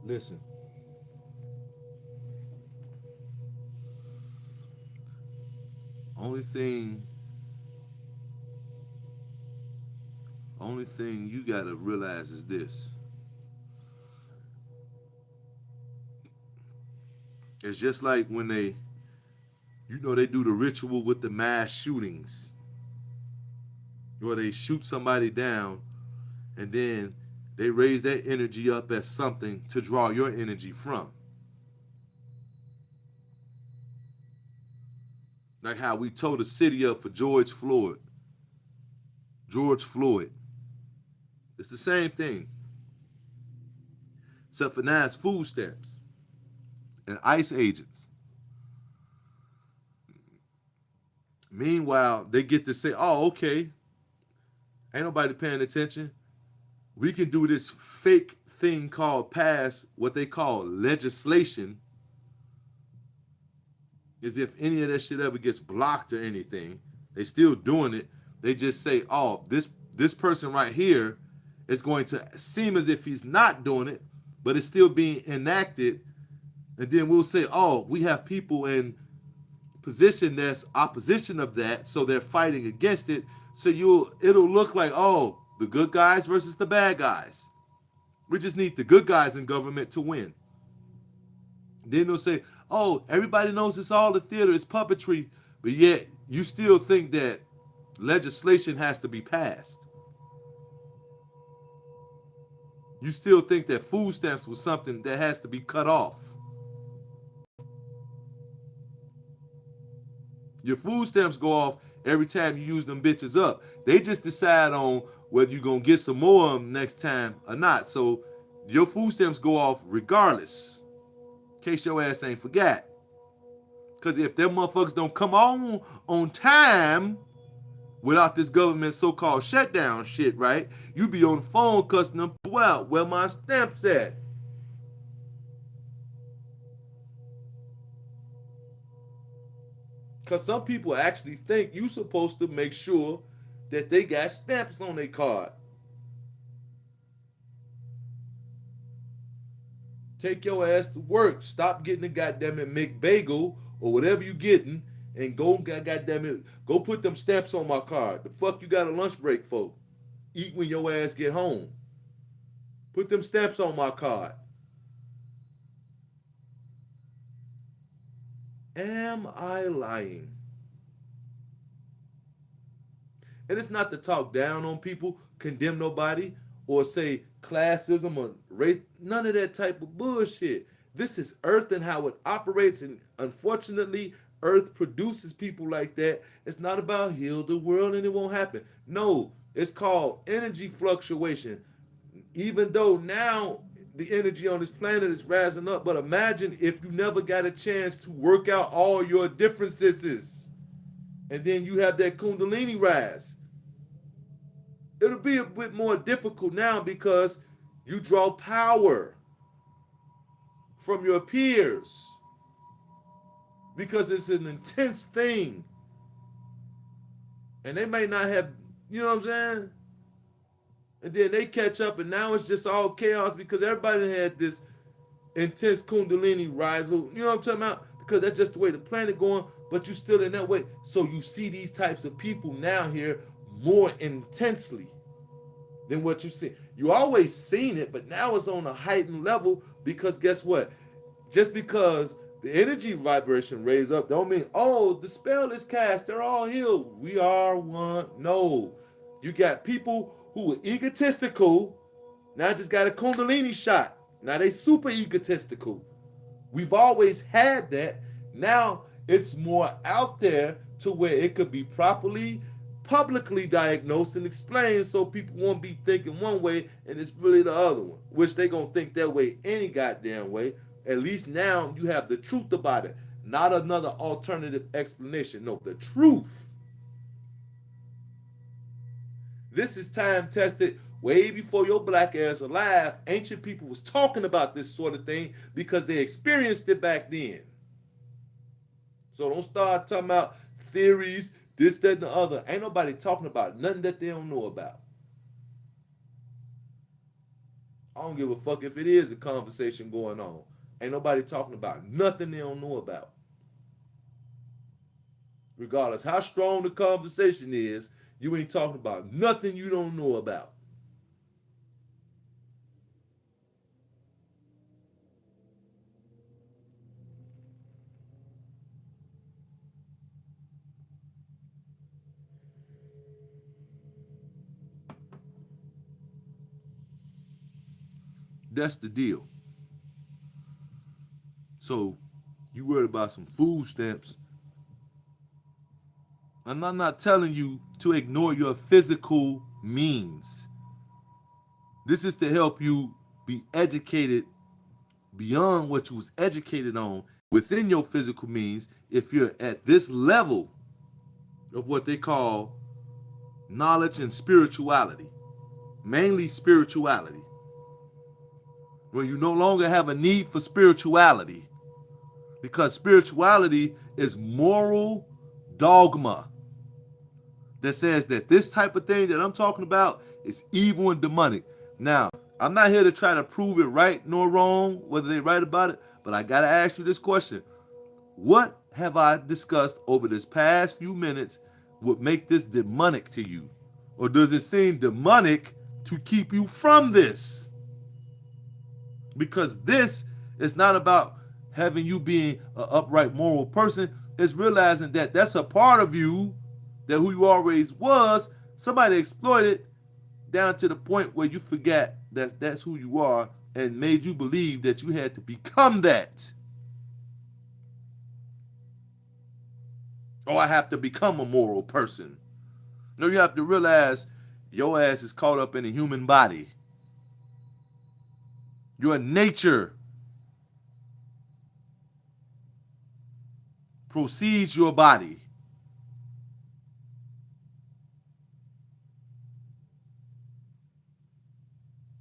Listen, only thing, only thing you gotta realize is this: it's just like when they do the ritual with the mass shootings, where they shoot somebody down and then they raise that energy up as something to draw your energy from. Like how we tore the city up for George Floyd. George Floyd. It's the same thing. Except for now it's food stamps and ICE agents. Meanwhile, they get to say, oh, okay, ain't nobody paying attention. We can do this fake thing called pass what they call legislation, as if any of that shit ever gets blocked or anything. They still doing it. They just say, oh, this person right here is going to seem as if he's not doing it, but it's still being enacted. And then we'll say, oh, we have people in position that's opposition of that, so they're fighting against it. So it'll look like, oh, the good guys versus the bad guys. We just need the good guys in government to win. Then they'll say, oh, everybody knows it's all the theater, it's puppetry, but yet you still think that legislation has to be passed. You still think that food stamps was something that has to be cut off. Your food stamps go off every time you use them bitches up. They just decide on whether you're going to get some more of them next time or not. So your food stamps go off regardless, in case your ass ain't forgot. Because if them motherfuckers don't come on time without this government so-called shutdown shit, right? You be on the phone cussing them out. Where my stamps at? Because some people actually think you supposed to make sure that they got stamps on their card. Take your ass to work. Stop getting the goddamn it McBagel or whatever you getting, and go goddamn it, go put them stamps on my card. The fuck you got a lunch break for? Eat when your ass get home. Put them stamps on my card. Am I lying? And it's not to talk down on people, condemn nobody, or say classism or race. None of that type of bullshit. This is Earth and how it operates. And unfortunately, Earth produces people like that. It's not about heal the world and it won't happen. No, it's called energy fluctuation. Even though now the energy on this planet is rising up, but imagine if you never got a chance to work out all your differences and then you have that kundalini rise. It'll be a bit more difficult now because you draw power from your peers because it's an intense thing. And they may not have, you know what I'm saying? And then they catch up and now it's just all chaos because everybody had this intense kundalini rise. You know what I'm talking about? Because that's just the way the planet going, but you still in that way. So you see these types of people now here more intensely than what you see. You always seen it, but now it's on a heightened level because guess what? Just because the energy vibration raised up don't mean, oh, the spell is cast, they're all healed. We are one. No. You got people who are egotistical, now just got a kundalini shot. Now they super egotistical. We've always had that. Now it's more out there to where it could be properly, publicly diagnosed and explained so people won't be thinking one way and it's really the other one, which they gonna think that way any goddamn way. At least now you have the truth about it, not another alternative explanation. No, the truth. This is time tested. Way before your black ass alive, ancient people was talking about this sort of thing because they experienced it back then. So don't start talking about theories, this, that, and the other. Ain't nobody talking about nothing that they don't know about. I don't give a fuck if it is a conversation going on. Ain't nobody talking about nothing they don't know about. Regardless how strong the conversation is, you ain't talking about nothing you don't know about. That's the deal. So you worried about some food stamps. And I'm not telling you to ignore your physical means. This is to help you be educated beyond what you was educated on within your physical means if you're at this level of what they call knowledge and spirituality. Mainly spirituality. When you no longer have a need for spirituality, because spirituality is moral dogma that says that this type of thing that I'm talking about is evil and demonic. Now, I'm not here to try to prove it right nor wrong, whether they're right about it, but I got to ask you this question. What have I discussed over this past few minutes would make this demonic to you? Or does it seem demonic to keep you from this? Because this is not about having you being an upright moral person. It's realizing that that's a part of you, that who you always was, somebody exploited down to the point where you forgot that that's who you are and made you believe that you had to become that. Oh, I have to become a moral person. No, you have to realize your ass is caught up in a human body. Your nature precedes your body.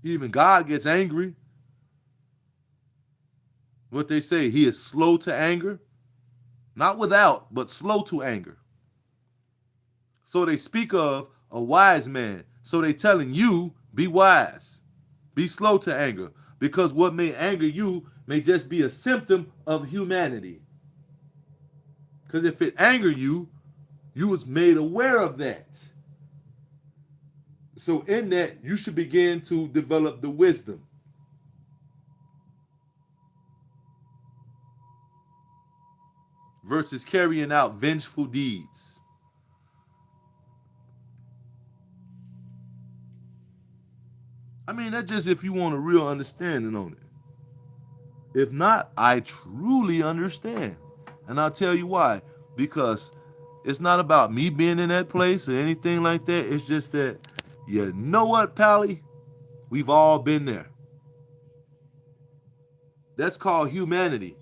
Even God gets angry. What they say, he is slow to anger. Not without, but slow to anger. So they speak of a wise man. So they telling you, be wise. Be slow to anger. Because what may anger you may just be a symptom of humanity. Because if it anger you, you was made aware of that. So in that, you should begin to develop the wisdom. Versus carrying out vengeful deeds. I mean, that's just if you want a real understanding on it. If not, I truly understand. And I'll tell you why. Because it's not about me being in that place or anything like that. It's just that, you know what, Pally? We've all been there. That's called humanity.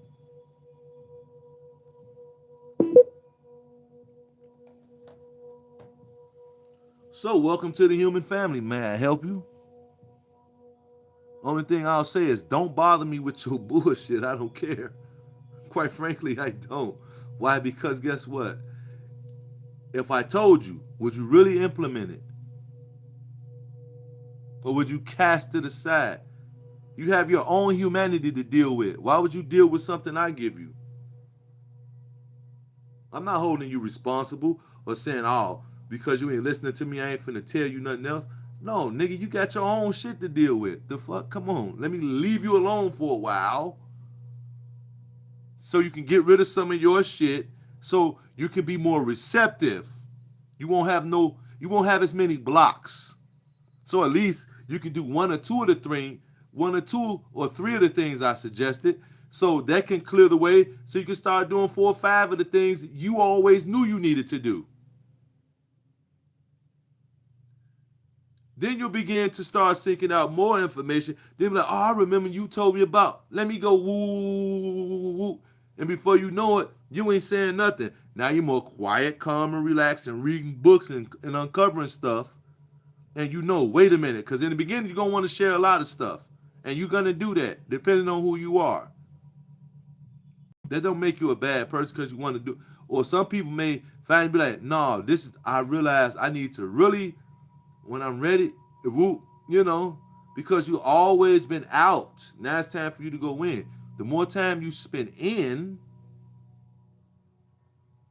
So, welcome to the human family. May I help you? Only thing I'll say is don't bother me with your bullshit. I don't care. Quite frankly, I don't. Why? Because guess what? If I told you, would you really implement it? Or would you cast it aside? You have your own humanity to deal with. Why would you deal with something I give you? I'm not holding you responsible or saying, oh, because you ain't listening to me, I ain't finna tell you nothing else. No, nigga, you got your own shit to deal with. The fuck? Come on. Let me leave you alone for a while so you can get rid of some of your shit so you can be more receptive. You won't have as many blocks. So at least you can do one or two or three of the things I suggested. So that can clear the way so you can start doing 4 or 5 of the things you always knew you needed to do. Then you'll begin to start seeking out more information. Then be like, oh, I remember you told me about. Let me go woo. And before you know it, you ain't saying nothing. Now you're more quiet, calm, and relaxed and reading books and uncovering stuff. And you know, wait a minute, because in the beginning, you're going to want to share a lot of stuff. And you're going to do that, depending on who you are. That don't make you a bad person because you want to do. Or some people may find be like, no, I realize I need to really, when I'm ready, because you've always been out. Now it's time for you to go in. The more time you spend in,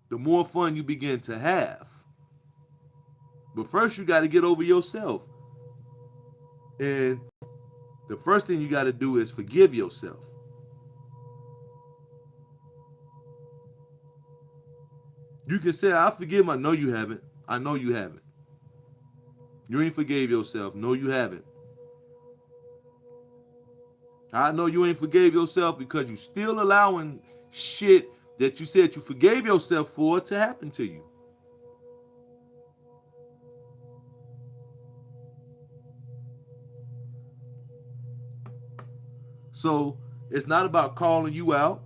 the more fun you begin to have. But first you got to get over yourself. And the first thing you got to do is forgive yourself. You can say, I forgive my. No, you haven't. I know you haven't. You ain't forgave yourself. No, you haven't. I know you ain't forgave yourself because you still allowing shit that you said you forgave yourself for to happen to you. So it's not about calling you out,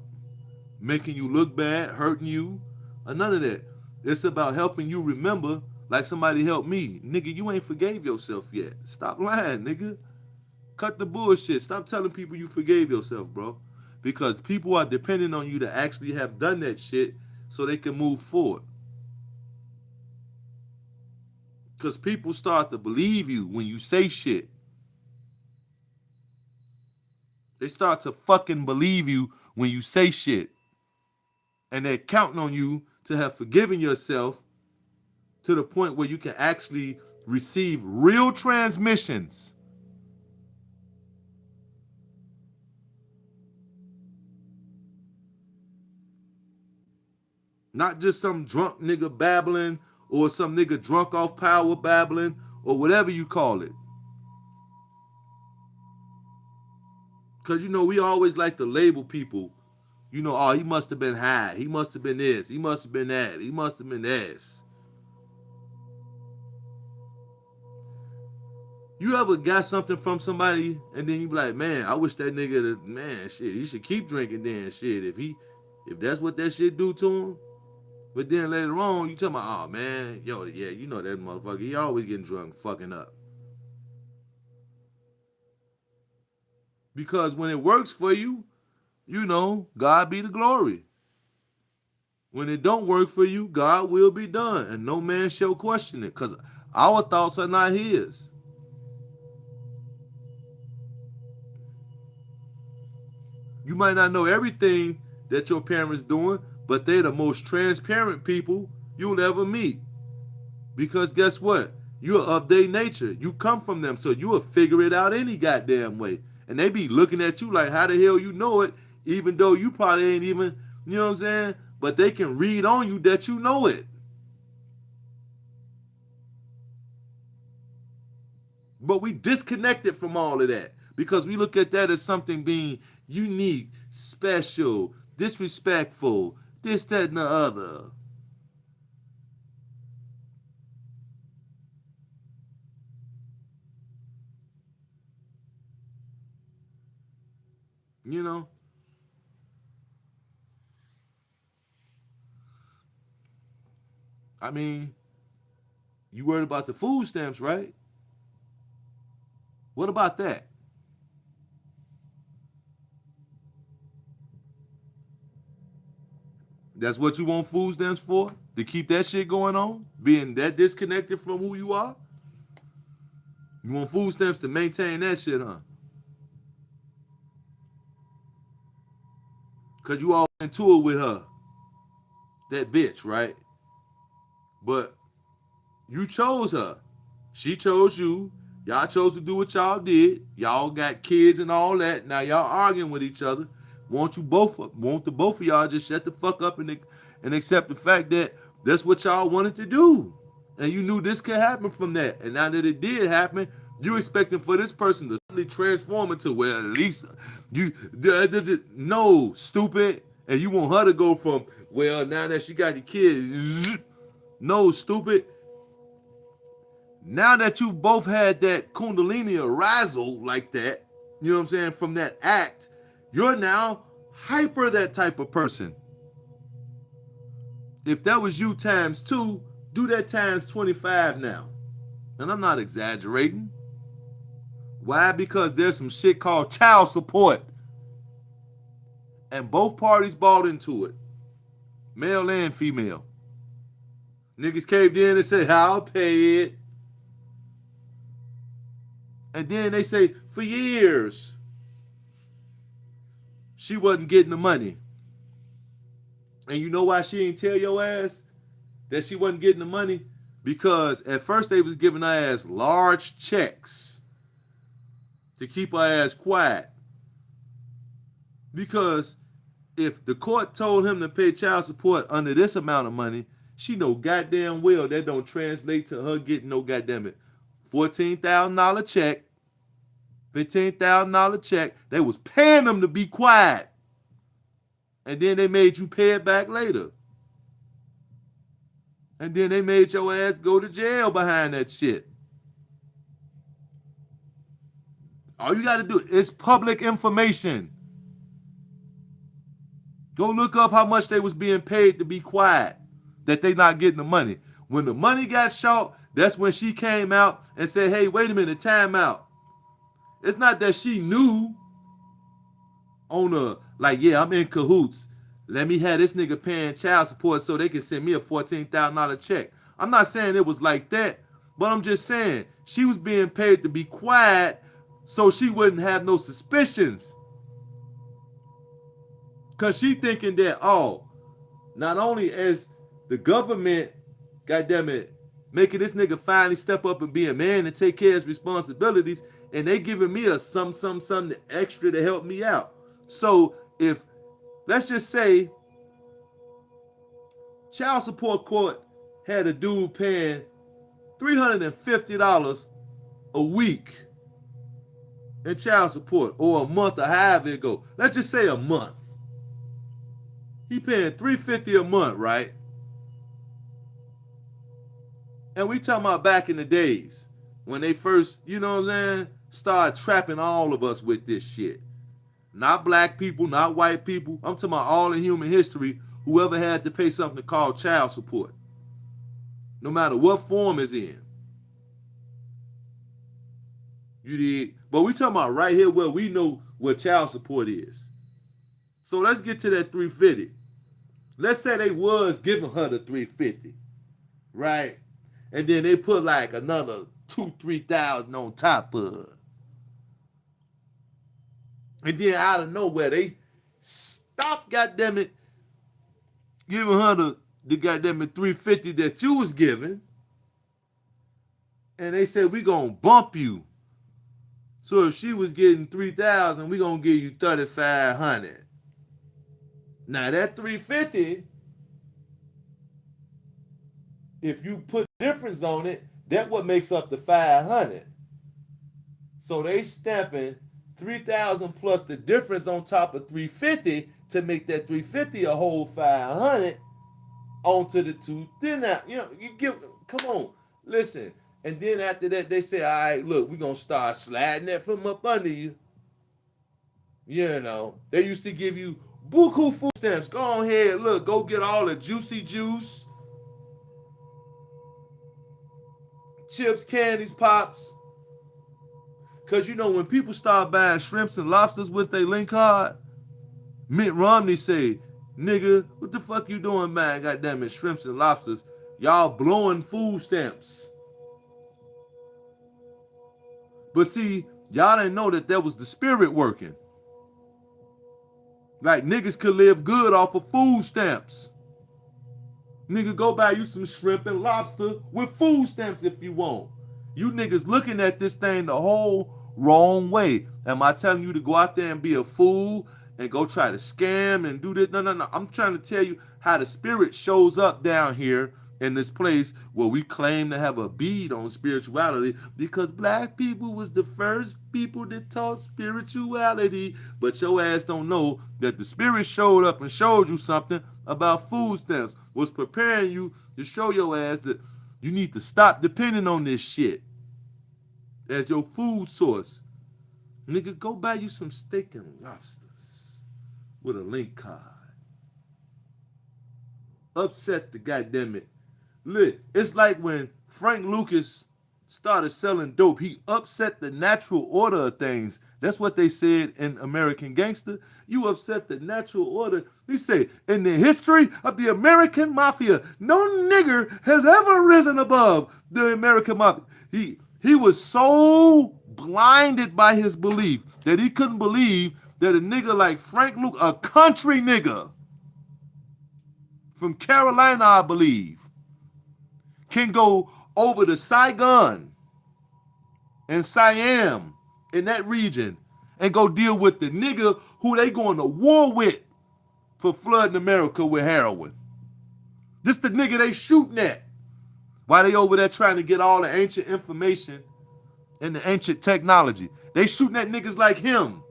making you look bad, hurting you, or none of that. It's about helping you remember, like somebody helped me. Nigga, you ain't forgave yourself yet. Stop lying, nigga. Cut the bullshit. Stop telling people you forgave yourself, bro. Because people are depending on you to actually have done that shit so they can move forward. Because people start to believe you when you say shit. They start to fucking believe you when you say shit. And they're counting on you to have forgiven yourself to the point where you can actually receive real transmissions. Not just some drunk nigga babbling or some nigga drunk off power babbling or whatever you call it. Because, we always like to label people. Oh, he must have been high. He must have been this. He must have been that. He must have been this. You ever got something from somebody and then you be like, man, I wish that nigga, shit, he should keep drinking then, shit. If that's what that shit do to him. But then later on, you talking about, oh, man, yo, yeah, you know that motherfucker. He always getting drunk, fucking up. Because when it works for you, God be the glory. When it don't work for you, God will be done. And no man shall question it. Because our thoughts are not his. You might not know everything that your parents doing, but they're the most transparent people you'll ever meet. Because guess what? You're of their nature. You come from them, so you'll figure it out any goddamn way. And they be looking at you like, how the hell you know it, even though you probably ain't even, you know what I'm saying? But they can read on you that you know it. But we disconnected from all of that because we look at that as something being unique, special, disrespectful, this, that, and the other. You know? I mean, you worried about the food stamps, right? What about that? That's what you want food stamps for? To keep that shit going on? Being that disconnected from who you are? You want food stamps to maintain that shit, huh? Cause you all into it with her. That bitch, right? But you chose her. She chose you. Y'all chose to do what y'all did. Y'all got kids and all that. Now y'all arguing with each other. Want the both of y'all just shut the fuck up and accept the fact that that's what y'all wanted to do. And you knew this could happen from that. And now that it did happen, you expecting for this person to suddenly transform into, well, at least you no, stupid. And you want her to go from, well, now that she got the kids, no, stupid. Now that you've both had that kundalini arousal like that, you know what I'm saying, from that act, you're now hyper that type of person. If that was you times 2, do that times 25 now. And I'm not exaggerating. Why? Because there's some shit called child support. And both parties bought into it. Male and female. Niggas caved in and said, I'll pay it. And then they say, for years, she wasn't getting the money. And you know why she ain't tell your ass that she wasn't getting the money? Because at first they was giving her ass large checks to keep her ass quiet. Because if the court told him to pay child support under this amount of money, she know goddamn well that don't translate to her getting no goddamn it $14,000 check, $15,000 check. They was paying them to be quiet. And then they made you pay it back later. And then they made your ass go to jail behind that shit. All you got to do is public information. Go look up how much they was being paid to be quiet, that they not getting the money. When the money got short, that's when she came out and said, hey, wait a minute, time out. It's not that she knew on a, like, yeah, I'm in cahoots. Let me have this nigga paying child support so they can send me a $14,000 check. I'm not saying it was like that, but I'm just saying she was being paid to be quiet so she wouldn't have no suspicions. Because she thinking that, oh, not only is the government, goddammit, making this nigga finally step up and be a man and take care of his responsibilities, and they giving me a something extra to help me out. So if, let's just say, child support court had a dude paying $350 a week in child support, or a month, or however it go. Let's just say a month. He paying $350 a month, right? And we talking about back in the days when they first, you know what I'm saying, started trapping all of us with this shit. Not black people, not white people. I'm talking about all in human history, whoever had to pay something called child support. No matter what form it's in. You did. But we talking about right here where we know what child support is. So let's get to that $350. Let's say they was giving her the $350, right? And then they put like another $2,000-$3,000 on top of it. And then out of nowhere, Stop, goddammit, giving her the goddammit 350 that you was giving, and they said we gonna bump you. So if she was getting 3,000, we gonna give you 3,500. Now that 350, if you put difference on it, that what makes up the 500. So they stamping 3,000 plus the difference on top of 350 to make that 350 a whole 500 onto the two. Then now, you give, come on, listen. And then after that, they say, all right, look, we're going to start sliding that from up under you. They used to give you buku food stamps. Go on ahead, look, go get all the juicy juice, chips, candies, pops. Because, when people start buying shrimps and lobsters with their link card, Mitt Romney say, nigga, what the fuck you doing, man? Goddamn it, shrimps and lobsters. Y'all blowing food stamps. But see, y'all didn't know that was the spirit working. Like, niggas could live good off of food stamps. Nigga, go buy you some shrimp and lobster with food stamps if you want. You niggas looking at this thing the whole wrong way. Am I telling you to go out there and be a fool and go try to scam and do this? No. I'm trying to tell you how the spirit shows up down here in this place where we claim to have a bead on spirituality, because black people was the first people that taught spirituality. But your ass don't know that the spirit showed up and showed you something about food stamps, was preparing you to show your ass that you need to stop depending on this shit as your food source. Nigga, go buy you some steak and lobsters with a link card. Upset the goddamn it. Look, it's like when Frank Lucas started selling dope. He upset the natural order of things. That's what they said in American Gangster. You upset the natural order. They say, in the history of the American Mafia, no nigger has ever risen above the American Mafia. He was so blinded by his belief that he couldn't believe that a nigga like Frank Lucas, a country nigga from Carolina, I believe, can go over to Saigon and Siam in that region and go deal with the nigga who they going to war with for flooding America with heroin. This the nigga they shooting at while they over there trying to get all the ancient information and the ancient technology. They shooting at niggas like him.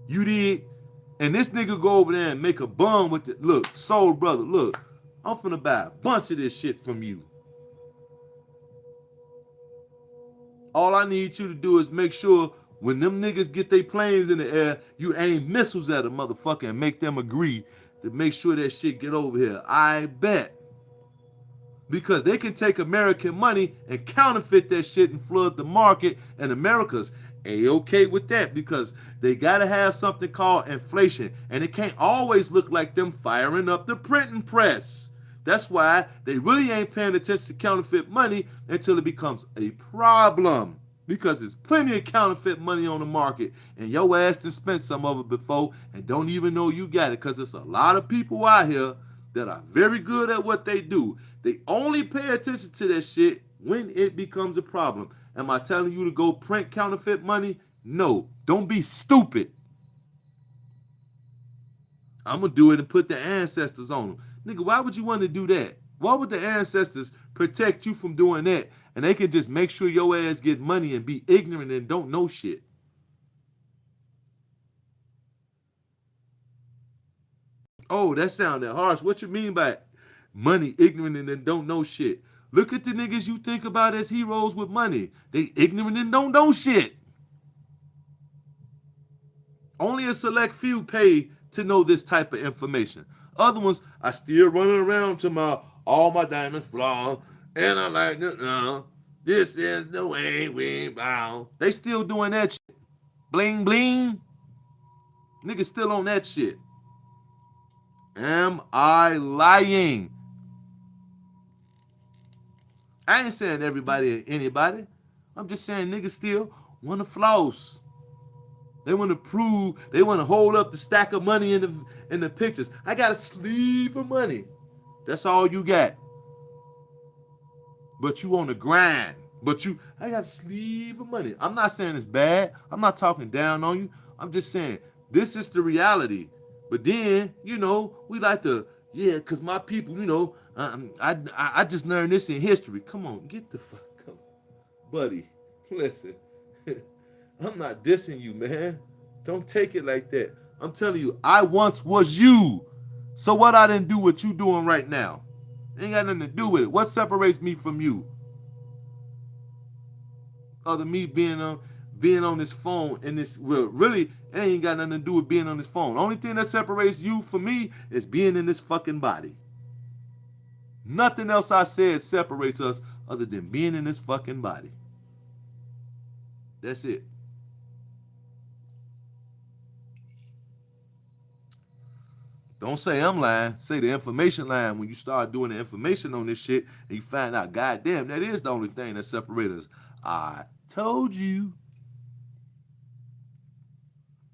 You did? And this nigga go over there and make a bum with it. Look, soul brother, look, I'm finna buy a bunch of this shit from you. All I need you to do is make sure when them niggas get their planes in the air, you aim missiles at a motherfucker and make them agree to make sure that shit get over here. I bet. Because they can take American money and counterfeit that shit and flood the market, and America's A-okay with that because they gotta have something called inflation, and it can't always look like them firing up the printing press. That's why they really ain't paying attention to counterfeit money until it becomes a problem, because there's plenty of counterfeit money on the market, and your ass done spent some of it before and don't even know you got it, because there's a lot of people out here that are very good at what they do. They only pay attention to that shit when it becomes a problem. Am I telling you to go print counterfeit money? No. Don't be stupid. I'm going to do it and put the ancestors on them. Nigga, why would you want to do that? Why would the ancestors protect you from doing that? And they can just make sure your ass get money and be ignorant and don't know shit. Oh, that sounded harsh. What you mean by money, ignorant, and then don't know shit? Look at the niggas you think about as heroes with money. They ignorant and don't know shit. Only a select few pay to know this type of information. Other ones, I still running around to all my diamonds flaw, and I like, this is the way we bow. They still doing that shit. Bling, bling. Niggas still on that shit. Am I lying? I ain't saying everybody or anybody. I'm just saying niggas still want to floss. They want to prove, they want to hold up the stack of money in the pictures. I got a sleeve of money. That's all you got. But you on the grind. I got a sleeve of money. I'm not saying it's bad. I'm not talking down on you. I'm just saying this is the reality. But then, we like to, because my people, I just learned this in history. Come on, get the fuck, come on. Buddy, listen. I'm not dissing you, man. Don't take it like that. I'm telling you, I once was you. So what I didn't do what you doing right now? Ain't got nothing to do with it. What separates me from you? Other than me being on this phone and this, well, really, it ain't got nothing to do with being on this phone. The only thing that separates you from me is being in this fucking body. Nothing else I said separates us other than being in this fucking body. That's it. Don't say I'm lying. Say the information lying. When you start doing the information on this shit and you find out, goddamn, that is the only thing that separates us. I told you.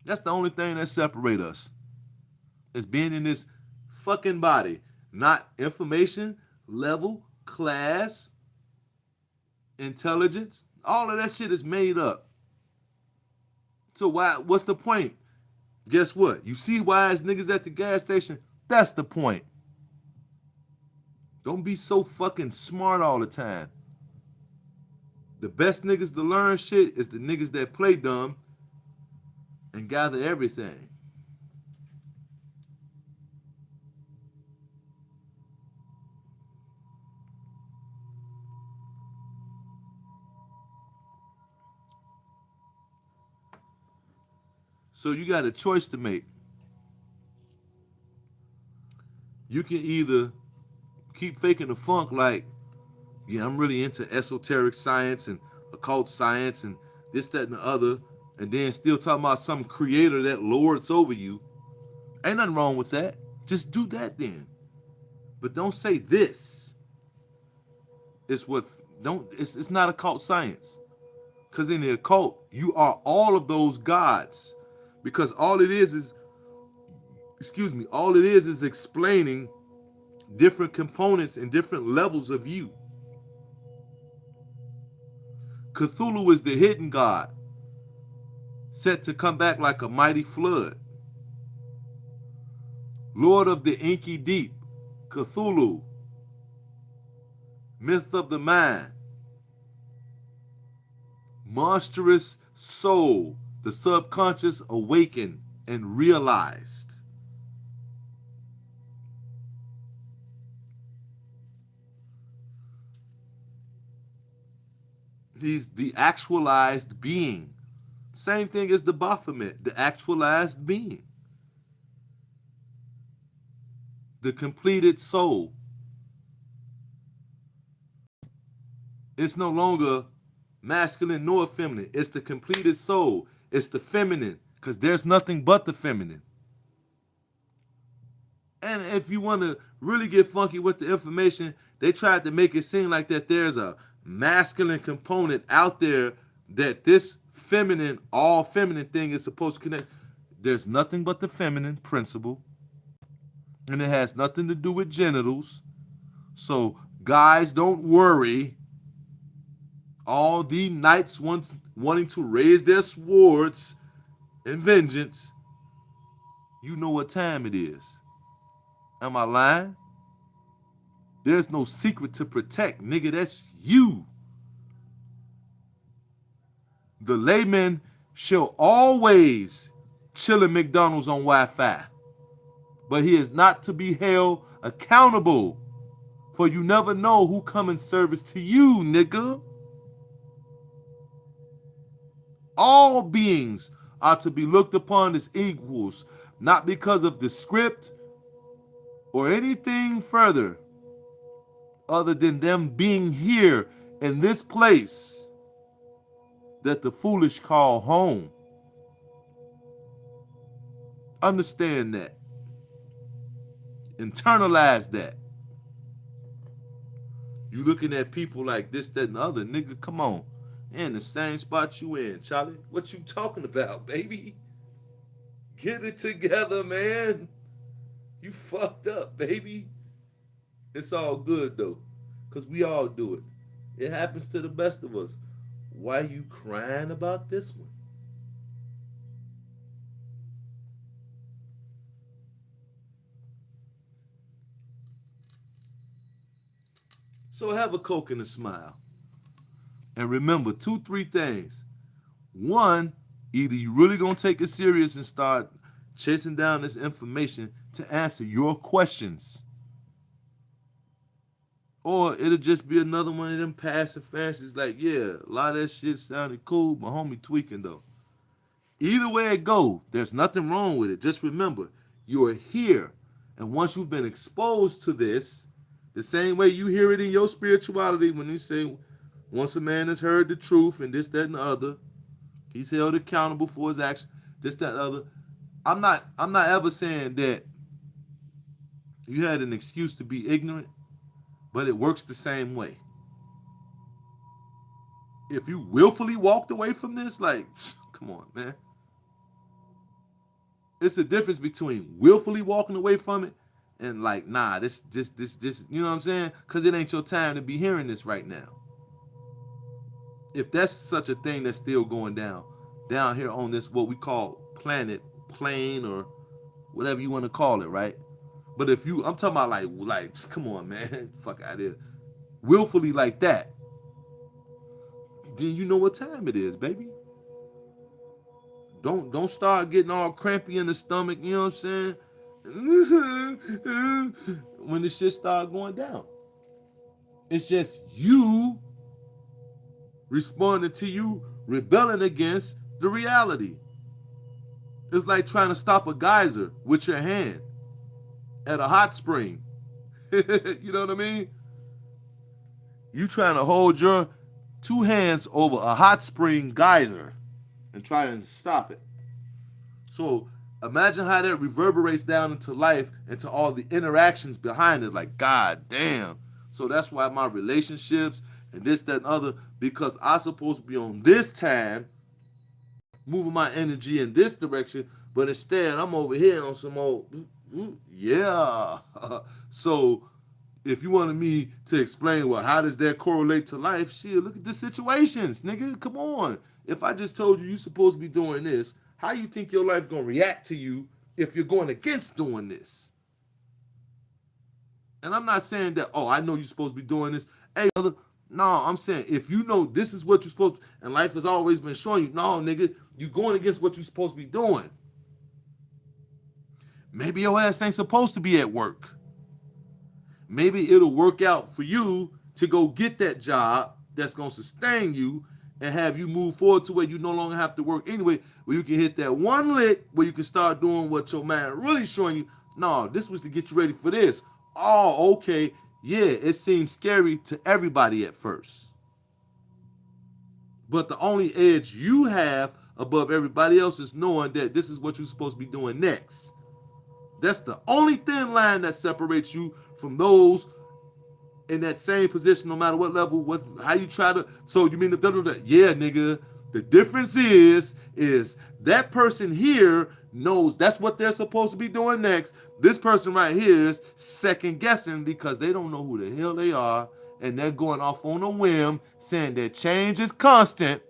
That's the only thing that separates us. Is being in this fucking body. Not information, level, class, intelligence. All of that shit is made up. So what's the point? Guess what? You see wise niggas at the gas station? That's the point. Don't be so fucking smart all the time. The best niggas to learn shit is the niggas that play dumb and gather everything. So you got a choice to make. You can either keep faking the funk like, yeah, I'm really into esoteric science and occult science and this, that, and the other, and then still talking about some creator that lords over you. Ain't nothing wrong with that. Just do that then. But don't say this. It's not occult science. Because in the occult, you are all of those gods. Because all it is explaining different components and different levels of you. Cthulhu is the hidden god, set to come back like a mighty flood. Lord of the inky deep, Cthulhu. Myth of the mind. Monstrous soul, the subconscious awakened and realized. He's the actualized being. Same thing as the Baphomet, the actualized being. The completed soul. It's no longer masculine nor feminine. It's the completed soul. It's the feminine, because there's nothing but the feminine. And if you want to really get funky with the information, they tried to make it seem like that there's a masculine component out there that this feminine, all feminine thing is supposed to connect. There's nothing but the feminine principle. And it has nothing to do with genitals. So guys, don't worry. All the knights wanting to raise their swords in vengeance, you know what time it is. Am I lying? There's no secret to protect, nigga. That's you. The layman shall always chill at McDonald's on Wi-Fi, but he is not to be held accountable, for you never know who come in service to you, nigga. All beings are to be looked upon as equals, not because of the script or anything further, other than them being here in this place that the foolish call home. Understand that. Internalize that. You looking at people like this, that, and the other, nigga, come on. in the same spot you in, Charlie. What you talking about, baby? Get it together, man. You fucked up, baby. It's all good though, cause we all do it. It happens to the best of us. Why you crying about this one? So have a Coke and a smile. And remember two, three things. One, either you really gonna take it serious and start chasing down this information to answer your questions, or it'll just be another one of them passive fancies like, yeah, a lot of that shit sounded cool, my homie tweaking though. Either way it go, there's nothing wrong with it. Just remember, you're here. And once you've been exposed to this, the same way you hear it in your spirituality when they say, once a man has heard the truth and this, that, and the other, he's held accountable for his actions, this, that, and the other. I'm not ever saying that you had an excuse to be ignorant, but it works the same way. If you willfully walked away from this, like, come on, man. It's a difference between willfully walking away from it and like, nah, this, you know what I'm saying? Because it ain't your time to be hearing this right now. If that's such a thing that's still going down here on this, what we call planet, plane, or whatever you want to call it, right? But if you, I'm talking about like, come on, man, fuck out of here. Willfully like that, then you know what time it is, baby. Don't start getting all crampy in the stomach, you know what I'm saying? When the shit start going down. It's just you responding to you rebelling against the reality. It's like trying to stop a geyser with your hand at a hot spring. You know what I mean? You trying to hold your two hands over a hot spring geyser and try to stop it. So imagine how that reverberates down into life, into all the interactions behind it. Like, God damn. So that's why my relationships and this, that, and other, because I'm supposed to be on this time, moving my energy in this direction, but instead I'm over here on some old, yeah. So if you wanted me to explain, well, how does that correlate to life? Shit, look at the situations, nigga. Come on. If I just told you you're supposed to be doing this, how you think your life gonna react to you if you're going against doing this? And I'm not saying that, oh, I know you're supposed to be doing this. Hey, brother, no, I'm saying if you know this is what you're supposed to, and life has always been showing you, no, nigga, you going against what you're supposed to be doing. Maybe your ass ain't supposed to be at work. Maybe it'll work out for you to go get that job that's going to sustain you and have you move forward to where you no longer have to work anyway, where you can hit that one lick where you can start doing what your mind really showing you. No, this was to get you ready for this. Oh, okay. Yeah, it seems scary to everybody at first. But the only edge you have above everybody else is knowing that this is what you're supposed to be doing next. That's the only thin line that separates you from those in that same position, no matter what level, how you try to. So you mean yeah, nigga. The difference is that person here knows that's what they're supposed to be doing next. This person right here is second guessing because they don't know who the hell they are, and they're going off on a whim, saying that change is constant.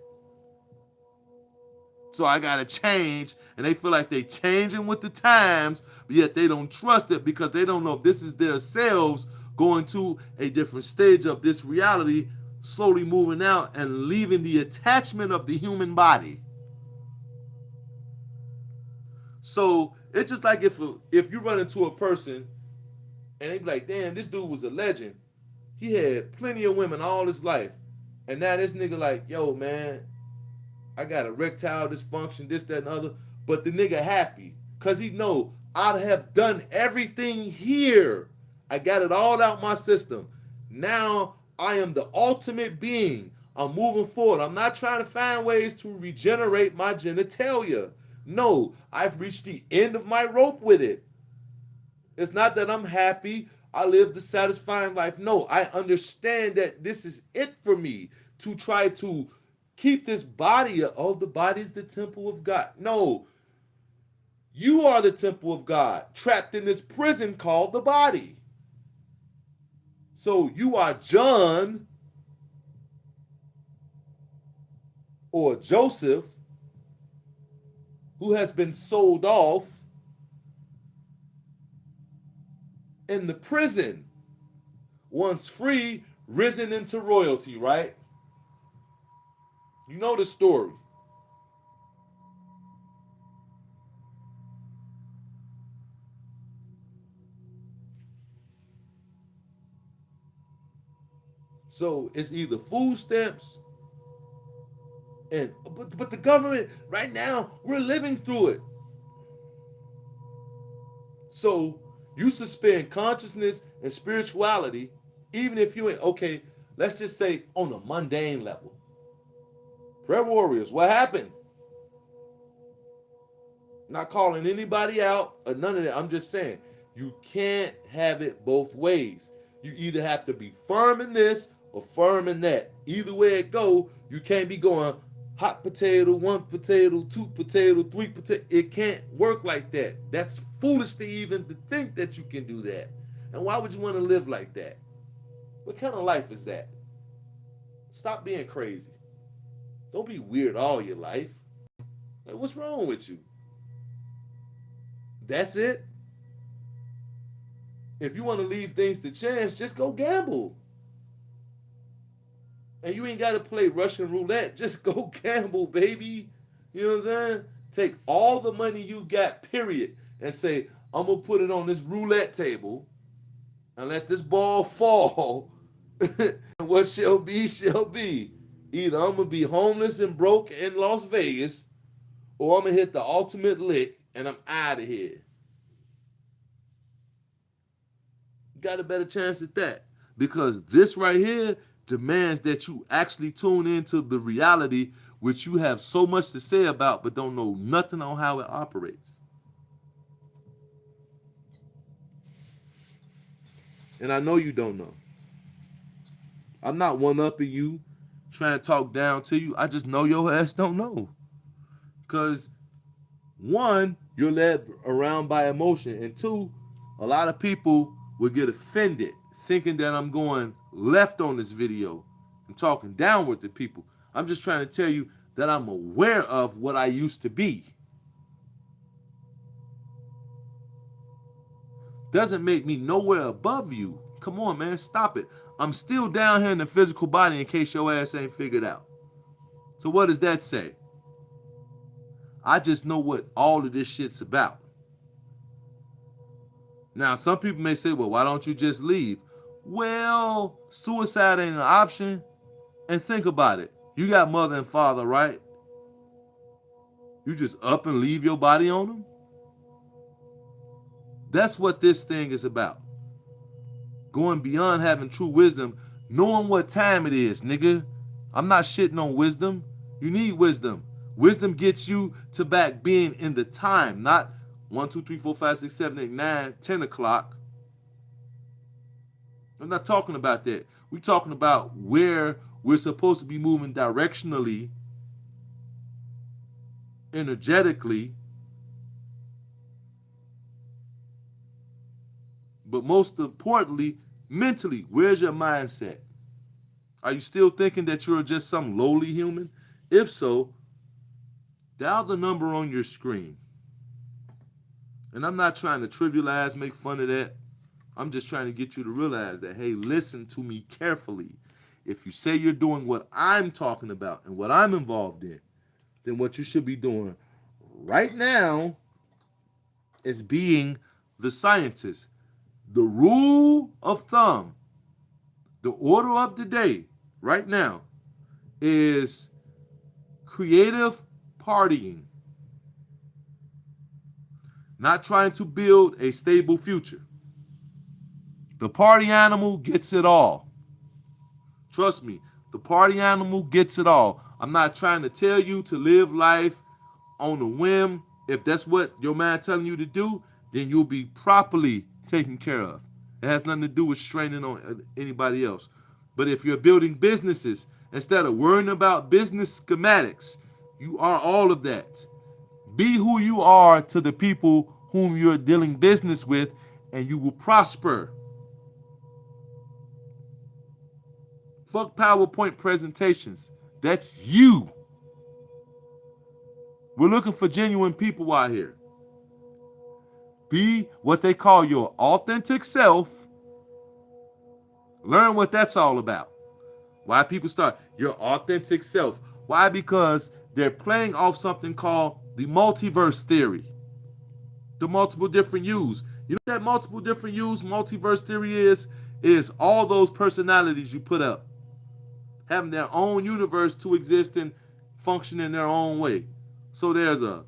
So I gotta change, and they feel like they changing with the times, but yet they don't trust it because they don't know if this is their selves going to a different stage of this reality, slowly moving out and leaving the attachment of the human body. So it's just like if you run into a person and they be like, damn, this dude was a legend. He had plenty of women all his life. And now this nigga like, yo, man, I got erectile dysfunction, this, that, and other. But the nigga happy because he know I have done everything here. I got it all out my system. Now I am the ultimate being. I'm moving forward. I'm not trying to find ways to regenerate my genitalia. No, I've reached the end of my rope with it. It's not that I'm happy. I lived a satisfying life. No, I understand that this is it for me to try to keep this body. Oh, the body's the temple of God. No, you are the temple of God, trapped in this prison called the body. So you are John or Joseph, who has been sold off in the prison, once free, risen into royalty, right? You know the story. So it's either food stamps and but the government right now, we're living through it. So you suspend consciousness and spirituality, even if you ain't okay. Let's just say on a mundane level. Prayer warriors, what happened? Not calling anybody out or none of that. I'm just saying you can't have it both ways. You either have to be firm in this or firm in that. Either way it go, you can't be going hot potato, one potato, two potato, three potato. It can't work like that. That's foolish to even to think that you can do that. And why would you want to live like that? What kind of life is that? Stop being crazy. Don't be weird all your life. Like, what's wrong with you? That's it. If you want to leave things to chance, just go gamble. And you ain't got to play Russian roulette. Just go gamble, baby. You know what I'm saying? Take all the money you got, period, and say, I'm going to put it on this roulette table and let this ball fall. What shall be, shall be. Either I'm going to be homeless and broke in Las Vegas, or I'm going to hit the ultimate lick and I'm out of here. You got a better chance at that. Because this right here demands that you actually tune into the reality which you have so much to say about but don't know nothing on how it operates. And I know you don't know. I'm not one-upping you, trying to talk down to you. I just know your ass don't know. Because, one, you're led around by emotion. And two, a lot of people will get offended thinking that I'm going left on this video and talking downward to people. I'm just trying to tell you that I'm aware of what I used to be. Doesn't make me nowhere above you. Come on, man, stop it. I'm still down here in the physical body in case your ass ain't figured out. So what does that say? I just know what all of this shit's about. Now, some people may say, well, why don't you just leave? Well, suicide ain't an option. And think about it. You got mother and father, right? You just up and leave your body on them? That's what this thing is about. Going beyond having true wisdom, knowing what time it is, nigga. I'm not shitting on wisdom. You need wisdom. Wisdom gets you to back being in the time, not 1, 2, 3, 4, 5, 6, 7, 8, 9, 10 o'clock. I'm not talking about that. We're talking about where we're supposed to be moving directionally, energetically, but most importantly, mentally. Where's your mindset? Are you still thinking that you're just some lowly human? If so, dial the number on your screen. And I'm not trying to trivialize, make fun of that. I'm just trying to get you to realize that, hey, listen to me carefully. If you say you're doing what I'm talking about and what I'm involved in, then what you should be doing right now is being the scientist. The rule of thumb, the order of the day right now is creative partying. Not trying to build a stable future. The party animal gets it all. Trust me, the party animal gets it all. I'm not trying to tell you to live life on a whim. If that's what your mind telling you to do, then you'll be properly taken care of. It has nothing to do with straining on anybody else. But if you're building businesses Instead of worrying about business schematics, you are all of that. Be who you are to the people whom you're dealing business with, and you will prosper. Fuck PowerPoint presentations. That's you. We're looking for genuine people out here. Be what they call your authentic self. Learn what that's all about. Why people start your authentic self. Why? Because they're playing off something called the multiverse theory. The multiple different yous. You know what that multiple different yous multiverse theory is? Is all those personalities you put up having their own universe to exist and function in their own way. So there's a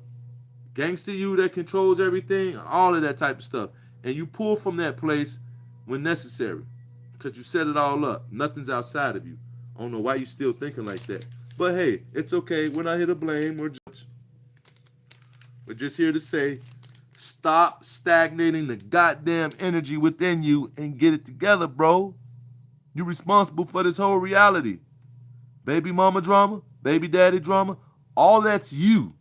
gangster you that controls everything, all of that type of stuff. And you pull from that place when necessary. Because you set it all up. Nothing's outside of you. I don't know why you still thinking like that. But hey, it's okay. We're not here to blame or judge. We're just here to say, stop stagnating the goddamn energy within you and get it together, bro. You're responsible for this whole reality. Baby mama drama, baby daddy drama, all that's you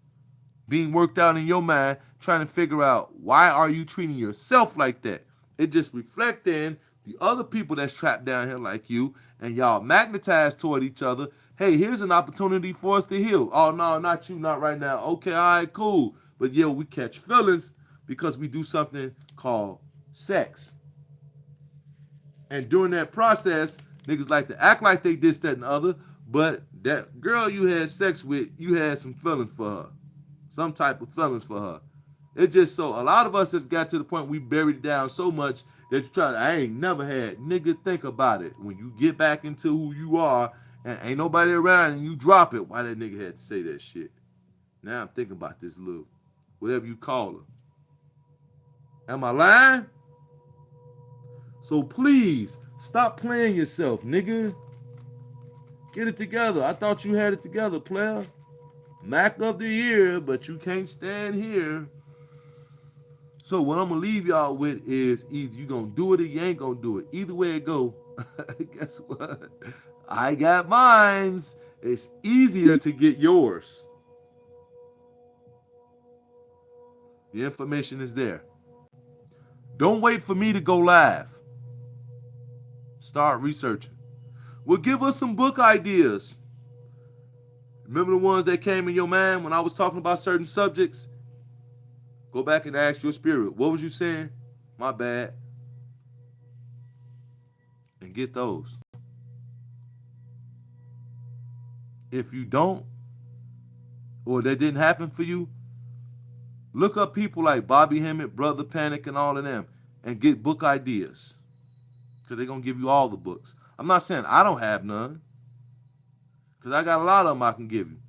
being worked out in your mind, trying to figure out why are you treating yourself like that. It just reflecting the other people that's trapped down here like you, and y'all magnetize toward each other. Hey, here's an opportunity for us to heal. Oh, no, not you, not right now. Okay, all right, cool. But yeah, we catch feelings because we do something called sex. And during that process, niggas like to act like they this, that, and the other, but that girl you had sex with, you had some feelings for her. Some type of feelings for her. It just so, a lot of us have got to the point we buried it down so much that you try to, I ain't never had. Nigga, think about it. When you get back into who you are and ain't nobody around and you drop it, why that nigga had to say that shit? Now I'm thinking about this little, whatever you call her. Am I lying? So please, stop playing yourself, nigga. Get it together. I thought you had it together, player. Mac of the year, but you can't stand here. So what I'm going to leave y'all with is either you going to do it or you ain't going to do it. Either way it go, guess what? I got mines. It's easier to get yours. The information is there. Don't wait for me to go live. Start researching. Well, give us some book ideas. Remember the ones that came in your mind when I was talking about certain subjects? Go back and ask your spirit, what was you saying? My bad. And get those. If you don't, or that didn't happen for you, look up people like Bobby Hemmett, Brother Panic, and all of them, and get book ideas. Because they're going to give you all the books. I'm not saying I don't have none. Because I got a lot of them I can give you.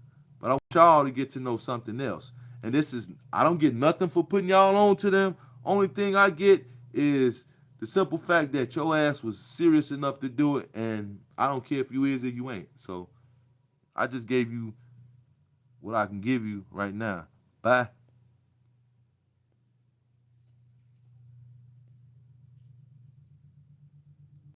But I want y'all to get to know something else. And this is, I don't get nothing for putting y'all on to them. Only thing I get is the simple fact that your ass was serious enough to do it. And I don't care if you is or you ain't. So I just gave you what I can give you right now. Bye.